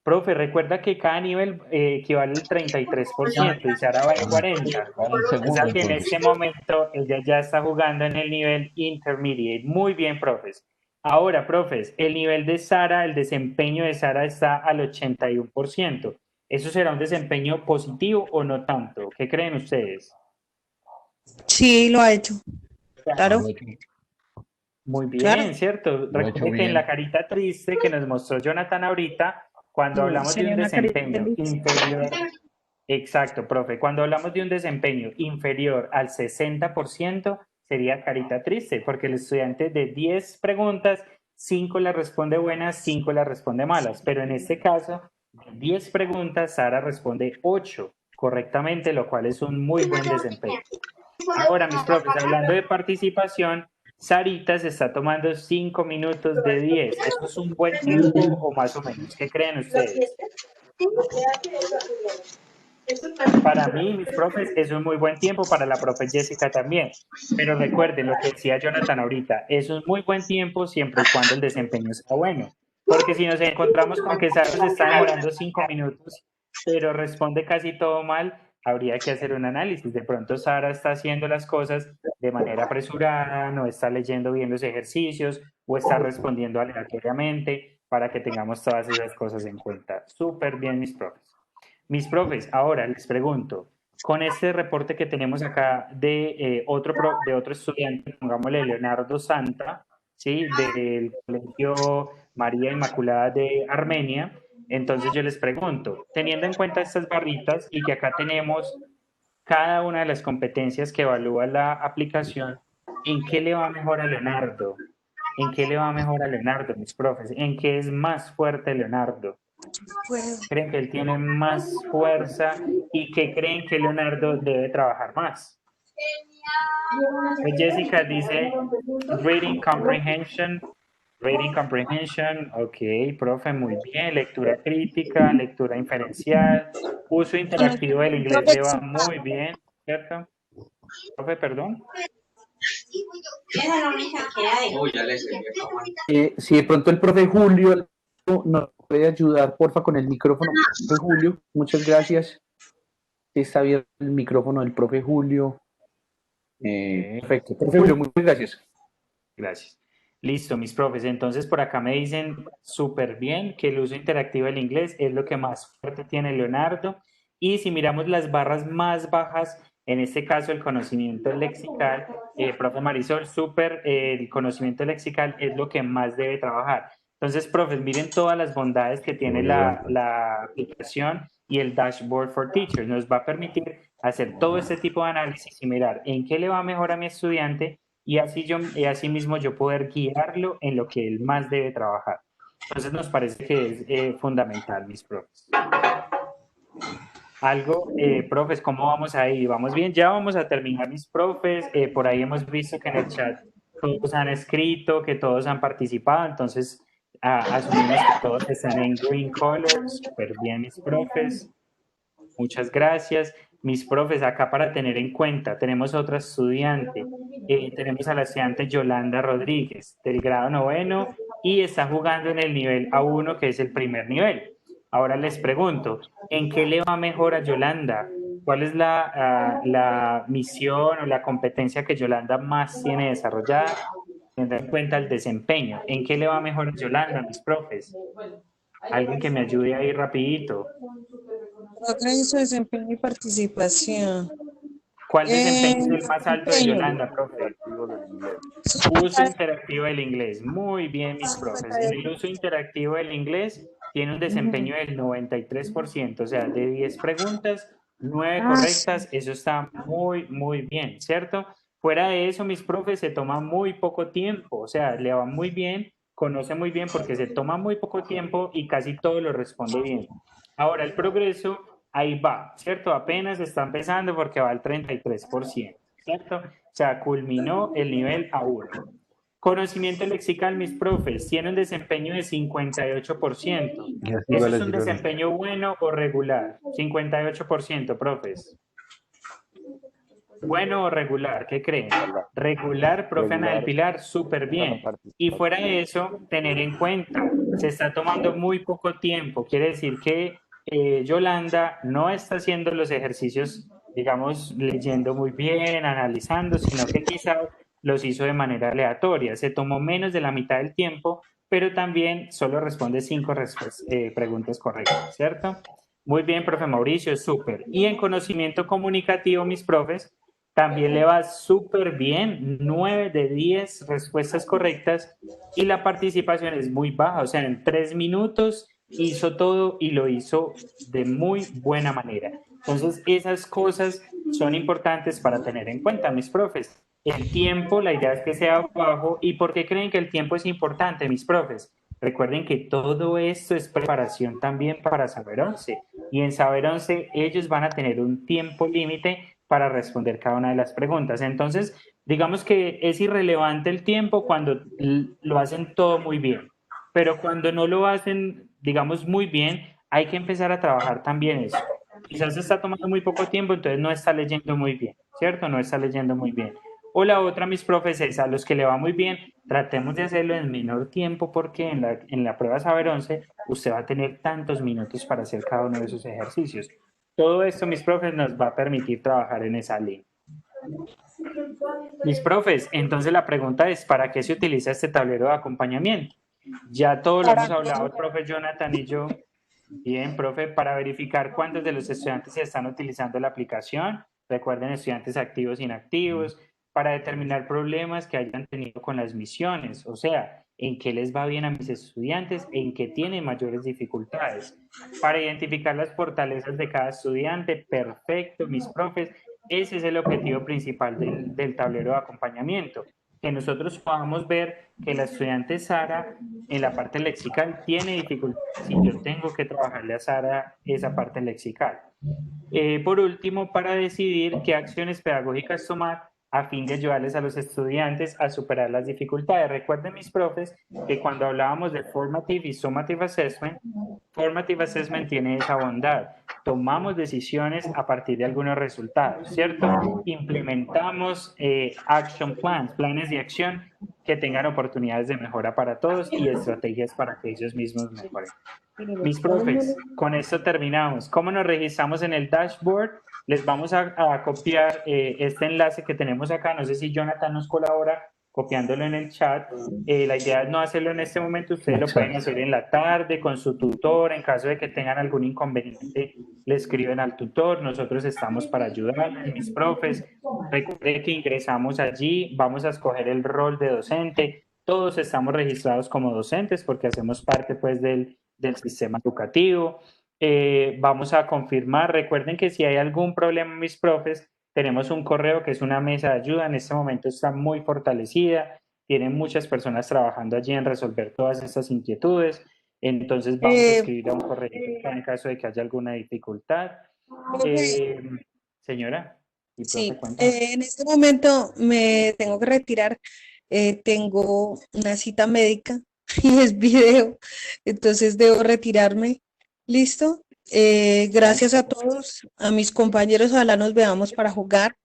Profe, recuerda que cada nivel equivale al 33% y Sara va al 40%. O sea que en este momento ella ya está jugando en el nivel intermediate. Muy bien, profes. Ahora, profes, el nivel de Sara, el desempeño de Sara está al 81%. ¿Eso será un desempeño positivo o no tanto? ¿Qué creen ustedes? Sí, lo ha hecho. Claro. Muy bien, Claro. ¿cierto? Recuerden que en la carita triste que nos mostró Jonathan ahorita, cuando hablamos de un desempeño inferior, exacto, profe, cuando hablamos de un desempeño inferior al 60%, sería carita triste, porque el estudiante de 10 preguntas, 5 las responde buenas, 5 las responde malas, pero en este caso, de 10 preguntas, Sara responde 8 correctamente, lo cual es un muy buen desempeño. Ahora, mis profes, hablando de participación, Sarita se está tomando 5 minutos de 10. ¿Esto es un buen tiempo o más o menos? ¿Qué creen ustedes? Para mí, mis profes, es un muy buen tiempo, para la profe Jessica también. Pero recuerden lo que decía Jonathan ahorita, es un muy buen tiempo siempre y cuando el desempeño sea bueno. Porque si nos encontramos con que Sara se está demorando 5 minutos, pero responde casi todo mal, habría que hacer un análisis. De pronto Sara está haciendo las cosas de manera apresurada, no está leyendo bien los ejercicios o está respondiendo aleatoriamente para que tengamos todas esas cosas en cuenta. Súper bien, mis profes. Mis profes, ahora les pregunto, con este reporte que tenemos acá de otro estudiante, pongámosle Leonardo Santa, ¿sí? Del Colegio María Inmaculada de Armenia. Entonces yo les pregunto, teniendo en cuenta estas barritas y que acá tenemos cada una de las competencias que evalúa la aplicación, ¿en qué le va mejor a Leonardo? ¿En qué le va mejor a Leonardo, mis profes? ¿En qué es más fuerte Leonardo? ¿Creen que él tiene más fuerza y que creen que Leonardo debe trabajar más? Jessica dice reading comprehension, ok, profe, muy bien, lectura crítica, lectura inferencial, uso interactivo del inglés le va muy bien, ¿cierto? Profe, perdón. Si de pronto el profe Julio nos puede ayudar, porfa, con el micrófono. Profe Julio, muchas gracias. Está abierto el micrófono del profe Julio. Perfecto. Profe Julio, muchas gracias. Gracias. Listo, mis profes. Entonces, por acá me dicen súper bien que el uso interactivo del inglés es lo que más fuerte tiene Leonardo. Y si miramos las barras más bajas, en este caso el conocimiento lexical, profe Marisol, el conocimiento lexical es lo que más debe trabajar. Entonces, profes, miren todas las bondades que tiene la aplicación y el Dashboard for Teachers. Nos va a permitir hacer todo este tipo de análisis y mirar en qué le va mejor a mi estudiante y así mismo yo poder guiarlo en lo que él más debe trabajar. Entonces nos parece que es fundamental, mis profes. Profes, ¿cómo vamos ahí? ¿Vamos bien? Ya vamos a terminar, mis profes. Por ahí hemos visto que en el chat todos han escrito, que todos han participado, entonces asumimos que todos están en green colors. Súper bien, mis profes. Muchas gracias. Mis profes, acá para tener en cuenta, tenemos otra estudiante, tenemos a la estudiante Yolanda Rodríguez, del grado 9º, y está jugando en el nivel A1, que es el primer nivel. Ahora les pregunto, ¿en qué le va mejor a Yolanda? ¿Cuál es la misión o la competencia que Yolanda más tiene desarrollada, teniendo en cuenta el desempeño? ¿En qué le va mejor a Yolanda, mis profes? Alguien que me ayude ahí rapidito. Progreso, desempeño y participación. ¿Cuál desempeño es el más alto de Yolanda, profe? Uso interactivo del inglés. Muy bien, mis profes. En el uso interactivo del inglés tiene un desempeño del 93%, o sea, de 10 preguntas, 9 correctas. Eso está muy, muy bien, ¿cierto? Fuera de eso, mis profes, se toma muy poco tiempo, o sea, le va muy bien, conoce muy bien porque se toma muy poco tiempo y casi todo lo responde bien. Ahora, el progreso, ahí va, ¿cierto? Apenas está empezando porque va al 33%, ¿cierto? O sea, culminó el nivel A1. Conocimiento lexical, mis profes, tiene un desempeño de 58%. ¿Eso es un desempeño bueno o regular? 58%, profes. ¿Bueno o regular? ¿Qué creen? Regular, profe Ana del Pilar, súper bien. Y fuera de eso, tener en cuenta, se está tomando muy poco tiempo. Quiere decir que Yolanda no está haciendo los ejercicios, digamos, leyendo muy bien, analizando, sino que quizás los hizo de manera aleatoria. Se tomó menos de la mitad del tiempo, pero también solo responde 5 preguntas correctas, ¿cierto? Muy bien, profe Mauricio, súper. Y en conocimiento comunicativo, mis profes, también le va súper bien, 9 de 10 respuestas correctas y la participación es muy baja, o sea, en 3 minutos hizo todo y lo hizo de muy buena manera. Entonces, esas cosas son importantes para tener en cuenta, mis profes. El tiempo, la idea es que sea bajo. ¿Y por qué creen que el tiempo es importante, mis profes? Recuerden que todo esto es preparación también para Saber 11. Y en Saber 11 ellos van a tener un tiempo límite para responder cada una de las preguntas. Entonces, digamos que es irrelevante el tiempo cuando lo hacen todo muy bien. Pero cuando no lo hacen, digamos, muy bien, hay que empezar a trabajar también eso. Quizás se está tomando muy poco tiempo, entonces no está leyendo muy bien, ¿cierto? No está leyendo muy bien. O la otra, mis profes, es a los que le va muy bien, tratemos de hacerlo en menor tiempo porque en la prueba Saber 11 usted va a tener tantos minutos para hacer cada uno de esos ejercicios. Todo esto, mis profes, nos va a permitir trabajar en esa línea. Mis profes, entonces la pregunta es, ¿para qué se utiliza este tablero de acompañamiento? Ya todo lo hemos hablado el profe Jonathan y yo. Bien, profe, para verificar cuántos de los estudiantes están utilizando la aplicación, recuerden estudiantes activos e inactivos, para determinar problemas que hayan tenido con las misiones, o sea, en qué les va bien a mis estudiantes, en qué tienen mayores dificultades, para identificar las fortalezas de cada estudiante. Perfecto, mis profes, ese es el objetivo principal del tablero de acompañamiento, que nosotros podamos ver que la estudiante Sara en la parte lexical tiene dificultades y yo tengo que trabajarle a Sara esa parte lexical. Por último, para decidir qué acciones pedagógicas tomar a fin de ayudarles a los estudiantes a superar las dificultades. Recuerden, mis profes, que cuando hablábamos de Formative y Summative Assessment tiene esa bondad. Tomamos decisiones a partir de algunos resultados, ¿cierto? Implementamos action plans, planes de acción que tengan oportunidades de mejora para todos y estrategias para que ellos mismos mejoren. Mis profes, con esto terminamos. ¿Cómo nos registramos en el dashboard? Les vamos a copiar este enlace que tenemos acá. No sé si Jonathan nos colabora copiándolo en el chat. La idea es no hacerlo en este momento. Ustedes lo pueden hacer en la tarde con su tutor. En caso de que tengan algún inconveniente, le escriben al tutor. Nosotros estamos para ayudarles, mis profes. Recuerden que ingresamos allí. Vamos a escoger el rol de docente. Todos estamos registrados como docentes porque hacemos parte pues del sistema educativo. Vamos a confirmar. Recuerden que si hay algún problema, mis profes, tenemos un correo que es una mesa de ayuda. En este momento está muy fortalecida. Tienen muchas personas trabajando allí en resolver todas estas inquietudes. Entonces vamos a escribir a un correo en caso de que haya alguna dificultad. Señora. Sí, en este momento me tengo que retirar. Tengo una cita médica y es video, entonces debo retirarme. ¿Listo? Gracias a todos, a mis compañeros, ojalá nos veamos para jugar.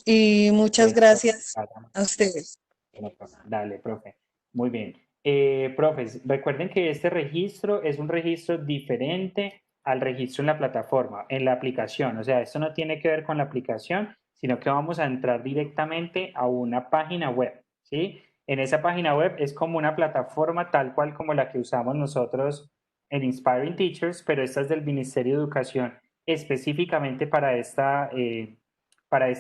Y muchas gracias a ustedes. Dale, profe. Muy bien. Profes, recuerden que este registro es un registro diferente al registro en la plataforma, en la aplicación. O sea, esto no tiene que ver con la aplicación, sino que vamos a entrar directamente a una página web, ¿sí? En esa página web es como una plataforma tal cual como la que usamos nosotros en Inspiring Teachers, pero esta es del Ministerio de Educación específicamente para este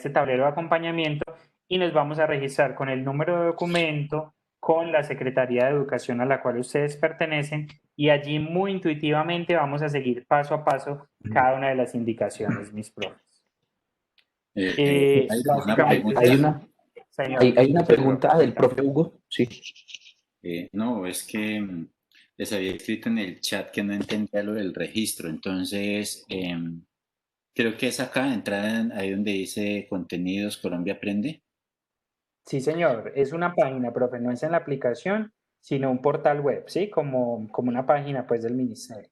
tablero de acompañamiento y nos vamos a registrar con el número de documento, con la Secretaría de Educación a la cual ustedes pertenecen y allí muy intuitivamente vamos a seguir paso a paso cada una de las indicaciones, mis profes. Hay una pregunta del profe Hugo. Sí. No, es que les había escrito en el chat que no entendía lo del registro, entonces creo que es acá, entrar ahí donde dice contenidos Colombia Aprende. Sí, señor, es una página, profe, no es en la aplicación, sino un portal web, ¿sí? Como una página, pues, del ministerio.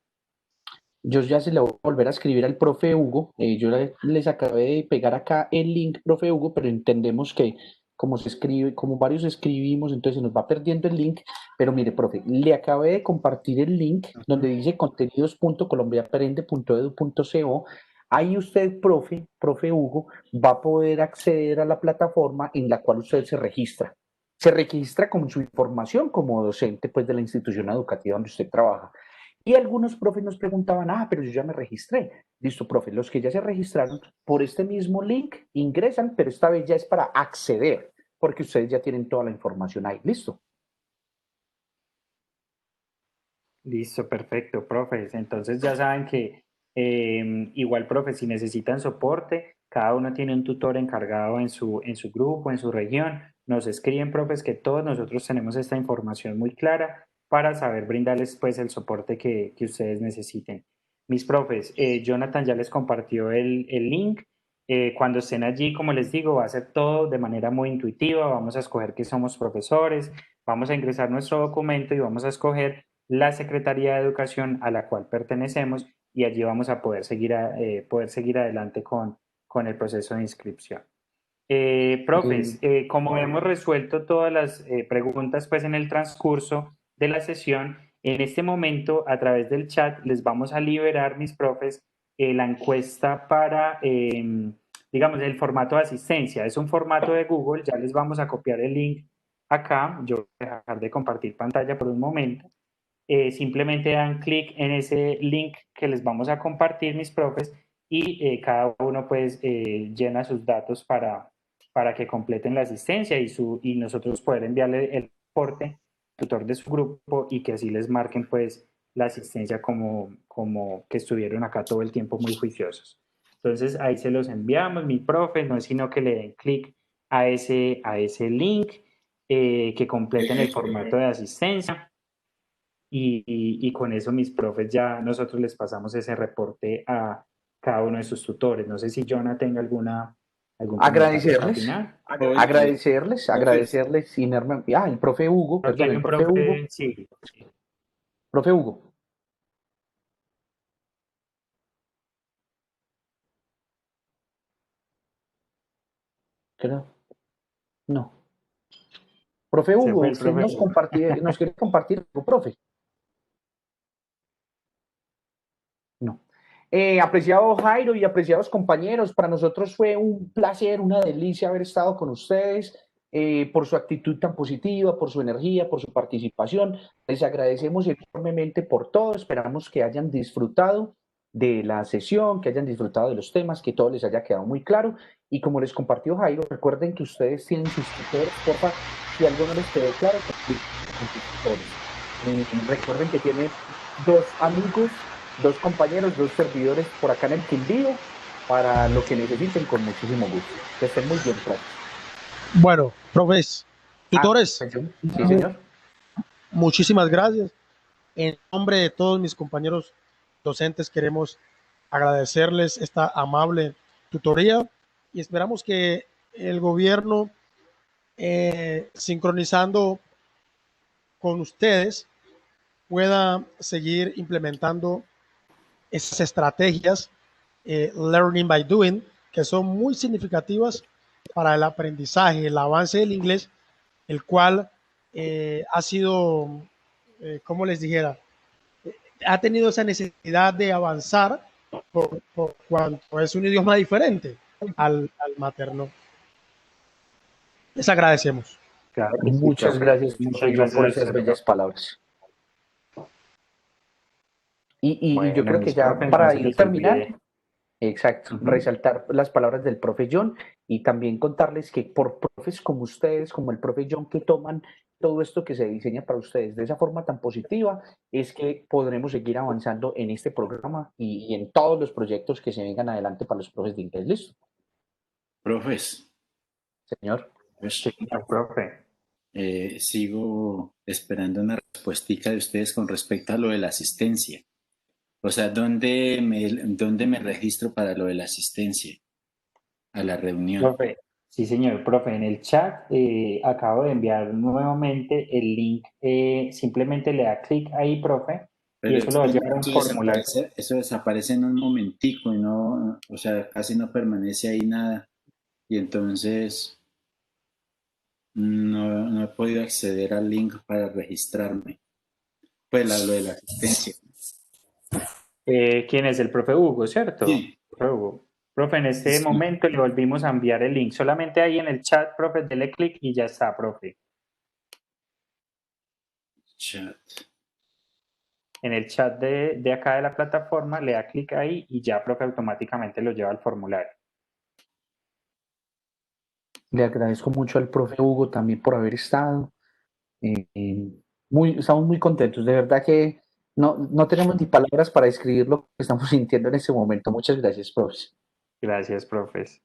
Yo ya se le voy a volver a escribir al profe Hugo. Yo les acabé de pegar acá el link, profe Hugo, pero entendemos que como se escribe, como varios escribimos, entonces se nos va perdiendo el link. Pero mire, profe, le acabé de compartir el link donde dice contenidos.colombiaaprende.edu.co. Ahí usted, profe Hugo, va a poder acceder a la plataforma en la cual usted se registra. Se registra con su información como docente, pues, de la institución educativa donde usted trabaja. Y algunos profes nos preguntaban, pero yo ya me registré. Listo, profe, los que ya se registraron por este mismo link ingresan, pero esta vez ya es para acceder, porque ustedes ya tienen toda la información ahí. ¿Listo? Listo, perfecto, profes. Entonces ya saben que igual, profe, si necesitan soporte, cada uno tiene un tutor encargado en su grupo, en su región. Nos escriben, profes, que todos nosotros tenemos esta información muy clara para saber brindarles pues el soporte que ustedes necesiten. Mis profes, Jonathan ya les compartió el link. Cuando estén allí, como les digo, va a ser todo de manera muy intuitiva. Vamos a escoger que somos profesores, vamos a ingresar nuestro documento y vamos a escoger la Secretaría de Educación a la cual pertenecemos y allí vamos a poder seguir adelante con el proceso de inscripción. Profes, como hemos resuelto todas las preguntas pues en el transcurso de la sesión, en este momento a través del chat les vamos a liberar, mis profes, la encuesta para, digamos, el formato de asistencia. Es un formato de Google, ya les vamos a copiar el link acá. Yo voy a dejar de compartir pantalla por un momento. Simplemente dan clic en ese link que les vamos a compartir, mis profes, y cada uno pues llena sus datos para que completen la asistencia y nosotros poder enviarle el reporte al tutor de su grupo y que así les marquen pues la asistencia como que estuvieron acá todo el tiempo muy juiciosos. Entonces ahí se los enviamos, mi profe, no es sino que le den clic a ese link, que completen el formato de asistencia y con eso mis profes ya nosotros les pasamos ese reporte a cada uno de sus tutores. No sé si Jonah tenga algún Agradecerles, comentario. agradecerles enormemente. El profe Hugo, perdón, el profe Hugo. Sí. Profe Hugo. Creo. No. Profe Hugo, usted nos quiere compartir algo, profe. No. Apreciado Jairo y apreciados compañeros, para nosotros fue un placer, una delicia haber estado con ustedes, por su actitud tan positiva, por su energía, por su participación. Les agradecemos enormemente por todo, esperamos que hayan disfrutado de la sesión, que hayan disfrutado de los temas, que todo les haya quedado muy claro. Y como les compartió Jairo, recuerden que ustedes tienen sus tutores, porfa, si algo no les quedó claro, recuerden que tienen 2 amigos, 2 compañeros, 2 servidores por acá en el Quindío, para lo que necesiten con muchísimo gusto. Que estén muy bien, profe. Bueno, profes, tutores, sí, señor. Muchísimas gracias. En nombre de todos mis compañeros docentes queremos agradecerles esta amable tutoría y esperamos que el gobierno, sincronizando con ustedes, pueda seguir implementando esas estrategias learning by doing, que son muy significativas para el aprendizaje, el avance del inglés, el cual ha sido, como les dijera, ha tenido esa necesidad de avanzar por cuanto es un idioma diferente al materno. Les agradecemos. Claro, muchas gracias, por esas bellas palabras. Y bueno, yo creo que ya para ir terminando, exacto, resaltar las palabras del profe John y también contarles que por profes como ustedes, como el profe John, que toman todo esto que se diseña para ustedes de esa forma tan positiva, es que podremos seguir avanzando en este programa y en todos los proyectos que se vengan adelante para los profes de inglés. ¿Listo? Profes. Señor. Profe. Sigo esperando una respuestica de ustedes con respecto a lo de la asistencia. O sea, ¿dónde me registro para lo de la asistencia a la reunión? Profe, sí, señor, profe, en el chat acabo de enviar nuevamente el link. Simplemente le da clic ahí, profe, pero y eso lo va a llevar a un formulario. Eso desaparece en un momentico y no, o sea, casi no permanece ahí nada. Y entonces no he podido acceder al link para registrarme. Pues lo de la asistencia. ¿Quién es? El profe Hugo, ¿cierto? Sí. Profe Hugo. Profe, en este momento le volvimos a enviar el link. Solamente ahí en el chat, profe, dele clic y ya está, profe. Chat. En el chat de acá de la plataforma, le da clic ahí y ya, profe, automáticamente lo lleva al formulario. Le agradezco mucho al profe Hugo también por haber estado. Estamos muy contentos. De verdad que no tenemos ni palabras para describir lo que estamos sintiendo en este momento. Muchas gracias, profes. Gracias, profes.